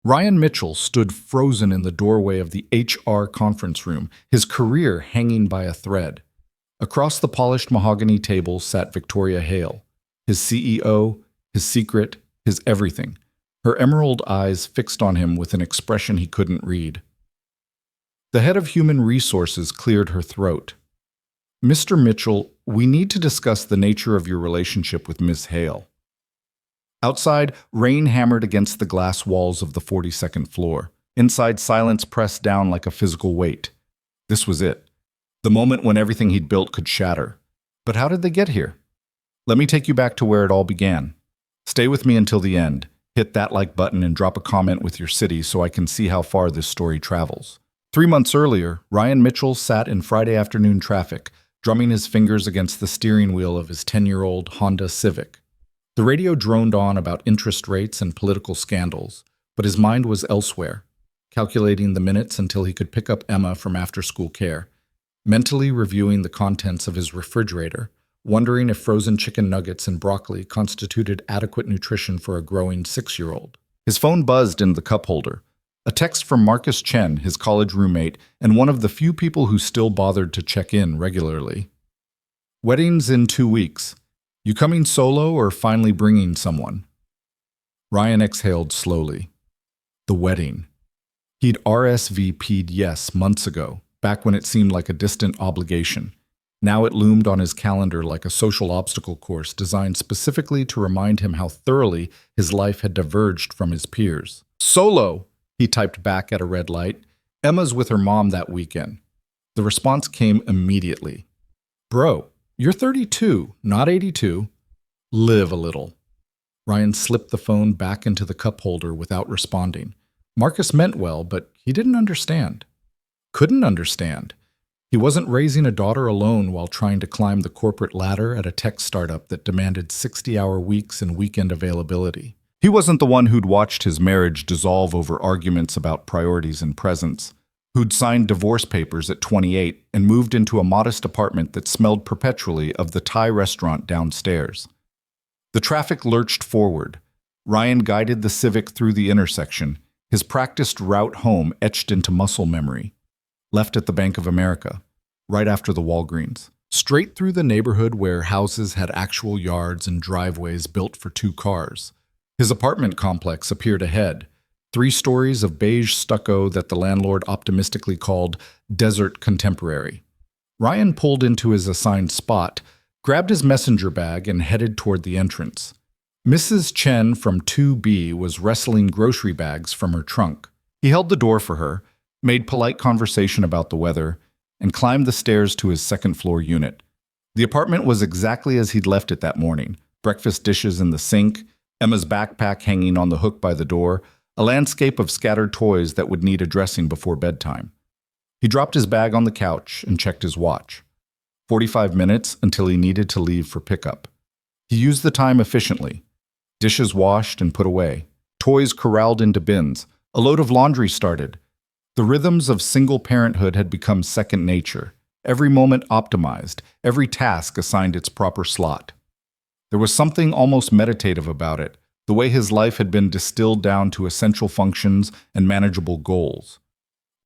Ryan Mitchell stood frozen in the doorway of the HR conference room, his career hanging by a thread. Across the polished mahogany table sat Victoria Hale, his CEO, his secret, his everything, her emerald eyes fixed on him with an expression he couldn't read. The head of human resources cleared her throat. "Mr. Mitchell, we need to discuss the nature of your relationship with Miss Hale." Outside, rain hammered against the glass walls of the 42nd floor. Inside, silence pressed down like a physical weight. This was it. The moment when everything he'd built could shatter. But how did they get here? Let me take you back to where it all began. Stay with me until the end. Hit that like button and drop a comment with your city so I can see how far this story travels. 3 months earlier, Ryan Mitchell sat in Friday afternoon traffic, drumming his fingers against the steering wheel of his 10-year-old Honda Civic. The radio droned on about interest rates and political scandals, but his mind was elsewhere, calculating the minutes until he could pick up Emma from after-school care, mentally reviewing the contents of his refrigerator, wondering if frozen chicken nuggets and broccoli constituted adequate nutrition for a growing 6-year-old. His phone buzzed in the cup holder. A text from Marcus Chen, his college roommate, and one of the few people who still bothered to check in regularly. "Wedding's in 2 weeks. You coming solo or finally bringing someone?" Ryan exhaled slowly. The wedding. He'd RSVP'd yes months ago, back when it seemed like a distant obligation. Now it loomed on his calendar like a social obstacle course designed specifically to remind him how thoroughly his life had diverged from his peers. "Solo," he typed back at a red light. "Emma's with her mom that weekend." The response came immediately. "Bro, you're 32, not 82. Live a little." Ryan slipped the phone back into the cup holder without responding. Marcus meant well, but he didn't understand. Couldn't understand. He wasn't raising a daughter alone while trying to climb the corporate ladder at a tech startup that demanded 60-hour weeks and weekend availability. He wasn't the one who'd watched his marriage dissolve over arguments about priorities and presents, who'd signed divorce papers at 28 and moved into a modest apartment that smelled perpetually of the Thai restaurant downstairs. The traffic lurched forward. Ryan guided the Civic through the intersection, his practiced route home etched into muscle memory. Left at the Bank of America, right after the Walgreens. Straight through the neighborhood where houses had actual yards and driveways built for 2 cars. His apartment complex appeared ahead, 3 stories of beige stucco that the landlord optimistically called desert contemporary. Ryan pulled into his assigned spot, grabbed his messenger bag, and headed toward the entrance. Mrs. Chen from 2B was wrestling grocery bags from her trunk. He held the door for her, made polite conversation about the weather, and climbed the stairs to his second-floor unit. The apartment was exactly as he'd left it that morning. Breakfast dishes in the sink, Emma's backpack hanging on the hook by the door, a landscape of scattered toys that would need addressing before bedtime. He dropped his bag on the couch and checked his watch. 45 minutes until he needed to leave for pickup. He used the time efficiently. Dishes washed and put away. Toys corralled into bins. A load of laundry started. The rhythms of single parenthood had become second nature. Every moment optimized, every task assigned its proper slot. There was something almost meditative about it, the way his life had been distilled down to essential functions and manageable goals.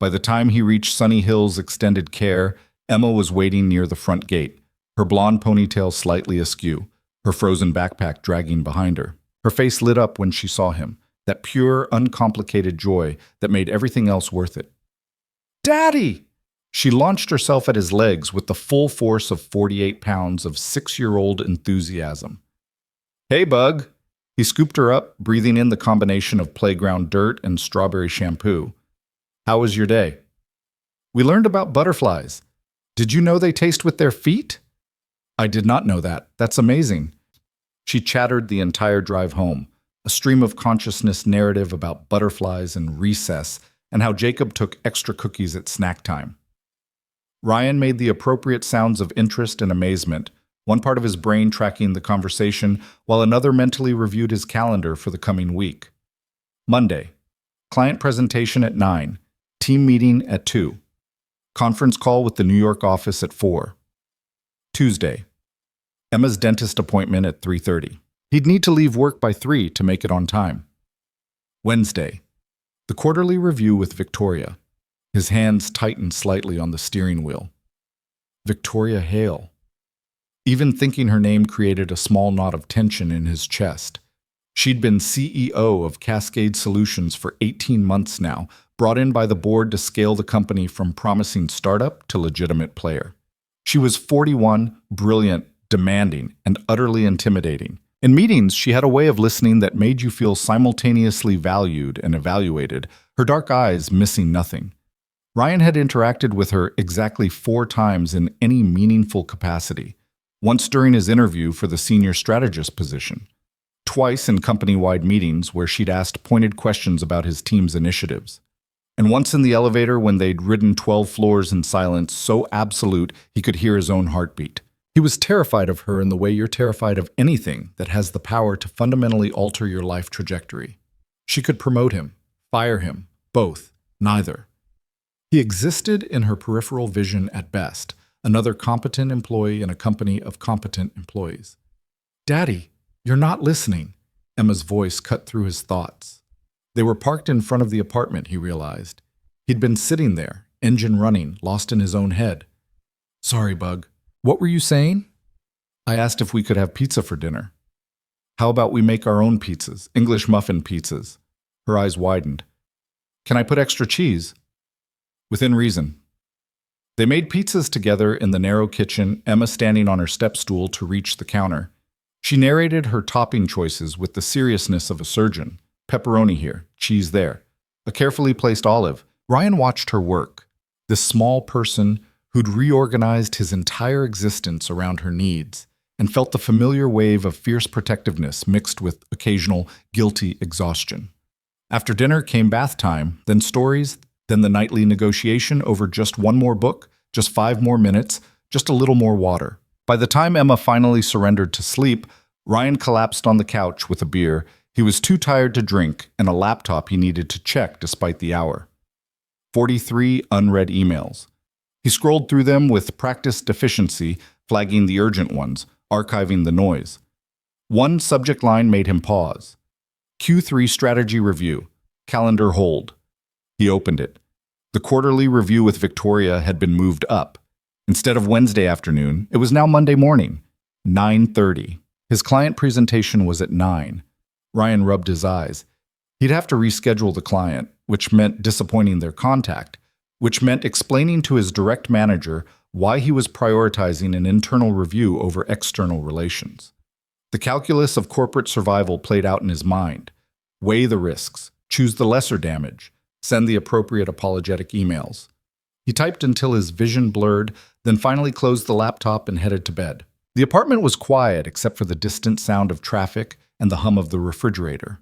By the time he reached Sunny Hill's extended care, Emma was waiting near the front gate, her blonde ponytail slightly askew, her frozen backpack dragging behind her. Her face lit up when she saw him, that pure, uncomplicated joy that made everything else worth it. "Daddy!" She launched herself at his legs with the full force of 48 pounds of 6-year-old enthusiasm. "Hey, bug!" He scooped her up, breathing in the combination of playground dirt and strawberry shampoo. "How was your day?" "We learned about butterflies. Did you know they taste with their feet?" "I did not know that. That's amazing." She chattered the entire drive home, a stream of consciousness narrative about butterflies and recess, and how Jacob took extra cookies at snack time. Ryan made the appropriate sounds of interest and amazement, one part of his brain tracking the conversation, while another mentally reviewed his calendar for the coming week. Monday, client presentation at 9, team meeting at 2, conference call with the New York office at 4. Tuesday, Emma's dentist appointment at 3:30. He'd need to leave work by 3 to make it on time. Wednesday, The quarterly review with Victoria. His hands tightened slightly on the steering wheel. Victoria Hale. Even thinking her name created a small knot of tension in his chest. She'd been CEO of Cascade Solutions for 18 months now, brought in by the board to scale the company from promising startup to legitimate player. She was 41, brilliant, demanding, and utterly intimidating. In meetings, she had a way of listening that made you feel simultaneously valued and evaluated, her dark eyes missing nothing. Ryan had interacted with her exactly 4 times in any meaningful capacity. Once during his interview for the senior strategist position. Twice in company-wide meetings where she'd asked pointed questions about his team's initiatives. And once in the elevator when they'd ridden 12 floors in silence so absolute he could hear his own heartbeat. He was terrified of her in the way you're terrified of anything that has the power to fundamentally alter your life trajectory. She could promote him, fire him, both, neither. He existed in her peripheral vision at best, another competent employee in a company of competent employees. "Daddy, you're not listening," Emma's voice cut through his thoughts. They were parked in front of the apartment, he realized. He'd been sitting there, engine running, lost in his own head. "Sorry, Bug. What were you saying?" "I asked if we could have pizza for dinner." "How about we make our own pizzas, English muffin pizzas?" Her eyes widened. "Can I put extra cheese?" "Within reason." They made pizzas together in the narrow kitchen, Emma standing on her step stool to reach the counter. She narrated her topping choices with the seriousness of a surgeon. Pepperoni here, cheese there, a carefully placed olive. Ryan watched her work. This small person who'd reorganized his entire existence around her needs and felt the familiar wave of fierce protectiveness mixed with occasional guilty exhaustion. After dinner came bath time, then stories, then the nightly negotiation over just one more book, just 5 more minutes, just a little more water. By the time Emma finally surrendered to sleep, Ryan collapsed on the couch with a beer. He was too tired to drink and a laptop he needed to check despite the hour. 43 unread emails. He scrolled through them with practiced efficiency, flagging the urgent ones, archiving the noise. One subject line made him pause. Q3 strategy review. Calendar hold. He opened it. The quarterly review with Victoria had been moved up. Instead of Wednesday afternoon, it was now Monday morning, 9:30. His client presentation was at 9. Ryan rubbed his eyes. He'd have to reschedule the client, which meant disappointing their contact, which meant explaining to his direct manager why he was prioritizing an internal review over external relations. The calculus of corporate survival played out in his mind. Weigh the risks, choose the lesser damage, send the appropriate apologetic emails. He typed until his vision blurred, then finally closed the laptop and headed to bed. The apartment was quiet except for the distant sound of traffic and the hum of the refrigerator.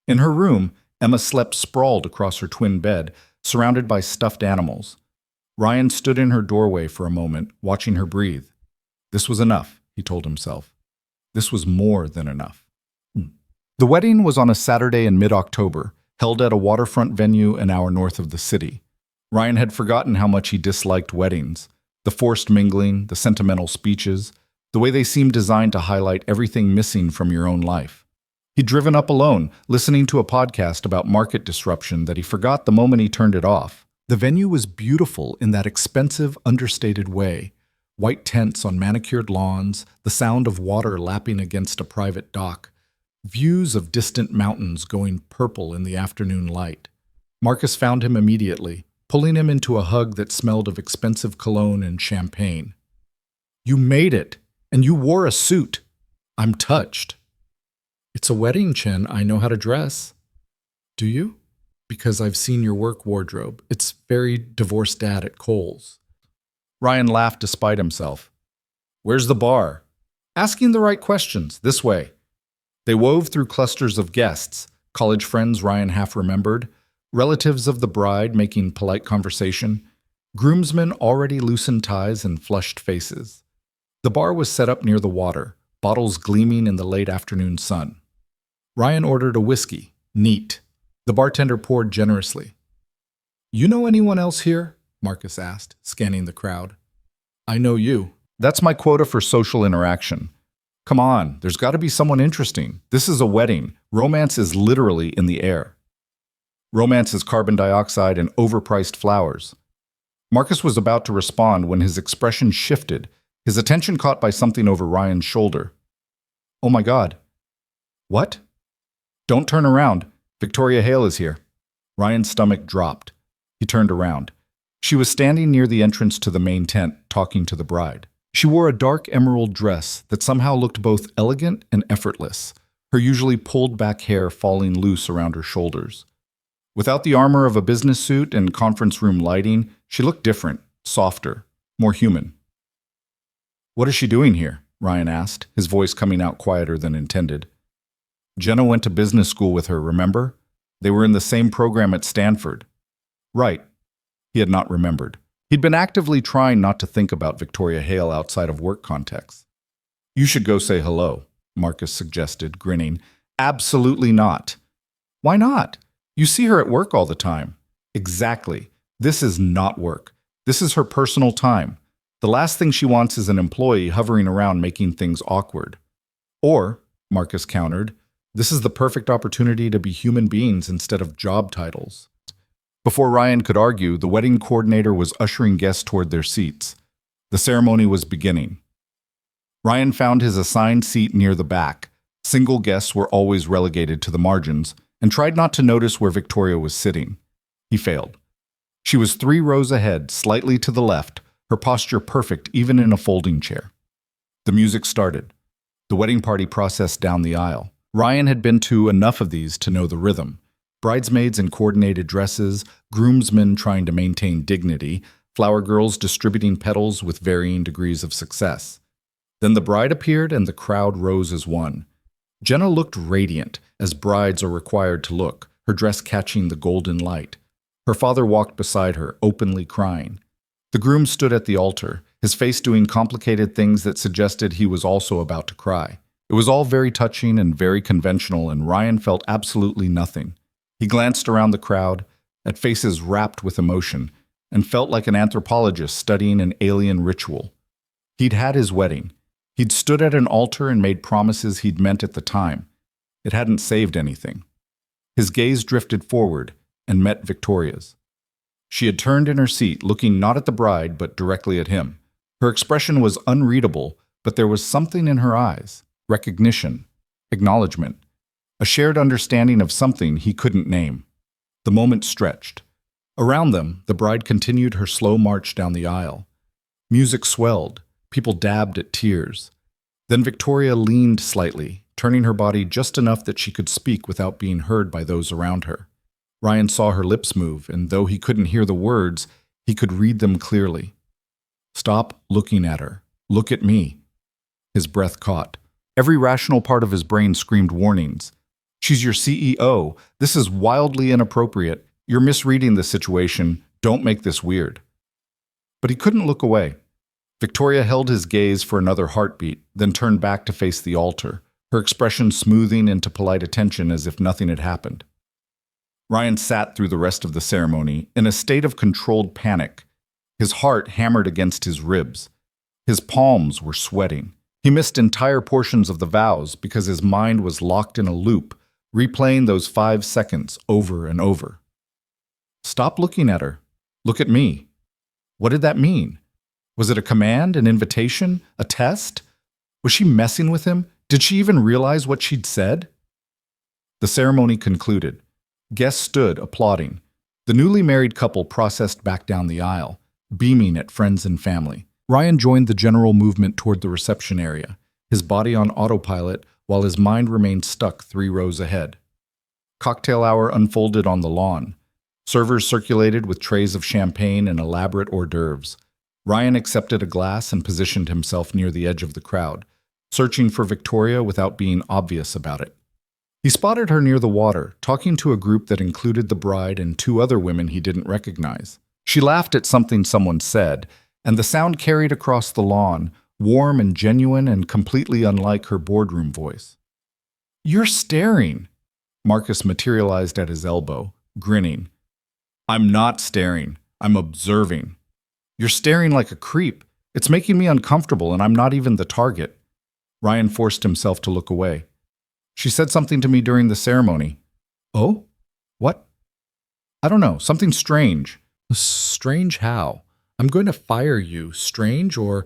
In her room, Emma slept sprawled across her twin bed, surrounded by stuffed animals. Ryan stood in her doorway for a moment, watching her breathe. This was enough, he told himself. This was more than enough. The wedding was on a Saturday in mid-October, held at a waterfront venue an hour north of the city. Ryan had forgotten how much he disliked weddings. The forced mingling, the sentimental speeches, the way they seemed designed to highlight everything missing from your own life. He'd driven up alone, listening to a podcast about market disruption that he forgot the moment he turned it off. The venue was beautiful in that expensive, understated way. White tents on manicured lawns, the sound of water lapping against a private dock, views of distant mountains going purple in the afternoon light. Marcus found him immediately, pulling him into a hug that smelled of expensive cologne and champagne. "You made it, and you wore a suit. I'm touched." "It's a wedding, Chen. I know how to dress." "Do you?" "Because I've seen your work wardrobe. It's very divorced dad at Kohl's." Ryan laughed despite himself. "Where's the bar?" "Asking the right questions. This way." They wove through clusters of guests, college friends Ryan half remembered, relatives of the bride making polite conversation, groomsmen already loosened ties and flushed faces. The bar was set up near the water, bottles gleaming in the late afternoon sun. Ryan ordered a whiskey, neat. The bartender poured generously. "You know anyone else here?" Marcus asked, scanning the crowd. "I know you. That's my quota for social interaction. Come on, there's got to be someone interesting. This is a wedding. Romance is literally in the air." Romance is carbon dioxide and overpriced flowers. Marcus was about to respond when his expression shifted, his attention caught by something over Ryan's shoulder. Oh my God. What? Don't turn around. Victoria Hale is here. Ryan's stomach dropped. He turned around. She was standing near the entrance to the main tent, talking to the bride. She wore a dark emerald dress that somehow looked both elegant and effortless, her usually pulled back hair falling loose around her shoulders. Without the armor of a business suit and conference room lighting, she looked different, softer, more human. What is she doing here? Ryan asked, his voice coming out quieter than intended. Jenna went to business school with her, remember? They were in the same program at Stanford. Right. He had not remembered. He'd been actively trying not to think about Victoria Hale outside of work contexts. You should go say hello, Marcus suggested, grinning. Absolutely not. Why not? You see her at work all the time. Exactly. This is not work. This is her personal time. The last thing she wants is an employee hovering around making things awkward. Or, Marcus countered, this is the perfect opportunity to be human beings instead of job titles. Before Ryan could argue, the wedding coordinator was ushering guests toward their seats. The ceremony was beginning. Ryan found his assigned seat near the back. Single guests were always relegated to the margins, and tried not to notice where Victoria was sitting. He failed. She was 3 rows ahead, slightly to the left, her posture perfect even in a folding chair. The music started. The wedding party processed down the aisle. Ryan had been to enough of these to know the rhythm. Bridesmaids in coordinated dresses, groomsmen trying to maintain dignity, flower girls distributing petals with varying degrees of success. Then the bride appeared and the crowd rose as one. Jenna looked radiant, as brides are required to look, her dress catching the golden light. Her father walked beside her, openly crying. The groom stood at the altar, his face doing complicated things that suggested he was also about to cry. It was all very touching and very conventional, and Ryan felt absolutely nothing. He glanced around the crowd, at faces wrapped with emotion, and felt like an anthropologist studying an alien ritual. He'd had his wedding. He'd stood at an altar and made promises he'd meant at the time. It hadn't saved anything. His gaze drifted forward and met Victoria's. She had turned in her seat, looking not at the bride, but directly at him. Her expression was unreadable, but there was something in her eyes. Recognition, acknowledgement, a shared understanding of something he couldn't name. The moment stretched. Around them, the bride continued her slow march down the aisle. Music swelled. People dabbed at tears. Then Victoria leaned slightly, turning her body just enough that she could speak without being heard by those around her. Ryan saw her lips move, and though he couldn't hear the words, he could read them clearly. Stop looking at her. Look at me. His breath caught. Every rational part of his brain screamed warnings. She's your CEO. This is wildly inappropriate. You're misreading the situation. Don't make this weird. But he couldn't look away. Victoria held his gaze for another heartbeat, then turned back to face the altar, her expression smoothing into polite attention as if nothing had happened. Ryan sat through the rest of the ceremony in a state of controlled panic. His heart hammered against his ribs. His palms were sweating. He missed entire portions of the vows because his mind was locked in a loop, replaying those 5 seconds over and over. Stop looking at her. Look at me. What did that mean? Was it a command, an invitation, a test? Was she messing with him? Did she even realize what she'd said? The ceremony concluded. Guests stood, applauding. The newly married couple processed back down the aisle, beaming at friends and family. Ryan joined the general movement toward the reception area, his body on autopilot while his mind remained stuck 3 rows ahead. Cocktail hour unfolded on the lawn. Servers circulated with trays of champagne and elaborate hors d'oeuvres. Ryan accepted a glass and positioned himself near the edge of the crowd, searching for Victoria without being obvious about it. He spotted her near the water, talking to a group that included the bride and 2 other women he didn't recognize. She laughed at something someone said, and the sound carried across the lawn, warm and genuine and completely unlike her boardroom voice. "You're staring." Marcus materialized at his elbow, grinning. "I'm not staring. I'm observing." "You're staring like a creep. It's making me uncomfortable, and I'm not even the target." Ryan forced himself to look away. "She said something to me during the ceremony." "Oh? What?" I don't know, something strange. Strange how? I'm going to fire you. Strange, or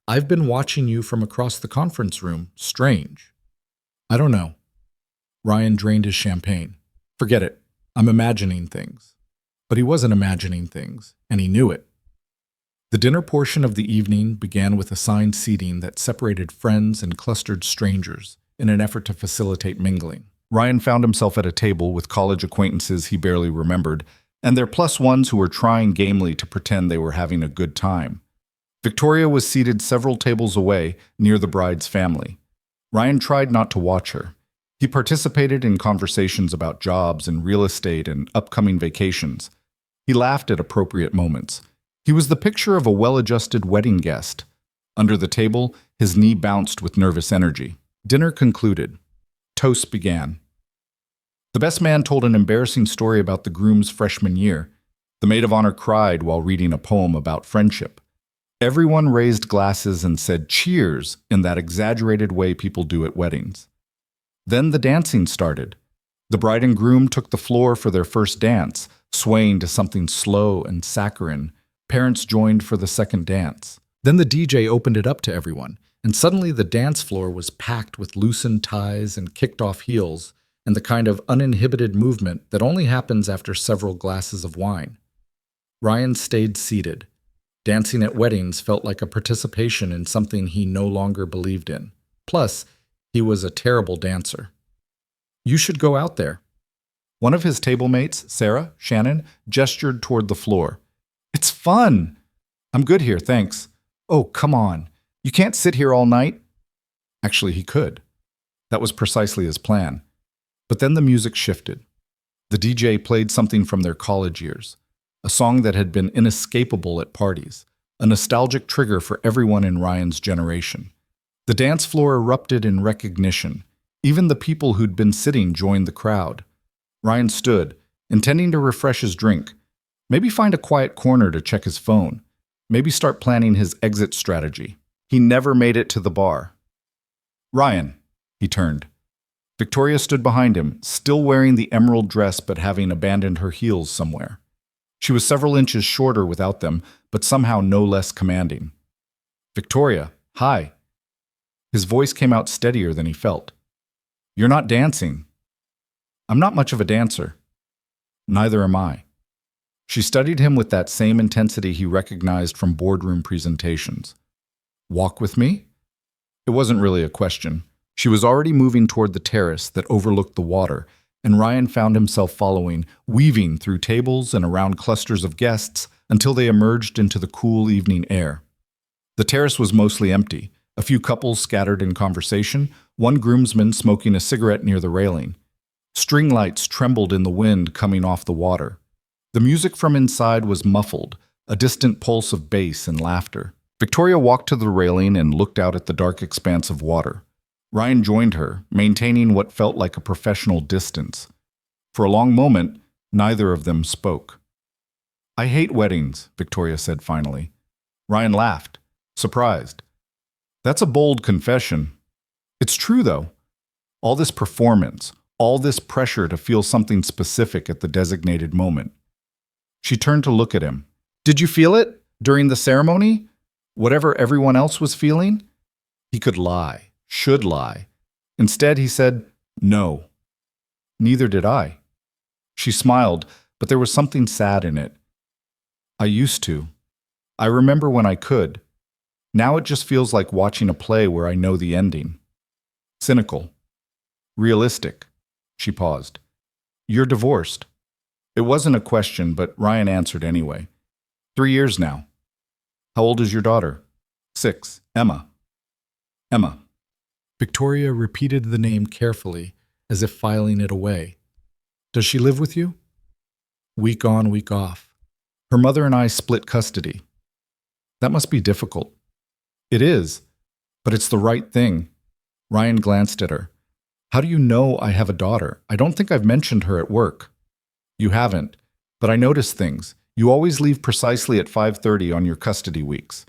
I've been watching you from across the conference room. Strange. I don't know. Ryan drained his champagne. Forget it. I'm imagining things. But he wasn't imagining things, and he knew it. The dinner portion of the evening began with assigned seating that separated friends and clustered strangers in an effort to facilitate mingling. Ryan found himself at a table with college acquaintances he barely remembered, and their plus ones who were trying gamely to pretend they were having a good time. Victoria was seated several tables away, near the bride's family. Ryan tried not to watch her. He participated in conversations about jobs and real estate and upcoming vacations. He laughed at appropriate moments. He was the picture of a well-adjusted wedding guest. Under the table, his knee bounced with nervous energy. Dinner concluded. Toast began. The best man told an embarrassing story about the groom's freshman year. The maid of honor cried while reading a poem about friendship. Everyone raised glasses and said cheers in that exaggerated way people do at weddings. Then the dancing started. The bride and groom took the floor for their first dance, swaying to something slow and saccharine. Parents joined for the second dance. Then the DJ opened it up to everyone, and suddenly the dance floor was packed with loosened ties and kicked-off heels, and the kind of uninhibited movement that only happens after several glasses of wine. Ryan stayed seated. Dancing at weddings felt like a participation in something he no longer believed in. Plus, he was a terrible dancer. You should go out there. One of his table mates, Sarah, Shannon, gestured toward the floor. It's fun. I'm good here, thanks. Oh, come on. You can't sit here all night. Actually, he could. That was precisely his plan. But then the music shifted. The DJ played something from their college years, a song that had been inescapable at parties, a nostalgic trigger for everyone in Ryan's generation. The dance floor erupted in recognition. Even the people who'd been sitting joined the crowd. Ryan stood, intending to refresh his drink, maybe find a quiet corner to check his phone, maybe start planning his exit strategy. He never made it to the bar. Ryan, he turned. Victoria stood behind him, still wearing the emerald dress but having abandoned her heels somewhere. She was several inches shorter without them, but somehow no less commanding. Victoria, hi. His voice came out steadier than he felt. You're not dancing. I'm not much of a dancer. Neither am I. She studied him with that same intensity he recognized from boardroom presentations. Walk with me? It wasn't really a question. She was already moving toward the terrace that overlooked the water, and Ryan found himself following, weaving through tables and around clusters of guests until they emerged into the cool evening air. The terrace was mostly empty, a few couples scattered in conversation, one groomsman smoking a cigarette near the railing. String lights trembled in the wind coming off the water. The music from inside was muffled, a distant pulse of bass and laughter. Victoria walked to the railing and looked out at the dark expanse of water. Ryan joined her, maintaining what felt like a professional distance. For a long moment, neither of them spoke. I hate weddings, Victoria said finally. Ryan laughed, surprised. That's a bold confession. It's true, though. All this performance, all this pressure to feel something specific at the designated moment. She turned to look at him. Did you feel it during the ceremony? Whatever everyone else was feeling? He could lie, should lie. Instead, he said, no. Neither did I. She smiled, but there was something sad in it. I used to. I remember when I could. Now it just feels like watching a play where I know the ending. Cynical. Realistic. She paused. You're divorced. It wasn't a question, but Ryan answered anyway. 3 years now. How old is your daughter? 6. Emma. Emma. Victoria repeated the name carefully, as if filing it away. Does she live with you? Week on, week off. Her mother and I split custody. That must be difficult. It is, but it's the right thing. Ryan glanced at her. How do you know I have a daughter? I don't think I've mentioned her at work. You haven't, but I notice things. You always leave precisely at 5:30 on your custody weeks.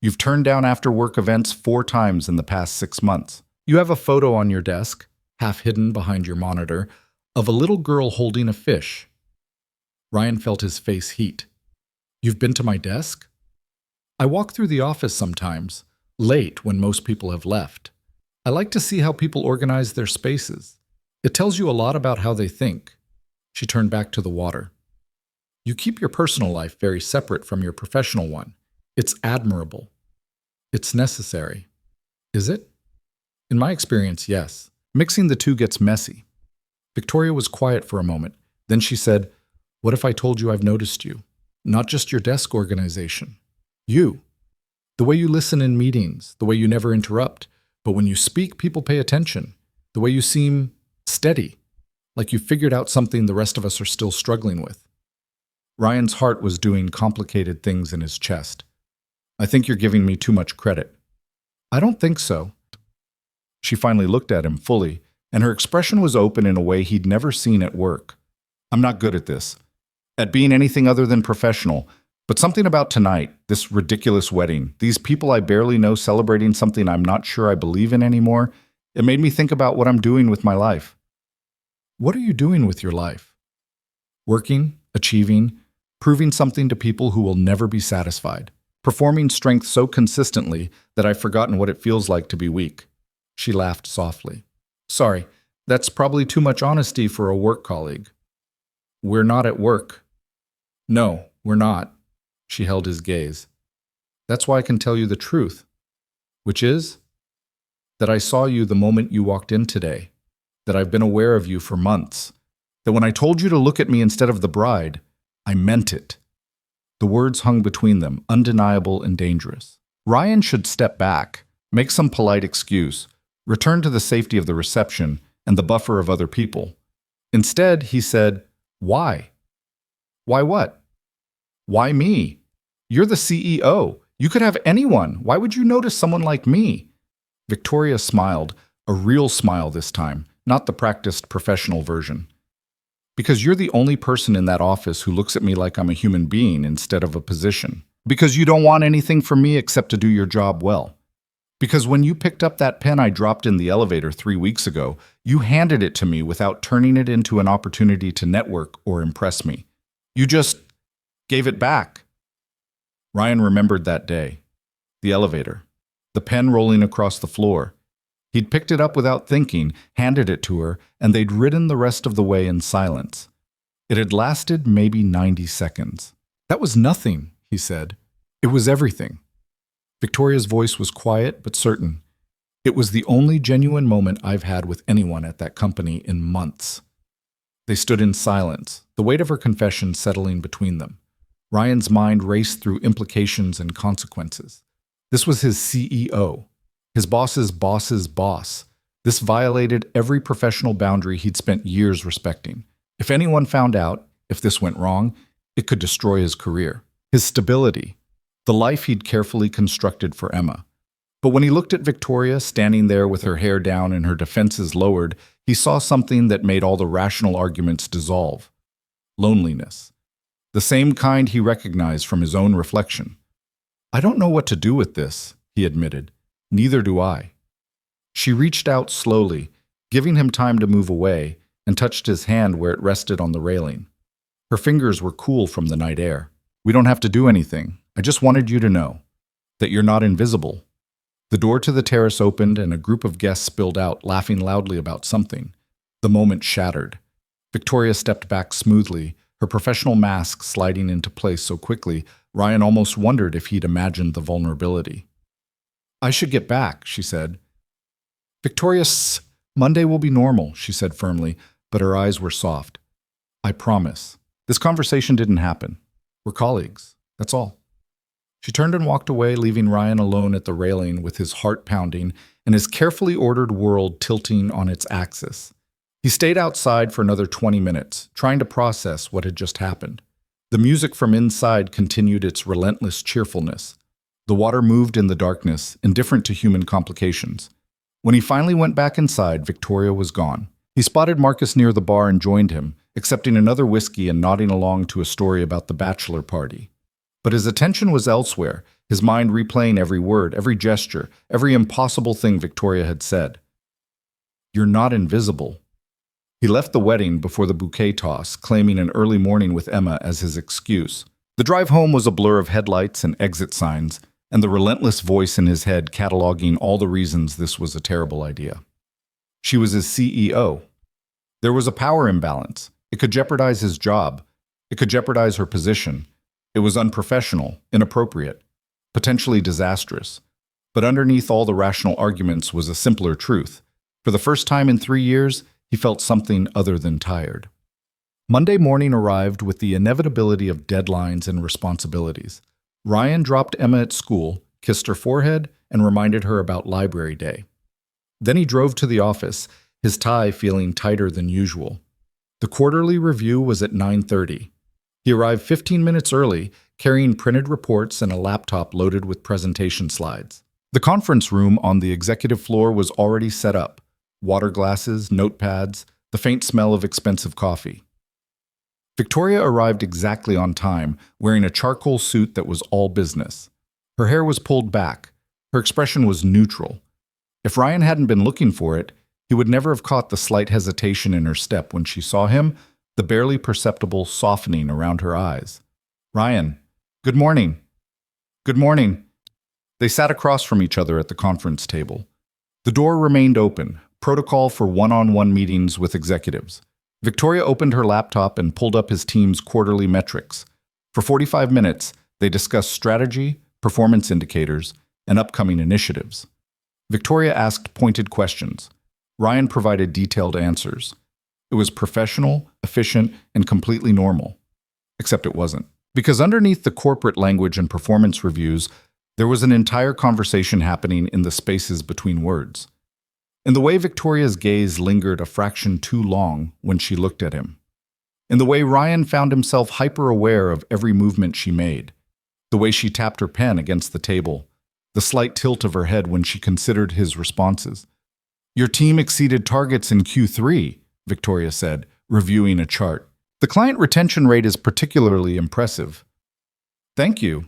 You've turned down after-work events 4 times in the past 6 months. You have a photo on your desk, half hidden behind your monitor, of a little girl holding a fish. Ryan felt his face heat. You've been to my desk? I walk through the office sometimes, late when most people have left. I like to see how people organize their spaces. It tells you a lot about how they think. She turned back to the water. You keep your personal life very separate from your professional one. It's admirable. It's necessary. Is it? In my experience, yes. Mixing the two gets messy. Victoria was quiet for a moment. Then she said, What if I told you I've noticed you? Not just your desk organization. You. The way you listen in meetings, the way you never interrupt, but when you speak, people pay attention. The way you seem steady, like you figured out something the rest of us are still struggling with. Ryan's heart was doing complicated things in his chest. I think you're giving me too much credit. I don't think so. She finally looked at him fully, and her expression was open in a way he'd never seen at work. I'm not good at this, at being anything other than professional, but something about tonight, this ridiculous wedding, these people I barely know celebrating something I'm not sure I believe in anymore, it made me think about what I'm doing with my life. What are you doing with your life? Working, achieving, proving something to people who will never be satisfied, performing strength so consistently that I've forgotten what it feels like to be weak. She laughed softly. Sorry, that's probably too much honesty for a work colleague. We're not at work. No, we're not. She held his gaze. That's why I can tell you the truth, which is that I saw you the moment you walked in today, that I've been aware of you for months, that when I told you to look at me instead of the bride, I meant it. The words hung between them, undeniable and dangerous. Ryan should step back, make some polite excuse, return to the safety of the reception and the buffer of other people. Instead, he said, Why? Why what? Why me? You're the CEO. You could have anyone. Why would you notice someone like me? Victoria smiled, a real smile this time, not the practiced professional version. Because you're the only person in that office who looks at me like I'm a human being instead of a position. Because you don't want anything from me except to do your job well. Because when you picked up that pen I dropped in the elevator 3 weeks ago, you handed it to me without turning it into an opportunity to network or impress me. You just gave it back. Ryan remembered that day. The elevator. The pen rolling across the floor. He'd picked it up without thinking, handed it to her, and they'd ridden the rest of the way in silence. It had lasted maybe 90 seconds. That was nothing, he said. It was everything. Victoria's voice was quiet but certain. It was the only genuine moment I've had with anyone at that company in months. They stood in silence, the weight of her confession settling between them. Ryan's mind raced through implications and consequences. This was his CEO, his boss's boss's boss. This violated every professional boundary he'd spent years respecting. If anyone found out, if this went wrong, it could destroy his career, his stability, the life he'd carefully constructed for Emma. But when he looked at Victoria standing there with her hair down and her defenses lowered, he saw something that made all the rational arguments dissolve. Loneliness. The same kind he recognized from his own reflection. I don't know what to do with this, he admitted. Neither do I. She reached out slowly, giving him time to move away, and touched his hand where it rested on the railing. Her fingers were cool from the night air. We don't have to do anything. I just wanted you to know that you're not invisible. The door to the terrace opened and a group of guests spilled out, laughing loudly about something. The moment shattered. Victoria stepped back smoothly, her professional mask sliding into place so quickly, Ryan almost wondered if he'd imagined the vulnerability. I should get back, she said. Victoria, Monday will be normal, she said firmly, but her eyes were soft. I promise. This conversation didn't happen. We're colleagues. That's all. She turned and walked away, leaving Ryan alone at the railing with his heart pounding and his carefully ordered world tilting on its axis. He stayed outside for another 20 minutes, trying to process what had just happened. The music from inside continued its relentless cheerfulness. The water moved in the darkness, indifferent to human complications. When he finally went back inside, Victoria was gone. He spotted Marcus near the bar and joined him, accepting another whiskey and nodding along to a story about the bachelor party. But his attention was elsewhere, his mind replaying every word, every gesture, every impossible thing Victoria had said. You're not invisible. He left the wedding before the bouquet toss, claiming an early morning with Emma as his excuse. The drive home was a blur of headlights and exit signs, and the relentless voice in his head cataloging all the reasons this was a terrible idea. She was his CEO. There was a power imbalance. It could jeopardize his job. It could jeopardize her position. It was unprofessional, inappropriate, potentially disastrous. But underneath all the rational arguments was a simpler truth. For the first time in 3 years, he felt something other than tired. Monday morning arrived with the inevitability of deadlines and responsibilities. Ryan dropped Emma at school, kissed her forehead, and reminded her about library day. Then he drove to the office, his tie feeling tighter than usual. The quarterly review was at 9:30. He arrived 15 minutes early, carrying printed reports and a laptop loaded with presentation slides. The conference room on the executive floor was already set up. Water glasses, notepads, the faint smell of expensive coffee. Victoria arrived exactly on time, wearing a charcoal suit that was all business. Her hair was pulled back. Her expression was neutral. If Ryan hadn't been looking for it, he would never have caught the slight hesitation in her step when she saw him, the barely perceptible softening around her eyes. "Ryan, good morning." "Good morning." They sat across from each other at the conference table. The door remained open, protocol for one-on-one meetings with executives. Victoria opened her laptop and pulled up his team's quarterly metrics. For 45 minutes, they discussed strategy, performance indicators, and upcoming initiatives. Victoria asked pointed questions. Ryan provided detailed answers. It was professional, efficient, and completely normal. Except it wasn't. Because underneath the corporate language and performance reviews, there was an entire conversation happening in the spaces between words. In the way Victoria's gaze lingered a fraction too long when she looked at him. In the way Ryan found himself hyper-aware of every movement she made. The way she tapped her pen against the table. The slight tilt of her head when she considered his responses. "Your team exceeded targets in Q3, Victoria said, reviewing a chart. "The client retention rate is particularly impressive." "Thank you.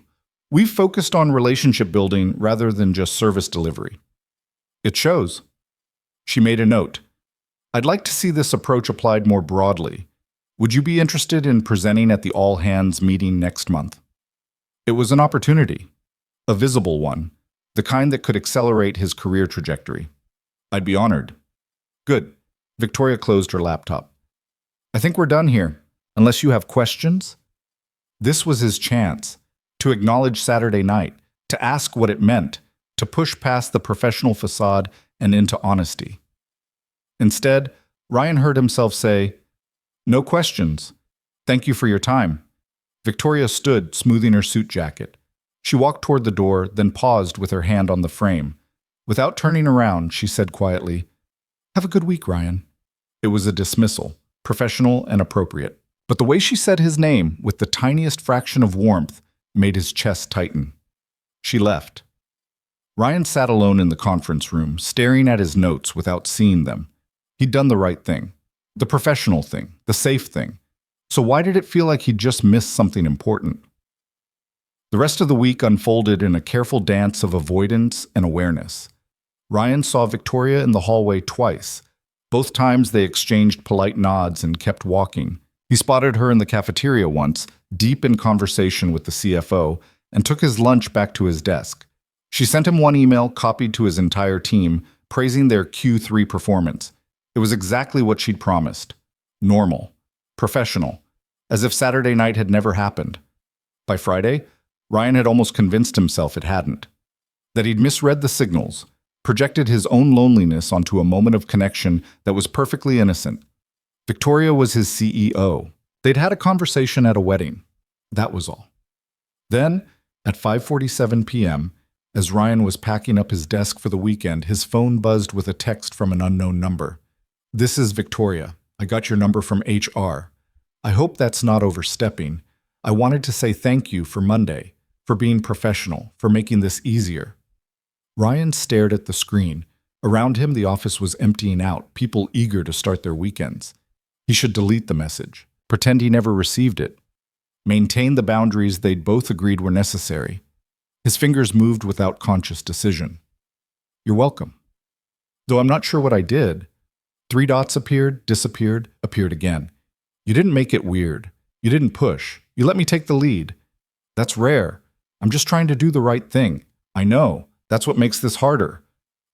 We've focused on relationship building rather than just service delivery." "It shows." She made a note. "I'd like to see this approach applied more broadly. Would you be interested in presenting at the all-hands meeting next month?" It was an opportunity. A visible one. The kind that could accelerate his career trajectory. "I'd be honored." "Good." Victoria closed her laptop. "I think we're done here, unless you have questions." This was his chance. To acknowledge Saturday night. To ask what it meant. To push past the professional facade and into honesty. Instead, Ryan heard himself say, "No questions. Thank you for your time." Victoria stood, smoothing her suit jacket. She walked toward the door, then paused with her hand on the frame. Without turning around, she said quietly, "Have a good week, Ryan." It was a dismissal, professional and appropriate. But the way she said his name, with the tiniest fraction of warmth, made his chest tighten. She left. Ryan sat alone in the conference room, staring at his notes without seeing them. He'd done the right thing. The professional thing. The safe thing. So why did it feel like he'd just missed something important? The rest of the week unfolded in a careful dance of avoidance and awareness. Ryan saw Victoria in the hallway twice. Both times they exchanged polite nods and kept walking. He spotted her in the cafeteria once, deep in conversation with the CFO, and took his lunch back to his desk. She sent him one email copied to his entire team, praising their Q3 performance. It was exactly what she'd promised. Normal. Professional. As if Saturday night had never happened. By Friday, Ryan had almost convinced himself it hadn't. That he'd misread the signals, projected his own loneliness onto a moment of connection that was perfectly innocent. Victoria was his CEO. They'd had a conversation at a wedding. That was all. Then, at 5:47 p.m., as Ryan was packing up his desk for the weekend, his phone buzzed with a text from an unknown number. "This is Victoria. I got your number from HR. I hope that's not overstepping. I wanted to say thank you for Monday, for being professional, for making this easier." Ryan stared at the screen. Around him, the office was emptying out, people eager to start their weekends. He should delete the message, pretend he never received it, maintain the boundaries they'd both agreed were necessary. His fingers moved without conscious decision. "You're welcome. Though I'm not sure what I did." Three dots appeared, disappeared, appeared again. You didn't make it weird. You didn't push. You let me take the lead. That's rare. I'm just trying to do the right thing. I know. That's what makes this harder.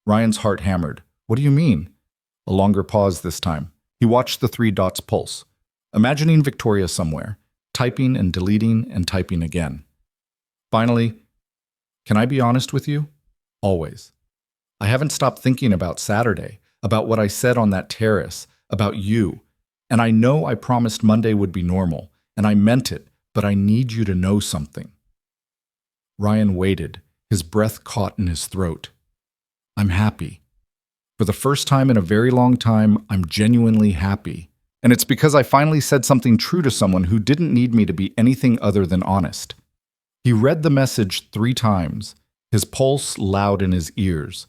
Ryan's heart hammered. What do you mean? A longer pause this time. He watched the three dots pulse, imagining Victoria somewhere, typing and deleting and typing again. Finally, can I be honest with you? Always. I haven't stopped thinking about Saturday, about what I said on that terrace, about you. And I know I promised Monday would be normal, and I meant it, but I need you to know something. Ryan waited, his breath caught in his throat. I'm happy. For the first time in a very long time, I'm genuinely happy. And it's because I finally said something true to someone who didn't need me to be anything other than honest. He read the message 3 times, his pulse loud in his ears.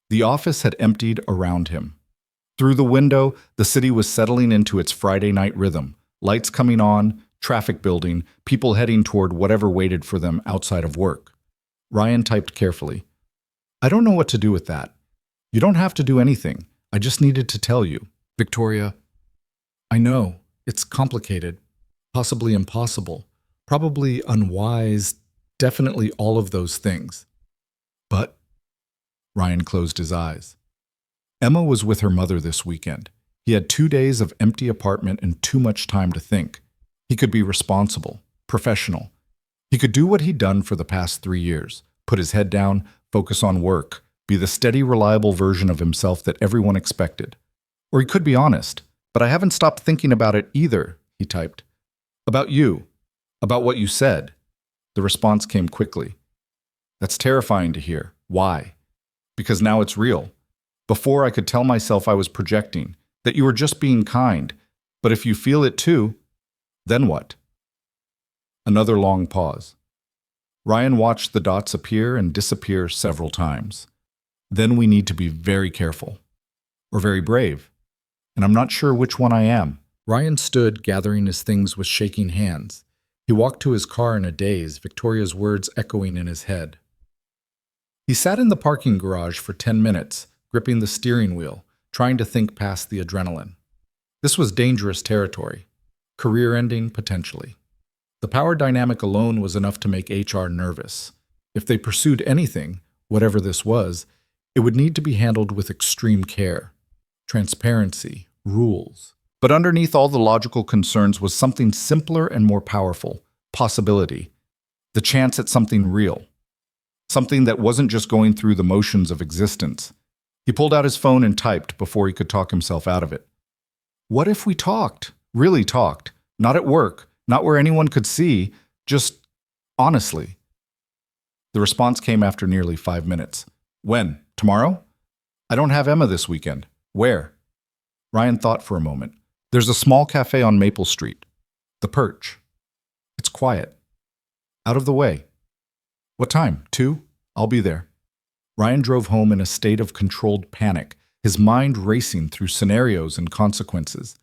The office had emptied around him. Through the window, the city was settling into its Friday night rhythm, lights coming on, traffic building, people heading toward whatever waited for them outside of work. Ryan typed carefully. I don't know what to do with that. You don't have to do anything. I just needed to tell you. Victoria, I know. It's complicated. Possibly impossible. Probably unwise. Definitely all of those things. But Ryan closed his eyes. Emma was with her mother this weekend. He had 2 days of empty apartment and too much time to think. He could be responsible, professional. He could do what he'd done for the past 3 years, put his head down, focus on work, be the steady, reliable version of himself that everyone expected. Or he could be honest, but I haven't stopped thinking about it either, he typed. About you, about what you said. The response came quickly. That's terrifying to hear. Why? Because now it's real. Before I could tell myself I was projecting, that you were just being kind. But if you feel it too, then what? Another long pause. Ryan watched the dots appear and disappear several times. Then we need to be very careful. Or very brave. And I'm not sure which one I am. Ryan stood, gathering his things with shaking hands. He walked to his car in a daze, Victoria's words echoing in his head. He sat in the parking garage for 10 minutes, gripping the steering wheel, trying to think past the adrenaline. This was dangerous territory. Career-ending, potentially. The power dynamic alone was enough to make HR nervous. If they pursued anything, whatever this was, it would need to be handled with extreme care. Transparency, rules. But underneath all the logical concerns was something simpler and more powerful. Possibility. The chance at something real. Something that wasn't just going through the motions of existence. He pulled out his phone and typed before he could talk himself out of it. What if we talked? Really talked. Not at work, not where anyone could see, just honestly. The response came after nearly 5 minutes. When? Tomorrow? I don't have Emma this weekend. Where? Ryan thought for a moment. There's a small cafe on Maple Street. The Perch. It's quiet. Out of the way. What time? 2? I'll be there. Ryan drove home in a state of controlled panic, his mind racing through scenarios and consequences.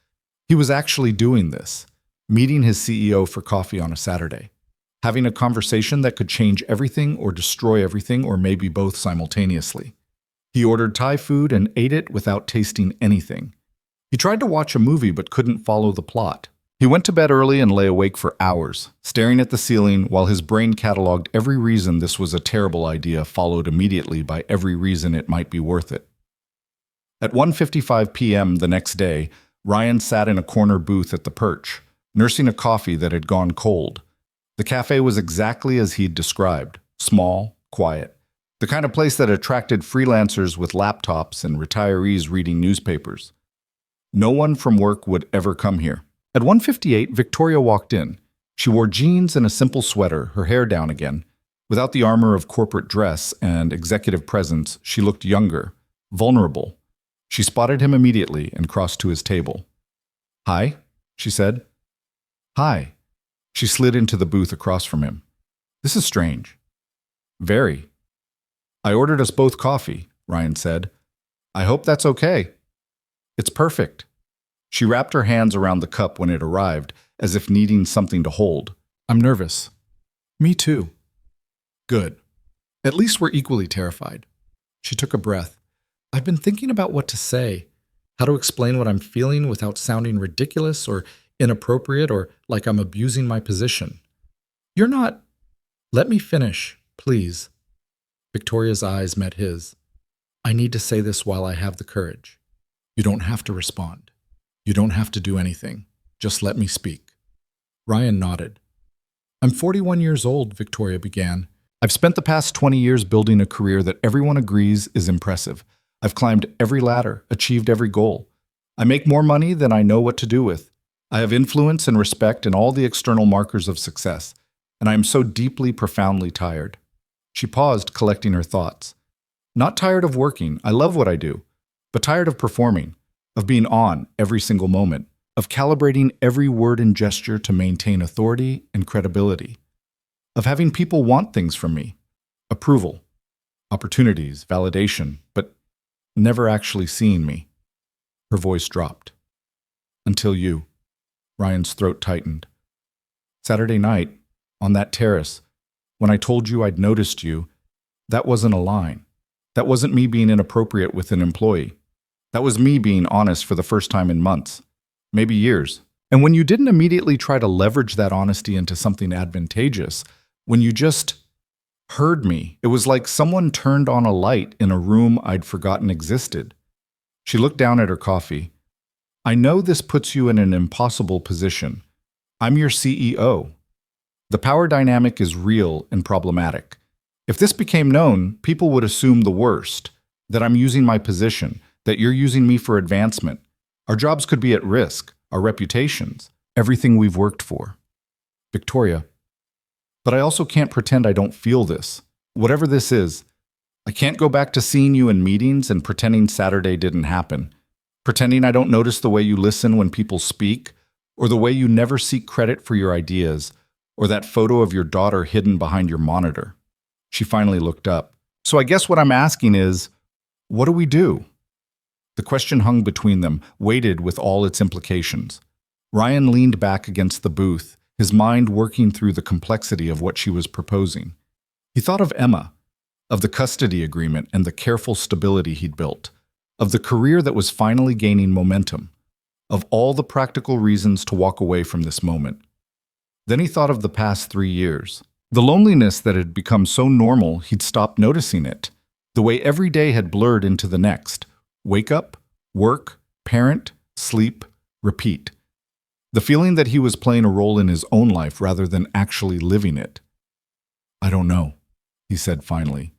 He was actually doing this, meeting his CEO for coffee on a Saturday, having a conversation that could change everything or destroy everything or maybe both simultaneously. He ordered Thai food and ate it without tasting anything. He tried to watch a movie but couldn't follow the plot. He went to bed early and lay awake for hours, staring at the ceiling while his brain cataloged every reason this was a terrible idea, followed immediately by every reason it might be worth it. At 1:55 p.m. the next day, Ryan sat in a corner booth at the Perch, nursing a coffee that had gone cold. The cafe was exactly as he'd described, small, quiet, the kind of place that attracted freelancers with laptops and retirees reading newspapers. No one from work would ever come here. At 1:58, Victoria walked in. She wore jeans and a simple sweater, her hair down again. Without the armor of corporate dress and executive presence, she looked younger, vulnerable. She spotted him immediately and crossed to his table. Hi, she said. Hi. She slid into the booth across from him. This is strange. Very. I ordered us both coffee, Ryan said. I hope that's okay. It's perfect. She wrapped her hands around the cup when it arrived, as if needing something to hold. I'm nervous. Me too. Good. At least we're equally terrified. She took a breath. I've been thinking about what to say. How to explain what I'm feeling without sounding ridiculous or inappropriate or like I'm abusing my position. You're not. Let me finish, please. Victoria's eyes met his. I need to say this while I have the courage. You don't have to respond. You don't have to do anything. Just let me speak. Ryan nodded. I'm 41 years old, Victoria began. I've spent the past 20 years building a career that everyone agrees is impressive. I've climbed every ladder, achieved every goal. I make more money than I know what to do with. I have influence and respect in all the external markers of success, and I am so deeply, profoundly tired. She paused, collecting her thoughts. Not tired of working, I love what I do, but tired of performing, of being on every single moment, of calibrating every word and gesture to maintain authority and credibility, of having people want things from me, approval, opportunities, validation, but never actually seeing me. Her voice dropped. Until you. Ryan's throat tightened. Saturday night, on that terrace, when I told you I'd noticed you, that wasn't a line. That wasn't me being inappropriate with an employee. That was me being honest for the first time in months, maybe years. And when you didn't immediately try to leverage that honesty into something advantageous, when you just heard me, it was like someone turned on a light in a room I'd forgotten existed. She looked down at her coffee. I know this puts you in an impossible position. I'm your CEO. The power dynamic is real and problematic. If this became known, people would assume the worst, that I'm using my position, that you're using me for advancement. Our jobs could be at risk, our reputations, everything we've worked for. Victoria. But I also can't pretend I don't feel this. Whatever this is, I can't go back to seeing you in meetings and pretending Saturday didn't happen. Pretending I don't notice the way you listen when people speak, or the way you never seek credit for your ideas, or that photo of your daughter hidden behind your monitor. She finally looked up. So I guess what I'm asking is, what do we do? The question hung between them, weighted with all its implications. Ryan leaned back against the booth, his mind working through the complexity of what she was proposing. He thought of Emma, of the custody agreement and the careful stability he'd built, of the career that was finally gaining momentum, of all the practical reasons to walk away from this moment. Then he thought of the past 3 years. The loneliness that had become so normal he'd stopped noticing it. The way every day had blurred into the next. Wake up, work, parent, sleep, repeat. The feeling that he was playing a role in his own life rather than actually living it. I don't know, he said finally.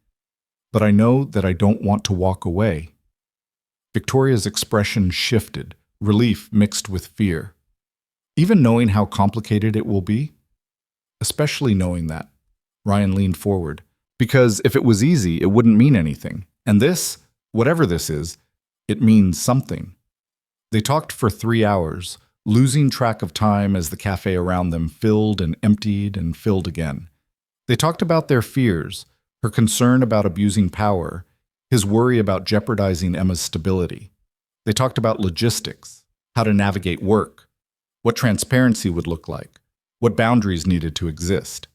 But I know that I don't want to walk away. Victoria's expression shifted, relief mixed with fear. Even knowing how complicated it will be? Especially knowing that. Ryan leaned forward. Because if it was easy, it wouldn't mean anything. And this, whatever this is, it means something. They talked for 3 hours, losing track of time as the cafe around them filled and emptied and filled again. They talked about their fears, her concern about abusing power, his worry about jeopardizing Emma's stability. They talked about logistics, how to navigate work, what transparency would look like, what boundaries needed to exist.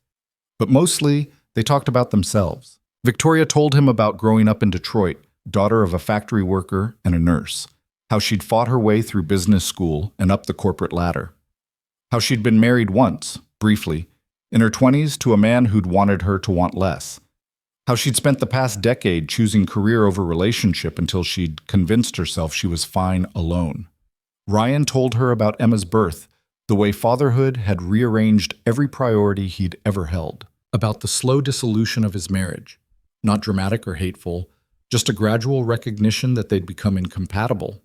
But mostly, they talked about themselves. Victoria told him about growing up in Detroit, daughter of a factory worker and a nurse, how she'd fought her way through business school and up the corporate ladder, how she'd been married once, briefly, in her 20s to a man who'd wanted her to want less, how she'd spent the past decade choosing career over relationship until she'd convinced herself she was fine alone. Ryan told her about Emma's birth, the way fatherhood had rearranged every priority he'd ever held, about the slow dissolution of his marriage, not dramatic or hateful, just a gradual recognition that they'd become incompatible,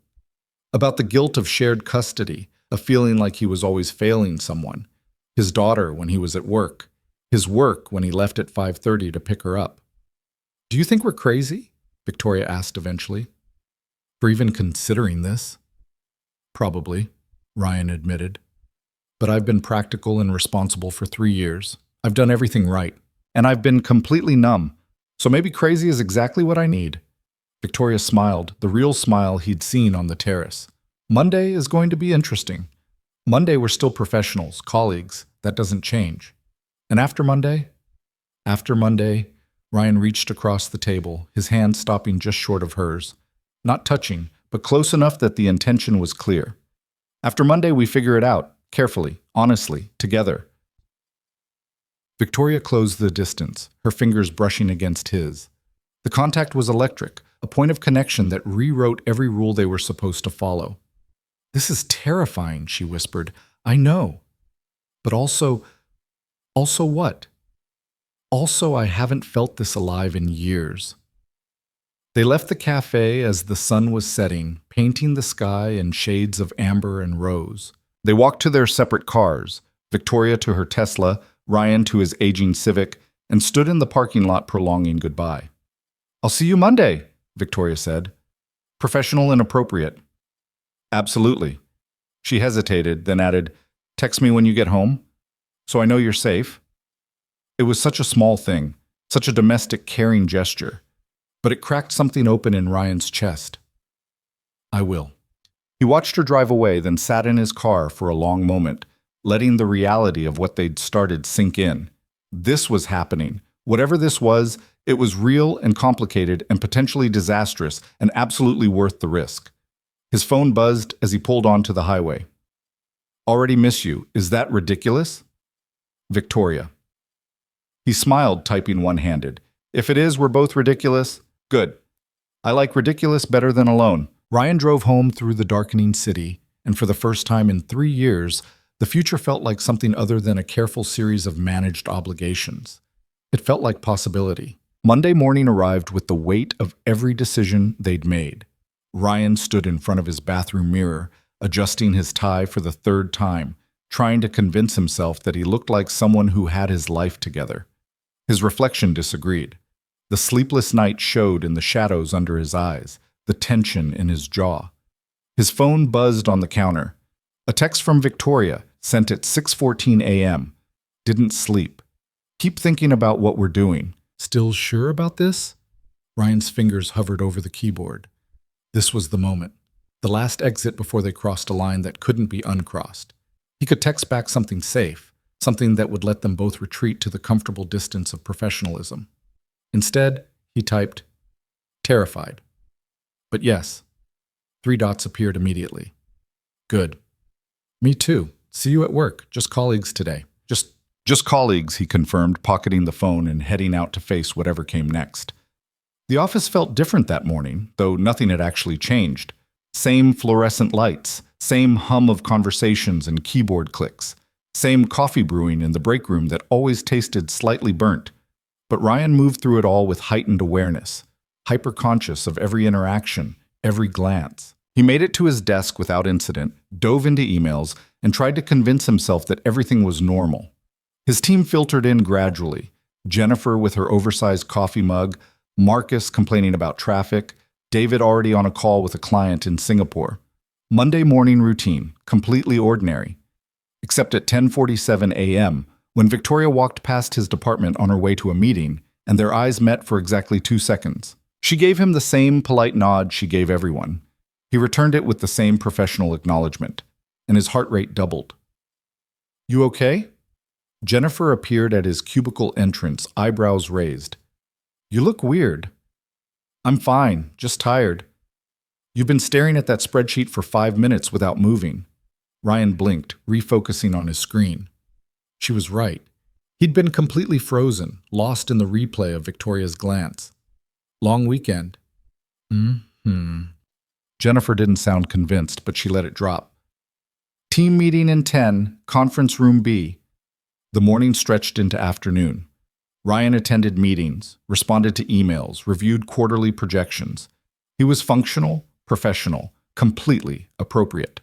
about the guilt of shared custody, a feeling like he was always failing someone, his daughter when he was at work, his work when he left at 5:30 to pick her up. Do you think we're crazy? Victoria asked eventually. For even considering this? Probably, Ryan admitted. But I've been practical and responsible for 3 years. I've done everything right. And I've been completely numb. So maybe crazy is exactly what I need. Victoria smiled, the real smile he'd seen on the terrace. Monday is going to be interesting. Monday we're still professionals, colleagues. That doesn't change. And after Monday? After Monday, Ryan reached across the table, his hand stopping just short of hers. Not touching, but close enough that the intention was clear. After Monday, we figure it out, carefully, honestly, together. Victoria closed the distance, her fingers brushing against his. The contact was electric, a point of connection that rewrote every rule they were supposed to follow. "This is terrifying," she whispered. "I know. But also what? Also, I haven't felt this alive in years." They left the cafe as the sun was setting, painting the sky in shades of amber and rose. They walked to their separate cars, Victoria to her Tesla, Ryan to his aging Civic, and stood in the parking lot prolonging goodbye. "I'll see you Monday," Victoria said. "Professional and appropriate." "Absolutely." She hesitated, then added, "Text me when you get home, so I know you're safe." It was such a small thing, such a domestic, caring gesture, but it cracked something open in Ryan's chest. "I will." He watched her drive away, then sat in his car for a long moment, letting the reality of what they'd started sink in. This was happening. Whatever this was, it was real and complicated and potentially disastrous and absolutely worth the risk. His phone buzzed as he pulled onto the highway. "Already miss you. Is that ridiculous?" Victoria. He smiled, typing one-handed. "If it is, we're both ridiculous. Good. I like ridiculous better than alone." Ryan drove home through the darkening city, and for the first time in 3 years, the future felt like something other than a careful series of managed obligations. It felt like possibility. Monday morning arrived with the weight of every decision they'd made. Ryan stood in front of his bathroom mirror, adjusting his tie for the 3rd time, trying to convince himself that he looked like someone who had his life together. His reflection disagreed. The sleepless night showed in the shadows under his eyes, the tension in his jaw. His phone buzzed on the counter. A text from Victoria, sent at 6:14 a.m. "Didn't sleep. Keep thinking about what we're doing. Still sure about this?" Ryan's fingers hovered over the keyboard. This was the moment. The last exit before they crossed a line that couldn't be uncrossed. He could text back something safe, something that would let them both retreat to the comfortable distance of professionalism. Instead, he typed, "Terrified." But yes, 3 dots appeared immediately. "Good. Me too. See you at work. Just colleagues today." Just colleagues, he confirmed, pocketing the phone and heading out to face whatever came next. The office felt different that morning, though nothing had actually changed. Same fluorescent lights, same hum of conversations and keyboard clicks, same coffee brewing in the break room that always tasted slightly burnt. But Ryan moved through it all with heightened awareness, hyper-conscious of every interaction, every glance. He made it to his desk without incident, dove into emails, and tried to convince himself that everything was normal. His team filtered in gradually. Jennifer with her oversized coffee mug, Marcus complaining about traffic, David already on a call with a client in Singapore. Monday morning routine, completely ordinary. Except at 10:47 a.m., when Victoria walked past his department on her way to a meeting, and their eyes met for exactly 2 seconds. She gave him the same polite nod she gave everyone. He returned it with the same professional acknowledgement, and his heart rate doubled. "You okay?" Jennifer appeared at his cubicle entrance, eyebrows raised. "You look weird." "I'm fine, just tired." "You've been staring at that spreadsheet for 5 minutes without moving." Ryan blinked, refocusing on his screen. She was right. He'd been completely frozen, lost in the replay of Victoria's glance. "Long weekend." Jennifer didn't sound convinced, but she let it drop. "Team meeting in 10, conference room B." The morning stretched into afternoon. Ryan attended meetings, responded to emails, reviewed quarterly projections. He was functional, professional, completely appropriate.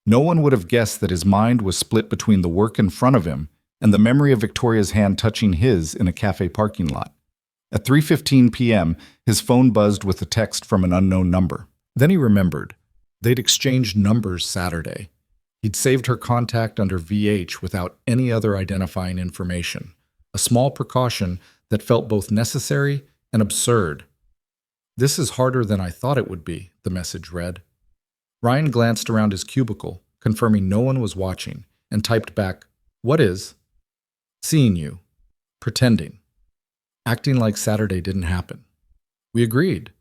No one would have guessed that his mind was split between the work in front of him and the memory of Victoria's hand touching his in a cafe parking lot. At 3:15 p.m., his phone buzzed with a text from an unknown number. Then he remembered. They'd exchanged numbers Saturday. He'd saved her contact under VH without any other identifying information, a small precaution that felt both necessary and absurd. "This is harder than I thought it would be," the message read. Ryan glanced around his cubicle, confirming no one was watching, and typed back, "What is?" "Seeing you. Pretending. Acting like Saturday didn't happen. We agreed.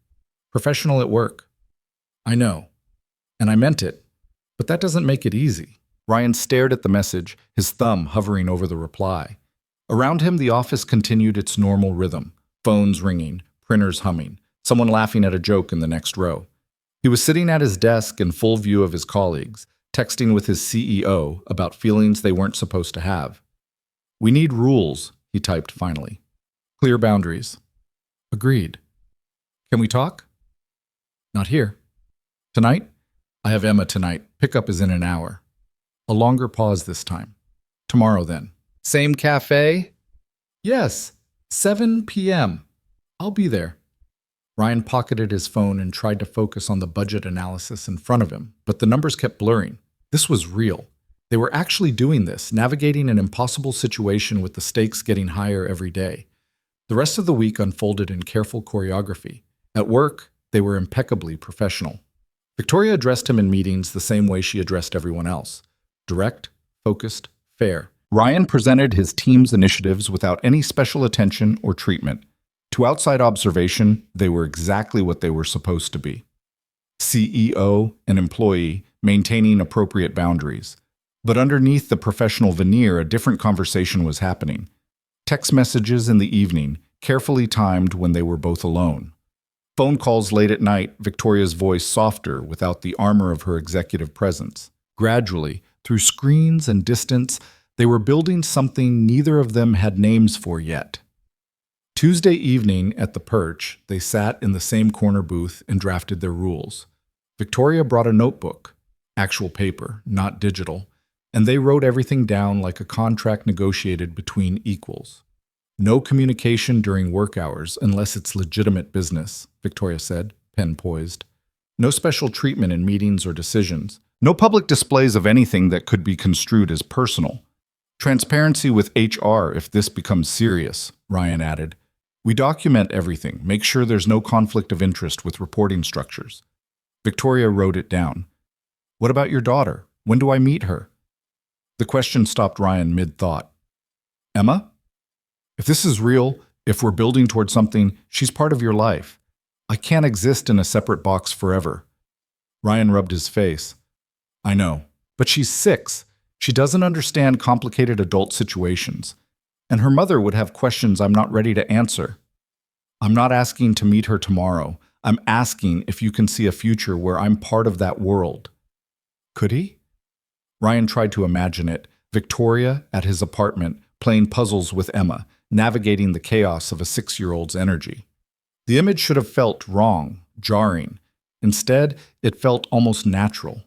Professional at work." I know, and I meant it, but that doesn't make it easy. Ryan stared at the message, his thumb hovering over the reply. Around him, the office continued its normal rhythm, phones ringing, printers humming, someone laughing at a joke in the next row. He was sitting at his desk in full view of his colleagues, texting with his CEO about feelings they weren't supposed to have. We need rules, he typed finally. Clear boundaries. Agreed. Can we talk? Not here. Tonight? I have Emma tonight. Pickup is in an hour. A longer pause this time. Tomorrow then. Same cafe? Yes, 7 p.m. I'll be there. Ryan pocketed his phone and tried to focus on the budget analysis in front of him, but the numbers kept blurring. This was real. They were actually doing this, navigating an impossible situation with the stakes getting higher every day. The rest of the week unfolded in careful choreography. At work, they were impeccably professional. Victoria addressed him in meetings the same way she addressed everyone else. Direct, focused, fair. Ryan presented his team's initiatives without any special attention or treatment. To outside observation, they were exactly what they were supposed to be. CEO and employee maintaining appropriate boundaries. But underneath the professional veneer, a different conversation was happening. Text messages in the evening, carefully timed when they were both alone. Phone calls late at night, Victoria's voice softer without the armor of her executive presence. Gradually, through screens and distance, they were building something neither of them had names for yet. Tuesday evening at the Perch, they sat in the same corner booth and drafted their rules. Victoria brought a notebook, actual paper, not digital, and they wrote everything down like a contract negotiated between equals. No communication during work hours unless it's legitimate business, Victoria said, pen poised. No special treatment in meetings or decisions. No public displays of anything that could be construed as personal. Transparency with HR if this becomes serious, Ryan added. We document everything, make sure there's no conflict of interest with reporting structures. Victoria wrote it down. What about your daughter? When do I meet her? The question stopped Ryan mid-thought. Emma? If this is real, if we're building toward something, she's part of your life. I can't exist in a separate box forever. Ryan rubbed his face. I know, but she's 6. She doesn't understand complicated adult situations. And her mother would have questions I'm not ready to answer. I'm not asking to meet her tomorrow. I'm asking if you can see a future where I'm part of that world. Could he? Ryan tried to imagine it. Victoria at his apartment, playing puzzles with Emma, navigating the chaos of a 6-year-old's energy. The image should have felt wrong, jarring. Instead, it felt almost natural.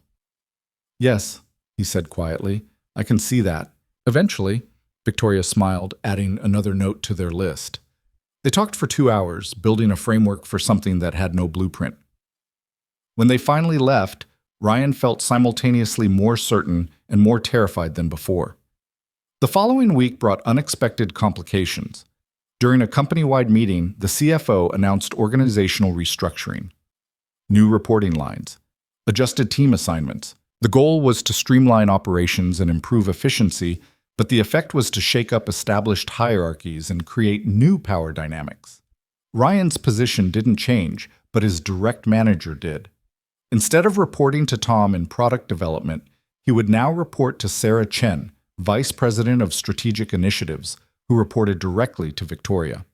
Yes, he said quietly, I can see that. Eventually, Victoria smiled, adding another note to their list. They talked for 2 hours, building a framework for something that had no blueprint. When they finally left, Ryan felt simultaneously more certain and more terrified than before. The following week brought unexpected complications. During a company-wide meeting, the CFO announced organizational restructuring. New reporting lines. Adjusted team assignments. The goal was to streamline operations and improve efficiency, but the effect was to shake up established hierarchies and create new power dynamics. Ryan's position didn't change, but his direct manager did. Instead of reporting to Tom in product development, he would now report to Sarah Chen, Vice President of Strategic Initiatives, who reported directly to Victoria.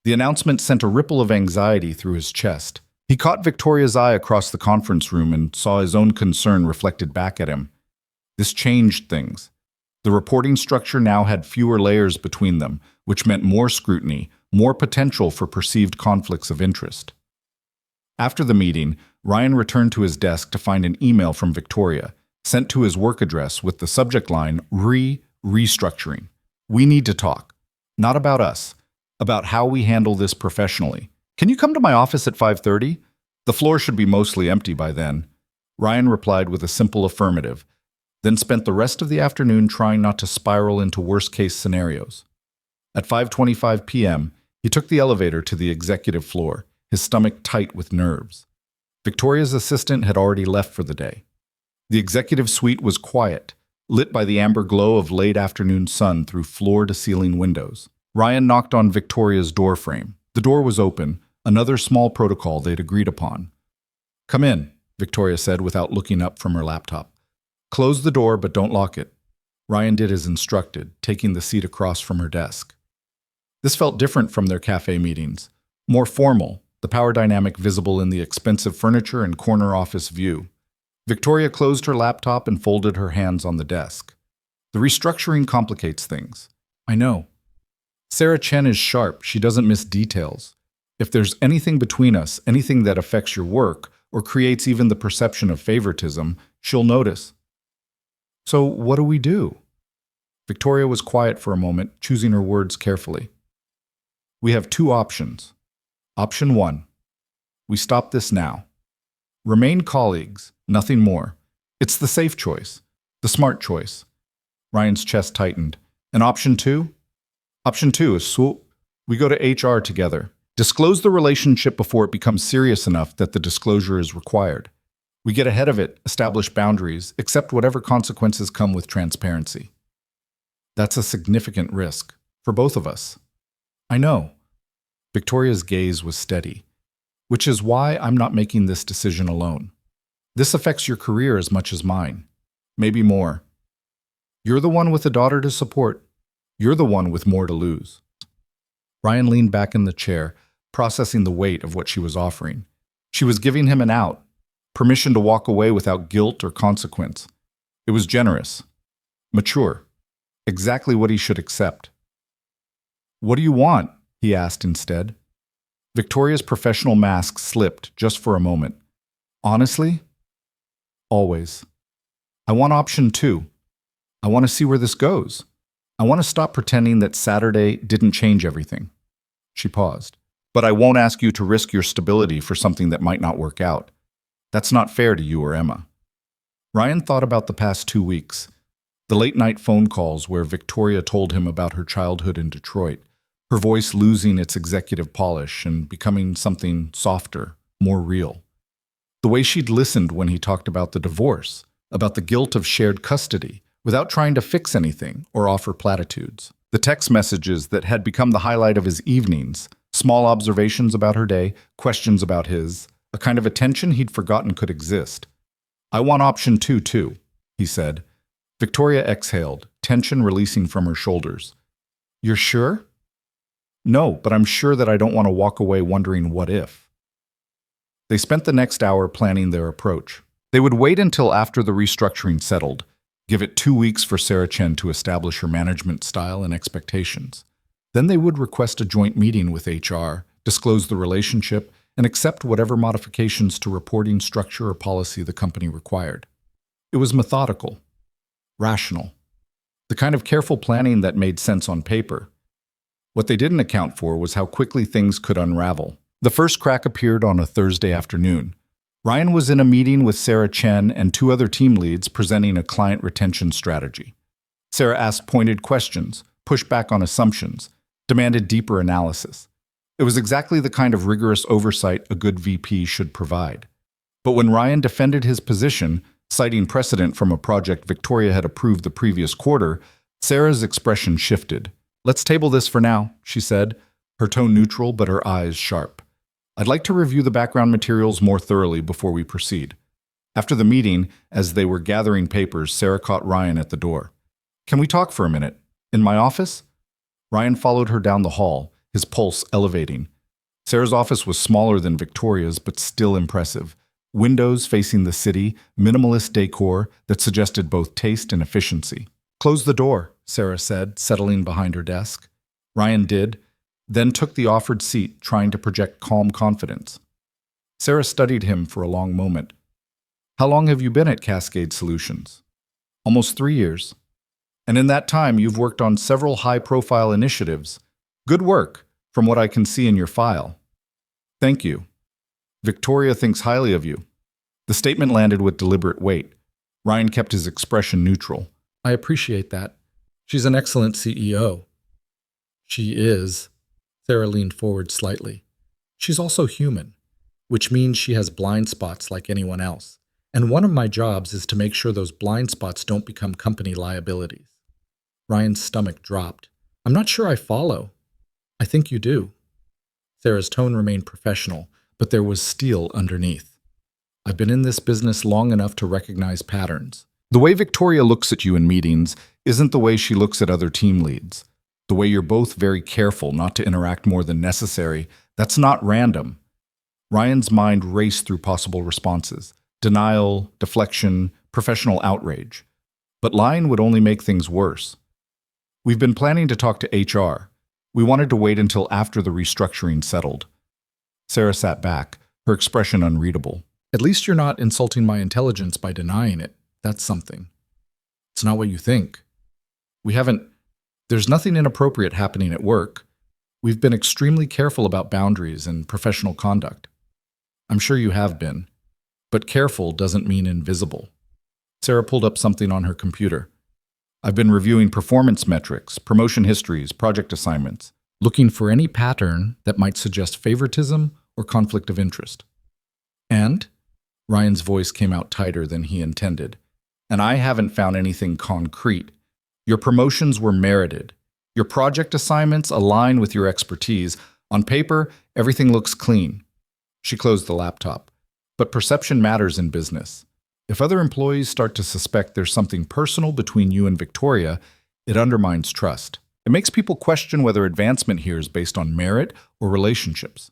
The announcement sent a ripple of anxiety through his chest. He caught Victoria's eye across the conference room and saw his own concern reflected back at him. This changed things. The reporting structure now had fewer layers between them, which meant more scrutiny, more potential for perceived conflicts of interest. After the meeting, Ryan returned to his desk to find an email from Victoria, sent to his work address with the subject line, restructuring. We need to talk. Not about us. About how we handle this professionally. Can you come to my office at 5:30? The floor should be mostly empty by then. Ryan replied with a simple affirmative, then spent the rest of the afternoon trying not to spiral into worst-case scenarios. At 5:25 p.m., he took the elevator to the executive floor, his stomach tight with nerves. Victoria's assistant had already left for the day. The executive suite was quiet, lit by the amber glow of late afternoon sun through floor-to-ceiling windows. Ryan knocked on Victoria's doorframe. The door was open, another small protocol they'd agreed upon. Come in, Victoria said without looking up from her laptop. Close the door, but don't lock it. Ryan did as instructed, taking the seat across from her desk. This felt different from their cafe meetings, more formal, the power dynamic visible in the expensive furniture and corner office view. Victoria closed her laptop and folded her hands on the desk. The restructuring complicates things. I know. Sarah Chen is sharp. She doesn't miss details. If there's anything between us, anything that affects your work, or creates even the perception of favoritism, she'll notice. So what do we do? Victoria was quiet for a moment, choosing her words carefully. We have two options. Option 1. We stop this now. Remain colleagues, nothing more. It's the safe choice, the smart choice. Ryan's chest tightened. And option 2? Option 2 is we go to HR together. Disclose the relationship before it becomes serious enough that the disclosure is required. We get ahead of it, establish boundaries, accept whatever consequences come with transparency. That's a significant risk, for both of us. I know. Victoria's gaze was steady, which is why I'm not making this decision alone. This affects your career as much as mine, maybe more. You're the one with a daughter to support. You're the one with more to lose. Ryan leaned back in the chair, processing the weight of what she was offering. She was giving him an out, permission to walk away without guilt or consequence. It was generous, mature, exactly what he should accept. What do you want? He asked instead. Victoria's professional mask slipped just for a moment. Honestly? Always. I want option 2. I want to see where this goes. I want to stop pretending that Saturday didn't change everything. She paused. But I won't ask you to risk your stability for something that might not work out. That's not fair to you or Emma. Ryan thought about the past 2 weeks. The late-night phone calls where Victoria told him about her childhood in Detroit, her voice losing its executive polish and becoming something softer, more real. The way she'd listened when he talked about the divorce, about the guilt of shared custody, without trying to fix anything or offer platitudes. The text messages that had become the highlight of his evenings, small observations about her day, questions about his, a kind of attention he'd forgotten could exist. I want option 2 too, he said. Victoria exhaled, tension releasing from her shoulders. You're sure? No, but I'm sure that I don't want to walk away wondering what if. They spent the next hour planning their approach. They would wait until after the restructuring settled, give it 2 weeks for Sarah Chen to establish her management style and expectations. Then they would request a joint meeting with HR, disclose the relationship, and accept whatever modifications to reporting structure or policy the company required. It was methodical, rational, the kind of careful planning that made sense on paper. What they didn't account for was how quickly things could unravel. The first crack appeared on a Thursday afternoon. Ryan was in a meeting with Sarah Chen and 2 other team leads presenting a client retention strategy. Sarah asked pointed questions, pushed back on assumptions, demanded deeper analysis. It was exactly the kind of rigorous oversight a good VP should provide. But when Ryan defended his position, citing precedent from a project Victoria had approved the previous quarter, Sarah's expression shifted. Let's table this for now, she said, her tone neutral but her eyes sharp. I'd like to review the background materials more thoroughly before we proceed. After the meeting, as they were gathering papers, Sarah caught Ryan at the door. Can we talk for a minute? In my office? Ryan followed her down the hall, his pulse elevating. Sarah's office was smaller than Victoria's, but still impressive. Windows facing the city, minimalist decor that suggested both taste and efficiency. Close the door, Sarah said, settling behind her desk. Ryan did, then took the offered seat, trying to project calm confidence. Sarah studied him for a long moment. How long have you been at Cascade Solutions? Almost 3 years. And in that time, you've worked on several high-profile initiatives. Good work, from what I can see in your file. Thank you. Victoria thinks highly of you. The statement landed with deliberate weight. Ryan kept his expression neutral. I appreciate that. She's an excellent CEO. She is. Sarah leaned forward slightly. She's also human, which means she has blind spots like anyone else. And one of my jobs is to make sure those blind spots don't become company liabilities. Ryan's stomach dropped. I'm not sure I follow. I think you do. Sarah's tone remained professional, but there was steel underneath. I've been in this business long enough to recognize patterns. The way Victoria looks at you in meetings isn't the way she looks at other team leads. The way you're both very careful not to interact more than necessary, that's not random. Ryan's mind raced through possible responses: denial, deflection, professional outrage. But lying would only make things worse. We've been planning to talk to HR. We wanted to wait until after the restructuring settled. Sarah sat back, her expression unreadable. At least you're not insulting my intelligence by denying it. That's something. It's not what you think. There's nothing inappropriate happening at work. We've been extremely careful about boundaries and professional conduct. I'm sure you have been, but careful doesn't mean invisible. Sarah pulled up something on her computer. I've been reviewing performance metrics, promotion histories, project assignments, looking for any pattern that might suggest favoritism or conflict of interest. And? Ryan's voice came out tighter than he intended. And I haven't found anything concrete. Your promotions were merited. Your project assignments align with your expertise. On paper, everything looks clean. She closed the laptop. But perception matters in business. If other employees start to suspect there's something personal between you and Victoria, it undermines trust. It makes people question whether advancement here is based on merit or relationships.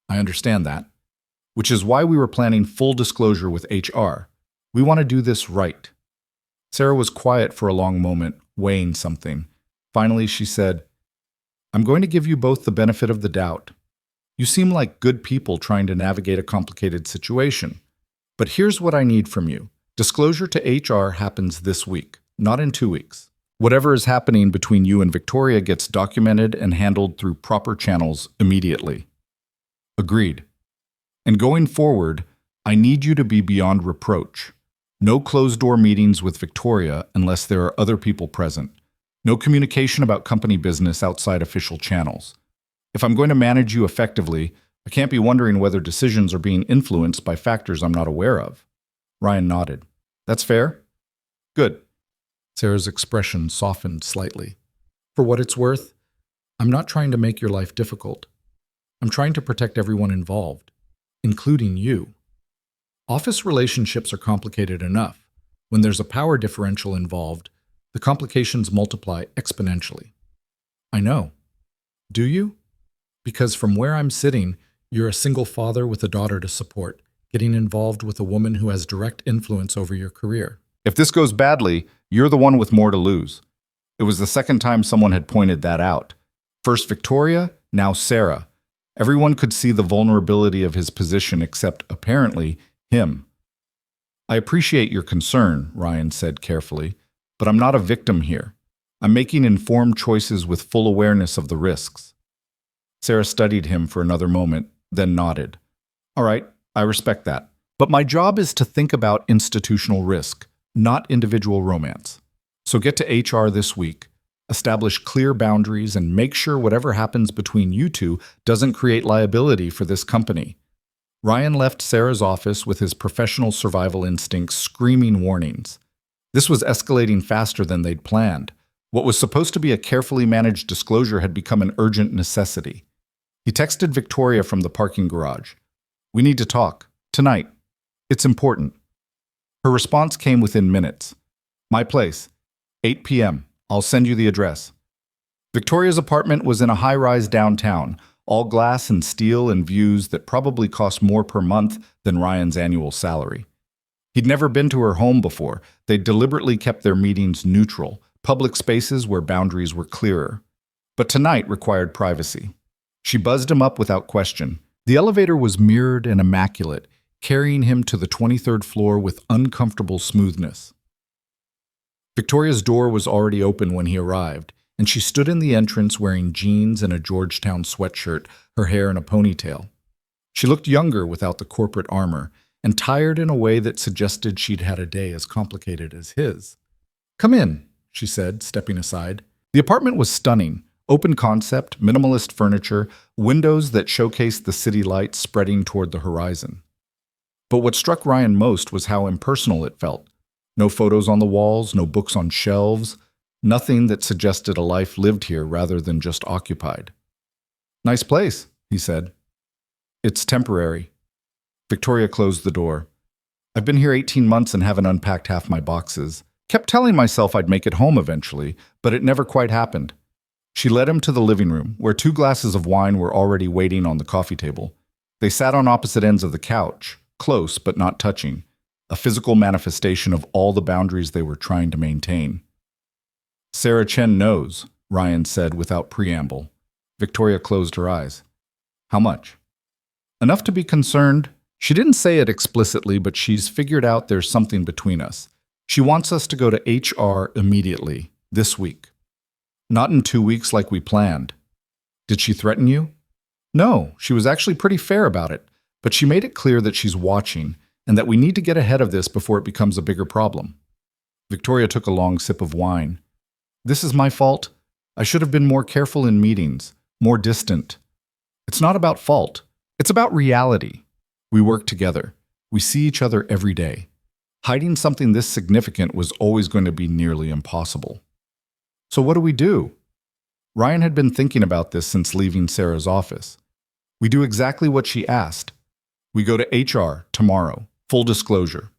I understand that, which is why we were planning full disclosure with HR. We want to do this right. Sarah was quiet for a long moment, weighing something. Finally, she said, I'm going to give you both the benefit of the doubt. You seem like good people trying to navigate a complicated situation. But here's what I need from you. Disclosure to HR happens this week, not in 2 weeks. Whatever is happening between you and Victoria gets documented and handled through proper channels immediately. Agreed. And going forward, I need you to be beyond reproach. No closed-door meetings with Victoria unless there are other people present. No communication about company business outside official channels. If I'm going to manage you effectively, I can't be wondering whether decisions are being influenced by factors I'm not aware of. Ryan nodded. That's fair? Good. Sarah's expression softened slightly. For what it's worth, I'm not trying to make your life difficult. I'm trying to protect everyone involved, including you. Office relationships are complicated enough. When there's a power differential involved, the complications multiply exponentially. I know. Do you? Because from where I'm sitting, you're a single father with a daughter to support, getting involved with a woman who has direct influence over your career. If this goes badly, you're the one with more to lose. It was the second time someone had pointed that out. First Victoria, now Sarah. Everyone could see the vulnerability of his position except, apparently, him. I appreciate your concern, Ryan said carefully, but I'm not a victim here. I'm making informed choices with full awareness of the risks. Sarah studied him for another moment, then nodded. All right, I respect that. But my job is to think about institutional risk, not individual romance. So get to HR this week, establish clear boundaries, and make sure whatever happens between you two doesn't create liability for this company. Ryan left Sarah's office with his professional survival instincts screaming warnings. This was escalating faster than they'd planned. What was supposed to be a carefully managed disclosure had become an urgent necessity. He texted Victoria from the parking garage. We need to talk. Tonight. It's important. Her response came within minutes. My place. 8 p.m. I'll send you the address. Victoria's apartment was in a high-rise downtown, all glass and steel and views that probably cost more per month than Ryan's annual salary. He'd never been to her home before. They'd deliberately kept their meetings neutral, public spaces where boundaries were clearer. But tonight required privacy. She buzzed him up without question. The elevator was mirrored and immaculate, carrying him to the 23rd floor with uncomfortable smoothness. Victoria's door was already open when he arrived, and she stood in the entrance wearing jeans and a Georgetown sweatshirt, her hair in a ponytail. She looked younger without the corporate armor, and tired in a way that suggested she'd had a day as complicated as his. Come in, she said, stepping aside. The apartment was stunning. Open concept, minimalist furniture, windows that showcased the city lights spreading toward the horizon. But what struck Ryan most was how impersonal it felt. No photos on the walls, no books on shelves, nothing that suggested a life lived here rather than just occupied. Nice place, he said. It's temporary. Victoria closed the door. I've been here 18 months and haven't unpacked half my boxes. Kept telling myself I'd make it home eventually, but it never quite happened. She led him to the living room, where 2 glasses of wine were already waiting on the coffee table. They sat on opposite ends of the couch, close but not touching, a physical manifestation of all the boundaries they were trying to maintain. Sarah Chen knows, Ryan said without preamble. Victoria closed her eyes. How much? Enough to be concerned. She didn't say it explicitly, but she's figured out there's something between us. She wants us to go to HR immediately, this week. Not in 2 weeks like we planned. Did she threaten you? No, she was actually pretty fair about it, but she made it clear that she's watching and that we need to get ahead of this before it becomes a bigger problem. Victoria took a long sip of wine. This is my fault. I should have been more careful in meetings, more distant. It's not about fault. It's about reality. We work together. We see each other every day. Hiding something this significant was always going to be nearly impossible. So what do we do? Ryan had been thinking about this since leaving Sarah's office. We do exactly what she asked. We go to HR tomorrow, full disclosure.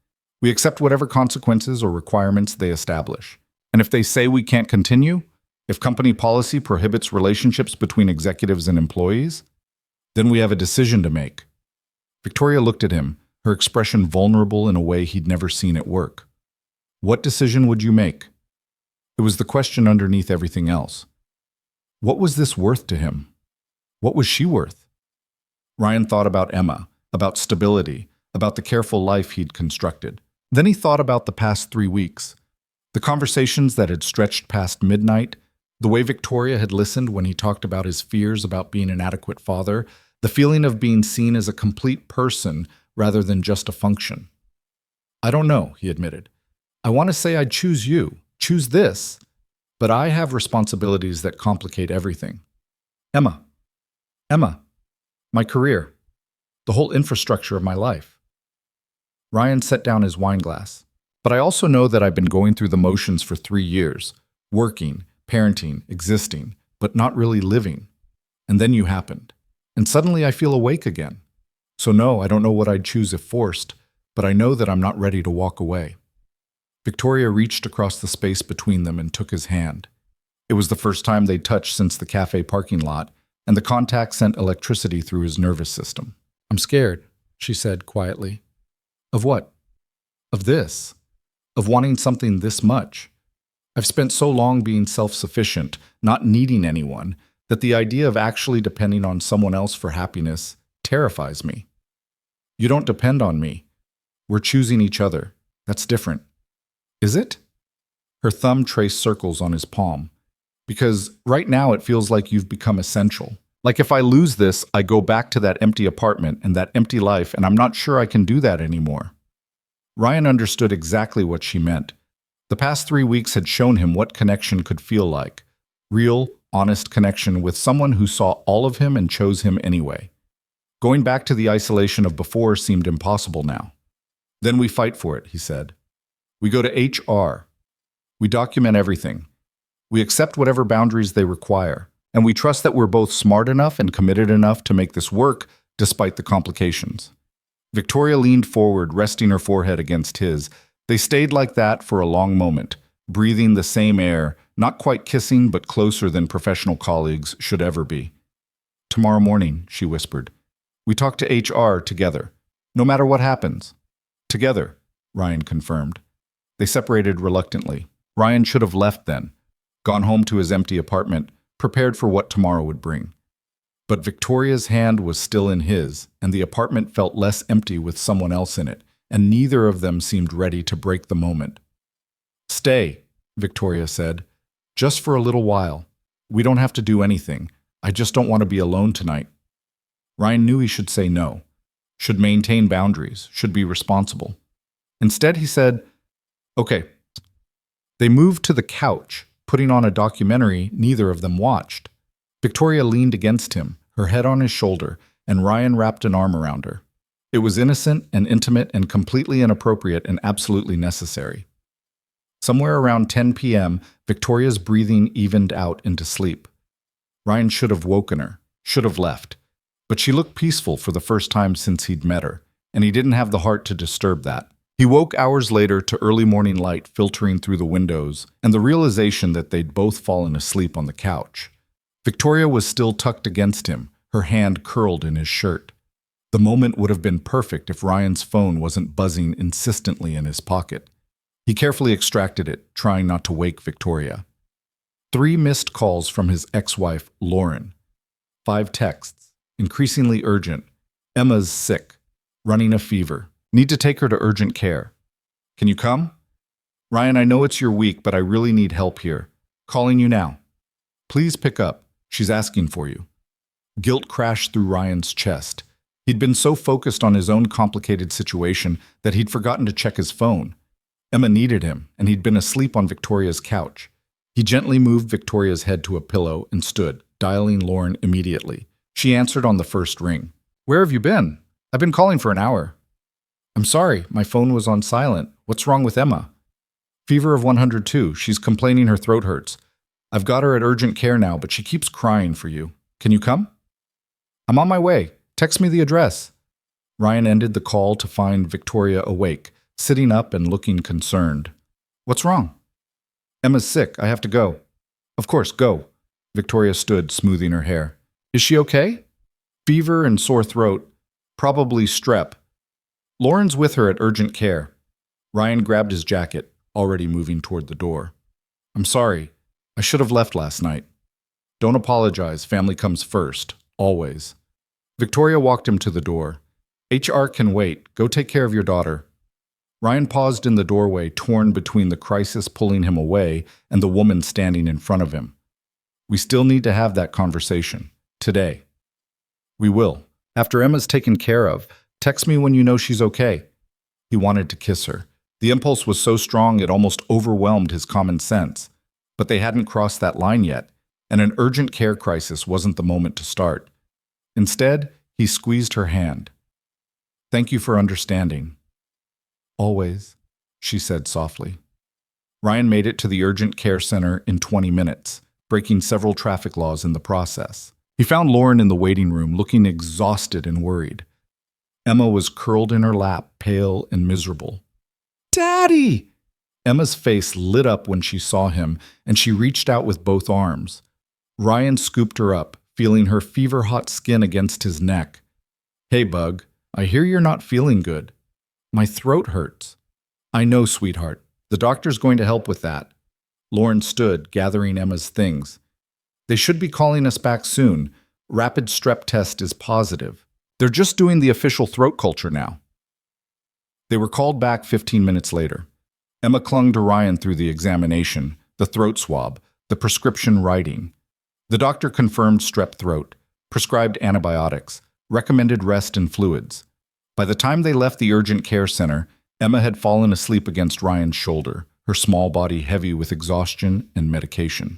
We accept whatever consequences or requirements they establish. And if they say we can't continue, if company policy prohibits relationships between executives and employees, then we have a decision to make. Victoria looked at him, her expression vulnerable in a way he'd never seen at work. What decision would you make? It was the question underneath everything else. What was this worth to him? What was she worth? Ryan thought about Emma, about stability, about the careful life he'd constructed. Then he thought about the past 3 weeks, the conversations that had stretched past midnight, the way Victoria had listened when he talked about his fears about being an adequate father, the feeling of being seen as a complete person rather than just a function. I don't know, he admitted. I want to say I'd choose you, choose this, but I have responsibilities that complicate everything. Emma, my career, the whole infrastructure of my life. Ryan set down his wine glass. But I also know that I've been going through the motions for 3 years, working, parenting, existing, but not really living. And then you happened. And suddenly I feel awake again. So no, I don't know what I'd choose if forced, but I know that I'm not ready to walk away. Victoria reached across the space between them and took his hand. It was the first time they'd touched since the cafe parking lot, and the contact sent electricity through his nervous system. I'm scared, she said quietly. Of what? Of this. Of wanting something this much. I've spent so long being self-sufficient, not needing anyone, that the idea of actually depending on someone else for happiness terrifies me. You don't depend on me. We're choosing each other. That's different. Is it? Her thumb traced circles on his palm. Because right now it feels like you've become essential. Like if I lose this, I go back to that empty apartment and that empty life, and I'm not sure I can do that anymore. Ryan understood exactly what she meant. The past 3 weeks had shown him what connection could feel like. Real, honest connection with someone who saw all of him and chose him anyway. Going back to the isolation of before seemed impossible now. Then we fight for it, he said. We go to HR. We document everything. We accept whatever boundaries they require. And we trust that we're both smart enough and committed enough to make this work despite the complications. Victoria leaned forward, resting her forehead against his. They stayed like that for a long moment, breathing the same air, not quite kissing, but closer than professional colleagues should ever be. Tomorrow morning, she whispered. We talk to HR together, no matter what happens. Together, Ryan confirmed. They separated reluctantly. Ryan should have left then, gone home to his empty apartment, prepared for what tomorrow would bring. But Victoria's hand was still in his, and the apartment felt less empty with someone else in it, and neither of them seemed ready to break the moment. Stay, Victoria said. Just for a little while. We don't have to do anything. I just don't want to be alone tonight. Ryan knew he should say no, should maintain boundaries, should be responsible. Instead, he said, okay. They moved to the couch, putting on a documentary neither of them watched. Victoria leaned against him, her head on his shoulder, and Ryan wrapped an arm around her. It was innocent and intimate and completely inappropriate and absolutely necessary. Somewhere around 10 p.m., Victoria's breathing evened out into sleep. Ryan should have woken her, should have left. But she looked peaceful for the first time since he'd met her, and he didn't have the heart to disturb that. He woke hours later to early morning light filtering through the windows and the realization that they'd both fallen asleep on the couch. Victoria was still tucked against him, her hand curled in his shirt. The moment would have been perfect if Ryan's phone wasn't buzzing insistently in his pocket. He carefully extracted it, trying not to wake Victoria. 3 missed calls from his ex-wife, Lauren. 5 texts, increasingly urgent. Emma's sick, running a fever. Need to take her to urgent care. Can you come? Ryan, I know it's your week, but I really need help here. Calling you now. Please pick up. She's asking for you. Guilt crashed through Ryan's chest. He'd been so focused on his own complicated situation that he'd forgotten to check his phone. Emma needed him, and he'd been asleep on Victoria's couch. He gently moved Victoria's head to a pillow and stood, dialing Lauren immediately. She answered on the first ring. Where have you been? I've been calling for an hour. I'm sorry, my phone was on silent. What's wrong with Emma? Fever of 102. She's complaining her throat hurts. I've got her at urgent care now, but she keeps crying for you. Can you come? I'm on my way. Text me the address. Ryan ended the call to find Victoria awake, sitting up and looking concerned. What's wrong? Emma's sick. I have to go. Of course, go. Victoria stood, smoothing her hair. Is she okay? Fever and sore throat. Probably strep. Lauren's with her at urgent care. Ryan grabbed his jacket, already moving toward the door. I'm sorry. I should have left last night. Don't apologize. Family comes first. Always. Victoria walked him to the door. HR can wait. Go take care of your daughter. Ryan paused in the doorway, torn between the crisis pulling him away and the woman standing in front of him. We still need to have that conversation. Today. We will. After Emma's taken care of, text me when you know she's okay. He wanted to kiss her. The impulse was so strong it almost overwhelmed his common sense. But they hadn't crossed that line yet, and an urgent care crisis wasn't the moment to start. Instead, he squeezed her hand. Thank you for understanding. Always, she said softly. Ryan made it to the urgent care center in 20 minutes, breaking several traffic laws in the process. He found Lauren in the waiting room, looking exhausted and worried. Emma was curled in her lap, pale and miserable. Daddy! Emma's face lit up when she saw him, and she reached out with both arms. Ryan scooped her up, feeling her fever-hot skin against his neck. Hey, Bug, I hear you're not feeling good. My throat hurts. I know, sweetheart. The doctor's going to help with that. Lauren stood, gathering Emma's things. They should be calling us back soon. Rapid strep test is positive. They're just doing the official throat culture now. They were called back 15 minutes later. Emma clung to Ryan through the examination, the throat swab, the prescription writing. The doctor confirmed strep throat, prescribed antibiotics, recommended rest and fluids. By the time they left the urgent care center, Emma had fallen asleep against Ryan's shoulder, her small body heavy with exhaustion and medication.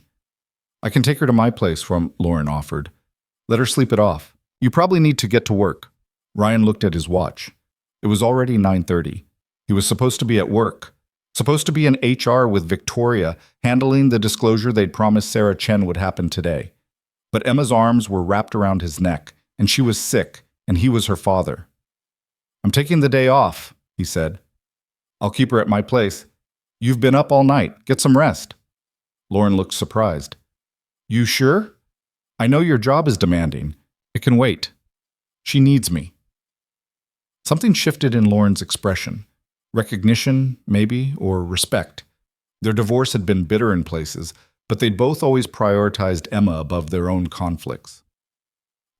I can take her to my place, Lauren offered. Let her sleep it off. You probably need to get to work. Ryan looked at his watch. It was already 9:30. He was supposed to be at work, supposed to be in HR with Victoria, handling the disclosure they'd promised Sarah Chen would happen today. But Emma's arms were wrapped around his neck, and she was sick, and he was her father. I'm taking the day off, he said. I'll keep her at my place. You've been up all night. Get some rest. Lauren looked surprised. You sure? I know your job is demanding. It can wait. She needs me. Something shifted in Lauren's expression. Recognition, maybe, or respect. Their divorce had been bitter in places, but they'd both always prioritized Emma above their own conflicts.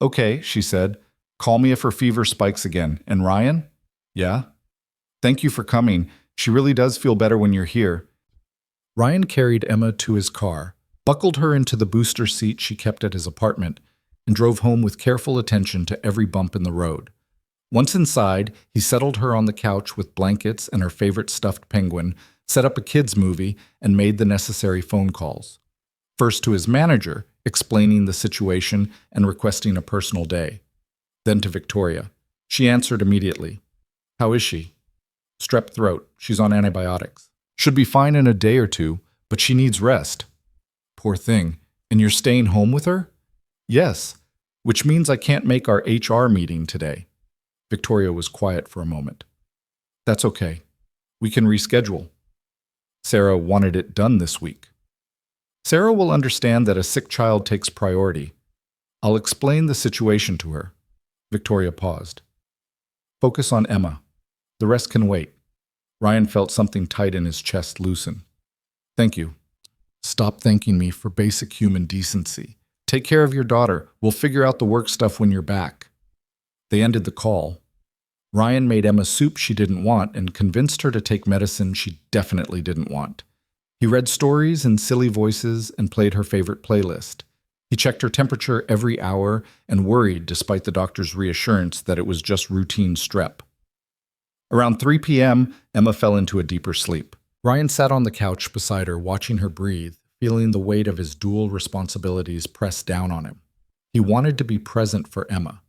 Okay, she said. Call me if her fever spikes again. And Ryan? Yeah? Thank you for coming. She really does feel better when you're here. Ryan carried Emma to his car, buckled her into the booster seat she kept at his apartment, and drove home with careful attention to every bump in the road. Once inside, he settled her on the couch with blankets and her favorite stuffed penguin, set up a kids' movie, and made the necessary phone calls. First to his manager, explaining the situation and requesting a personal day. Then to Victoria. She answered immediately. How is she? Strep throat. She's on antibiotics. Should be fine in a day or two, but she needs rest. Poor thing. And you're staying home with her? Yes, which means I can't make our HR meeting today. Victoria was quiet for a moment. That's okay. We can reschedule. Sarah wanted it done this week. Sarah will understand that a sick child takes priority. I'll explain the situation to her. Victoria paused. Focus on Emma. The rest can wait. Ryan felt something tight in his chest loosen. Thank you. Stop thanking me for basic human decency. Take care of your daughter. We'll figure out the work stuff when you're back. They ended the call. Ryan made Emma soup she didn't want and convinced her to take medicine she definitely didn't want. He read stories in silly voices and played her favorite playlist. He checked her temperature every hour and worried despite the doctor's reassurance that it was just routine strep. Around 3 p.m., Emma fell into a deeper sleep. Ryan sat on the couch beside her, watching her breathe, feeling the weight of his dual responsibilities press down on him. He wanted to be present for Emma.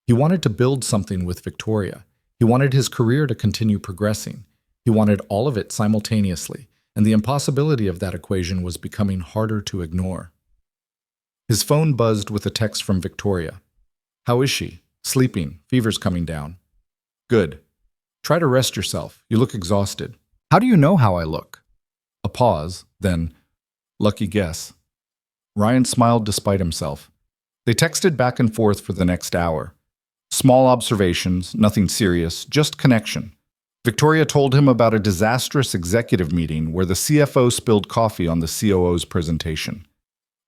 He wanted to build something with Victoria. He wanted his career to continue progressing. He wanted all of it simultaneously, and the impossibility of that equation was becoming harder to ignore. His phone buzzed with a text from Victoria. How is she? Sleeping. Fever's coming down. Good. Try to rest yourself. You look exhausted. How do you know how I look? A pause, then, lucky guess. Ryan smiled despite himself. They texted back and forth for the next hour. Small observations, nothing serious, just connection. Victoria told him about a disastrous executive meeting where the CFO spilled coffee on the COO's presentation.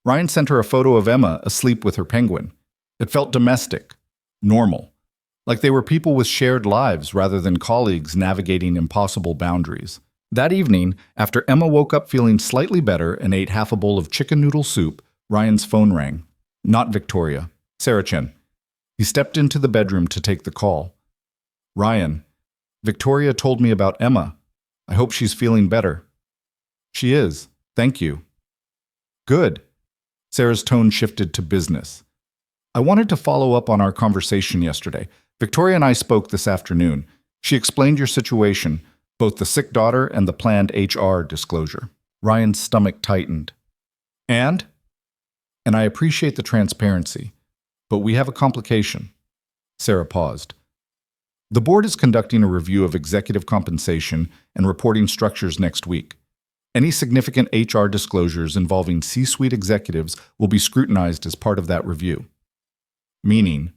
Ryan sent her a photo of Emma asleep with her penguin. It felt domestic, normal, like they were people with shared lives rather than colleagues navigating impossible boundaries. That evening, after Emma woke up feeling slightly better and ate half a bowl of chicken noodle soup, Ryan's phone rang. Not Victoria, Sarah Chen. He stepped into the bedroom to take the call. Ryan, Victoria told me about Emma. I hope she's feeling better. She is. Thank you. Good. Sarah's tone shifted to business. I wanted to follow up on our conversation yesterday. Victoria and I spoke this afternoon. She explained your situation, both the sick daughter and the planned HR disclosure. Ryan's stomach tightened. And I appreciate the transparency, but we have a complication. Sarah paused. The board is conducting a review of executive compensation and reporting structures next week. Any significant HR disclosures involving C-suite executives will be scrutinized as part of that review. Meaning,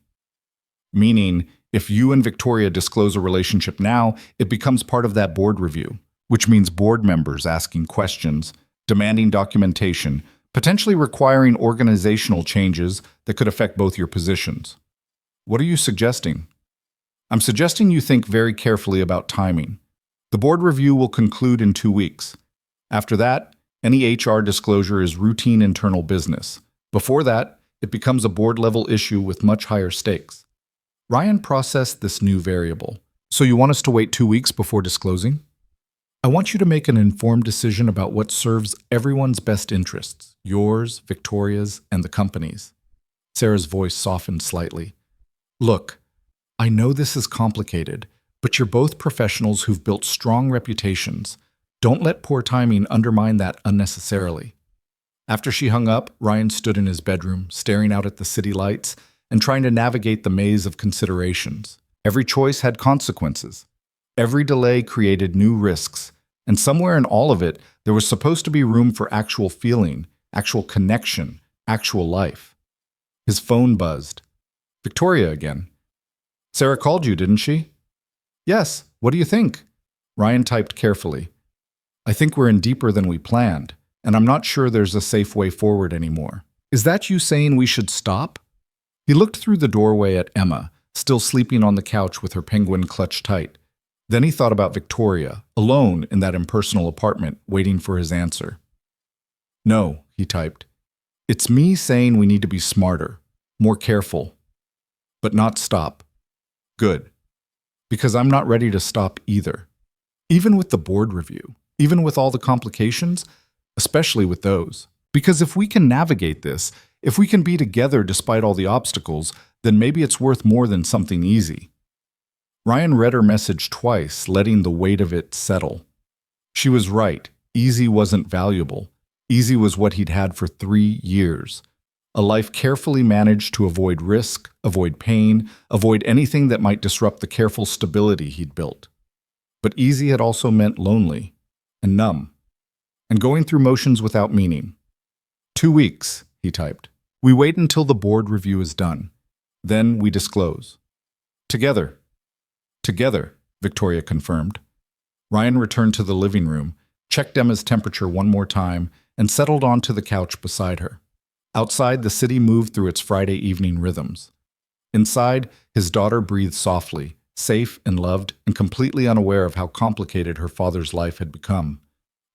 if you and Victoria disclose a relationship now, it becomes part of that board review, which means board members asking questions, demanding documentation, potentially requiring organizational changes that could affect both your positions. What are you suggesting? I'm suggesting you think very carefully about timing. The board review will conclude in 2 weeks. After that, any HR disclosure is routine internal business. Before that, it becomes a board-level issue with much higher stakes. Ryan processed this new variable. So you want us to wait 2 weeks before disclosing? I want you to make an informed decision about what serves everyone's best interests, yours, Victoria's, and the company's. Sarah's voice softened slightly. Look, I know this is complicated, but you're both professionals who've built strong reputations. Don't let poor timing undermine that unnecessarily. After she hung up, Ryan stood in his bedroom, staring out at the city lights and trying to navigate the maze of considerations. Every choice had consequences. Every delay created new risks, and somewhere in all of it, there was supposed to be room for actual feeling, actual connection, actual life. His phone buzzed. Victoria again. Sarah called you, didn't she? Yes. What do you think? Ryan typed carefully. I think we're in deeper than we planned, and I'm not sure there's a safe way forward anymore. Is that you saying we should stop? He looked through the doorway at Emma, still sleeping on the couch with her penguin clutched tight. Then he thought about Victoria, alone in that impersonal apartment, waiting for his answer. No, he typed. It's me saying we need to be smarter, more careful, but not stop. Good. Because I'm not ready to stop either. Even with the board review, even with all the complications, especially with those. Because if we can navigate this, if we can be together despite all the obstacles, then maybe it's worth more than something easy. Ryan read her message twice, letting the weight of it settle. She was right. Easy wasn't valuable. Easy was what he'd had for 3 years. A life carefully managed to avoid risk, avoid pain, avoid anything that might disrupt the careful stability he'd built. But easy had also meant lonely and numb and going through motions without meaning. 2 weeks, he typed. We wait until the board review is done. Then we disclose. Together. Together, Victoria confirmed. Ryan returned to the living room, checked Emma's temperature one more time, and settled onto the couch beside her. Outside, the city moved through its Friday evening rhythms. Inside, his daughter breathed softly, safe and loved, and completely unaware of how complicated her father's life had become.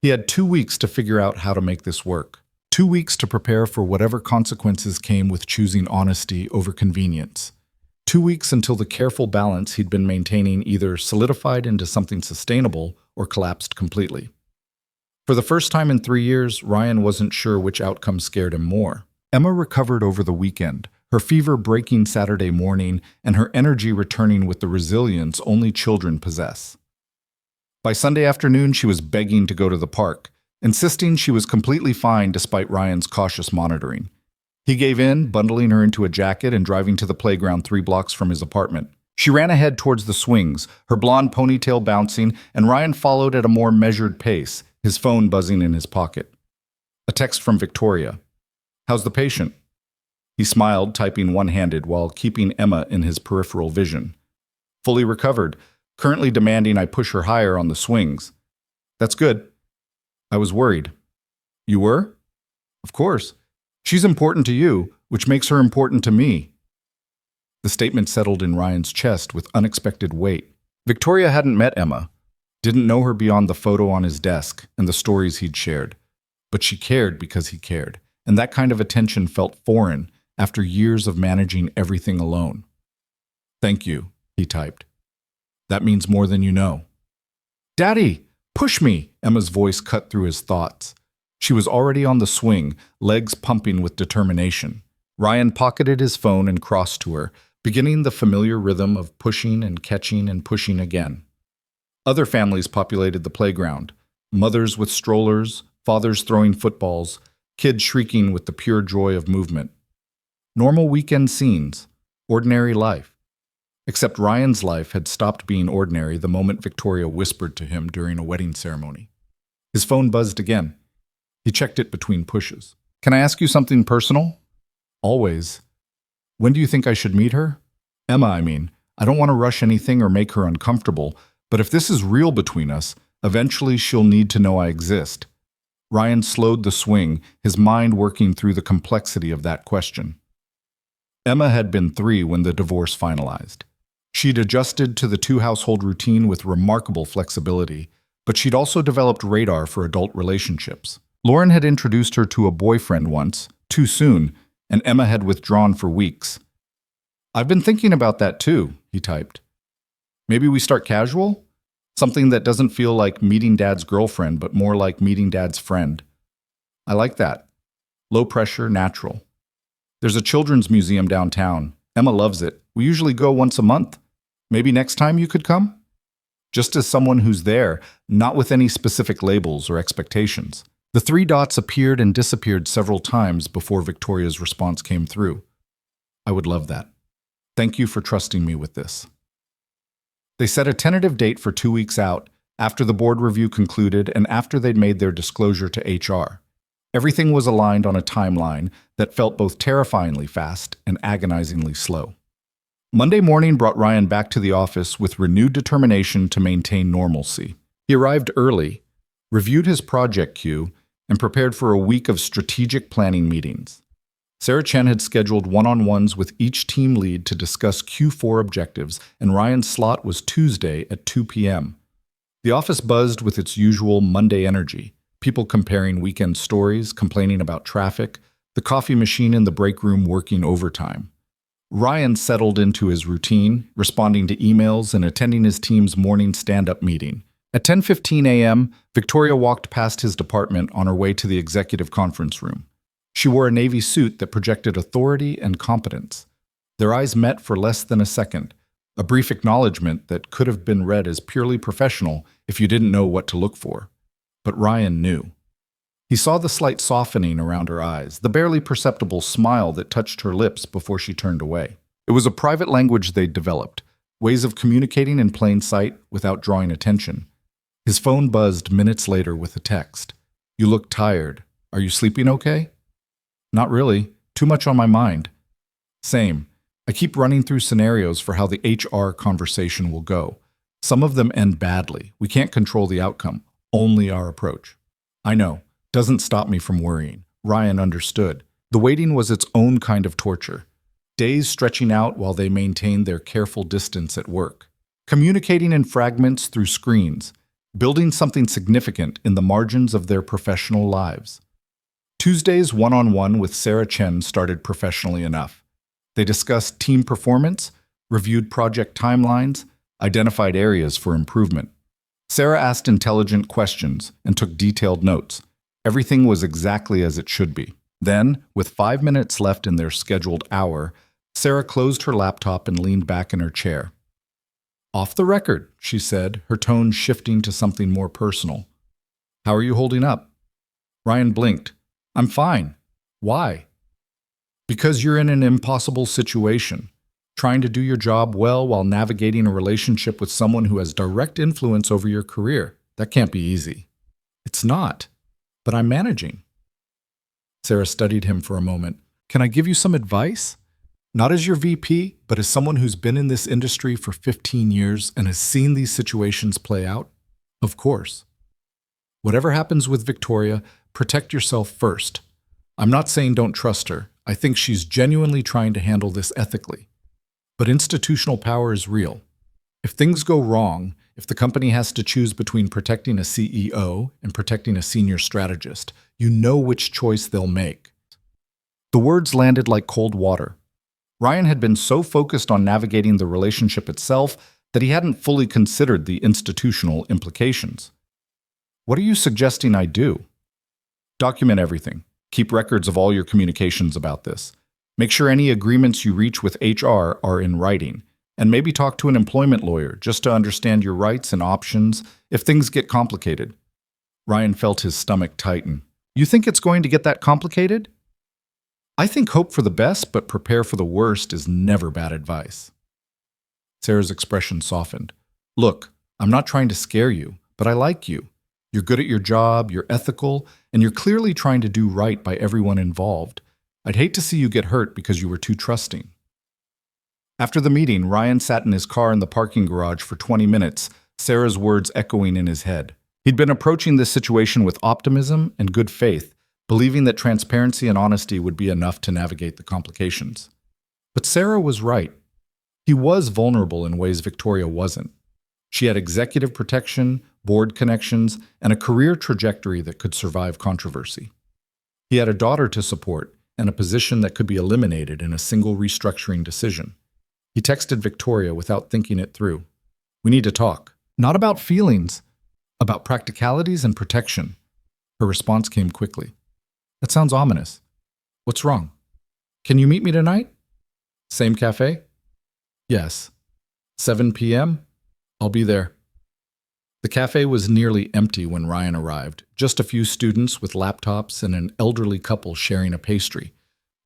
He had 2 weeks to figure out how to make this work. 2 weeks to prepare for whatever consequences came with choosing honesty over convenience. 2 weeks until the careful balance he'd been maintaining either solidified into something sustainable or collapsed completely. For the first time in 3 years, Ryan wasn't sure which outcome scared him more. Emma recovered over the weekend, her fever breaking Saturday morning and her energy returning with the resilience only children possess. By Sunday afternoon, she was begging to go to the park, insisting she was completely fine despite Ryan's cautious monitoring. He gave in, bundling her into a jacket and driving to the playground 3 blocks from his apartment. She ran ahead towards the swings, her blonde ponytail bouncing, and Ryan followed at a more measured pace, his phone buzzing in his pocket. A text from Victoria. How's the patient? He smiled, typing one-handed while keeping Emma in his peripheral vision. Fully recovered, currently demanding I push her higher on the swings. That's good. I was worried. You were? Of course. She's important to you, which makes her important to me. The statement settled in Ryan's chest with unexpected weight. Victoria hadn't met Emma, didn't know her beyond the photo on his desk and the stories he'd shared. But she cared because he cared, and that kind of attention felt foreign after years of managing everything alone. Thank you, he typed. That means more than you know. Daddy, push me, Emma's voice cut through his thoughts. She was already on the swing, legs pumping with determination. Ryan pocketed his phone and crossed to her, beginning the familiar rhythm of pushing and catching and pushing again. Other families populated the playground, mothers with strollers, fathers throwing footballs, kids shrieking with the pure joy of movement. Normal weekend scenes, ordinary life. Except Ryan's life had stopped being ordinary the moment Victoria whispered to him during a wedding ceremony. His phone buzzed again. He checked it between pushes. Can I ask you something personal? Always. When do you think I should meet her? Emma, I mean. I don't want to rush anything or make her uncomfortable, but if this is real between us, eventually she'll need to know I exist. Ryan slowed the swing, his mind working through the complexity of that question. Emma had been 3 when the divorce finalized. She'd adjusted to the 2-household routine with remarkable flexibility, but she'd also developed radar for adult relationships. Lauren had introduced her to a boyfriend once, too soon, and Emma had withdrawn for weeks. I've been thinking about that too, he typed. Maybe we start casual? Something that doesn't feel like meeting Dad's girlfriend, but more like meeting Dad's friend. I like that. Low pressure, natural. There's a children's museum downtown. Emma loves it. We usually go once a month. Maybe next time you could come? Just as someone who's there, not with any specific labels or expectations. The 3 dots appeared and disappeared several times before Victoria's response came through. I would love that. Thank you for trusting me with this. They set a tentative date for 2 weeks out, after the board review concluded and after they'd made their disclosure to HR. Everything was aligned on a timeline that felt both terrifyingly fast and agonizingly slow. Monday morning brought Ryan back to the office with renewed determination to maintain normalcy. He arrived early, reviewed his project queue, and prepared for a week of strategic planning meetings. Sarah Chen had scheduled one-on-ones with each team lead to discuss Q4 objectives, and Ryan's slot was Tuesday at 2 p.m. The office buzzed with its usual Monday energy, people comparing weekend stories, complaining about traffic, the coffee machine in the break room working overtime. Ryan settled into his routine, responding to emails and attending his team's morning stand-up meeting. At 10:15 a.m., Victoria walked past his department on her way to the executive conference room. She wore a navy suit that projected authority and competence. Their eyes met for less than a second, a brief acknowledgement that could have been read as purely professional if you didn't know what to look for. But Ryan knew. He saw the slight softening around her eyes, the barely perceptible smile that touched her lips before she turned away. It was a private language they'd developed, ways of communicating in plain sight without drawing attention. His phone buzzed minutes later with a text. "You look tired. Are you sleeping okay?" "Not really. Too much on my mind." "Same. I keep running through scenarios for how the HR conversation will go. Some of them end badly. We can't control the outcome, only our approach." "I know. Doesn't stop me from worrying." Ryan understood. The waiting was its own kind of torture. Days stretching out while they maintained their careful distance at work. Communicating in fragments through screens. Building something significant in the margins of their professional lives. Tuesday's one-on-one with Sarah Chen started professionally enough. They discussed team performance, reviewed project timelines, identified areas for improvement. Sarah asked intelligent questions and took detailed notes. Everything was exactly as it should be. Then, with 5 minutes left in their scheduled hour, Sarah closed her laptop and leaned back in her chair. "Off the record," she said, her tone shifting to something more personal. "How are you holding up?" Ryan blinked. "I'm fine." "Why?" "Because you're in an impossible situation. Trying to do your job well while navigating a relationship with someone who has direct influence over your career. That can't be easy." "It's not. But I'm managing." Sarah studied him for a moment. "Can I give you some advice? Not as your VP, but as someone who's been in this industry for 15 years and has seen these situations play out?" "Of course." "Whatever happens with Victoria, protect yourself first. I'm not saying don't trust her. I think she's genuinely trying to handle this ethically. But institutional power is real. If things go wrong, if the company has to choose between protecting a CEO and protecting a senior strategist, you know which choice they'll make." The words landed like cold water. Ryan had been so focused on navigating the relationship itself that he hadn't fully considered the institutional implications. "What are you suggesting I do?" "Document everything. Keep records of all your communications about this. Make sure any agreements you reach with HR are in writing. And maybe talk to an employment lawyer just to understand your rights and options if things get complicated." Ryan felt his stomach tighten. "You think it's going to get that complicated?" "I think hope for the best, but prepare for the worst is never bad advice." Sarah's expression softened. "Look, I'm not trying to scare you, but I like you. You're good at your job, you're ethical, and you're clearly trying to do right by everyone involved. I'd hate to see you get hurt because you were too trusting." After the meeting, Ryan sat in his car in the parking garage for 20 minutes, Sarah's words echoing in his head. He'd been approaching this situation with optimism and good faith, believing that transparency and honesty would be enough to navigate the complications. But Sarah was right. He was vulnerable in ways Victoria wasn't. She had executive protection, board connections, and a career trajectory that could survive controversy. He had a daughter to support and a position that could be eliminated in a single restructuring decision. He texted Victoria without thinking it through. "We need to talk. Not about feelings, about practicalities and protection." Her response came quickly. "That sounds ominous. What's wrong? Can you meet me tonight? Same cafe?" "Yes." 7 p.m.? I'll be there." The cafe was nearly empty when Ryan arrived, just a few students with laptops and an elderly couple sharing a pastry.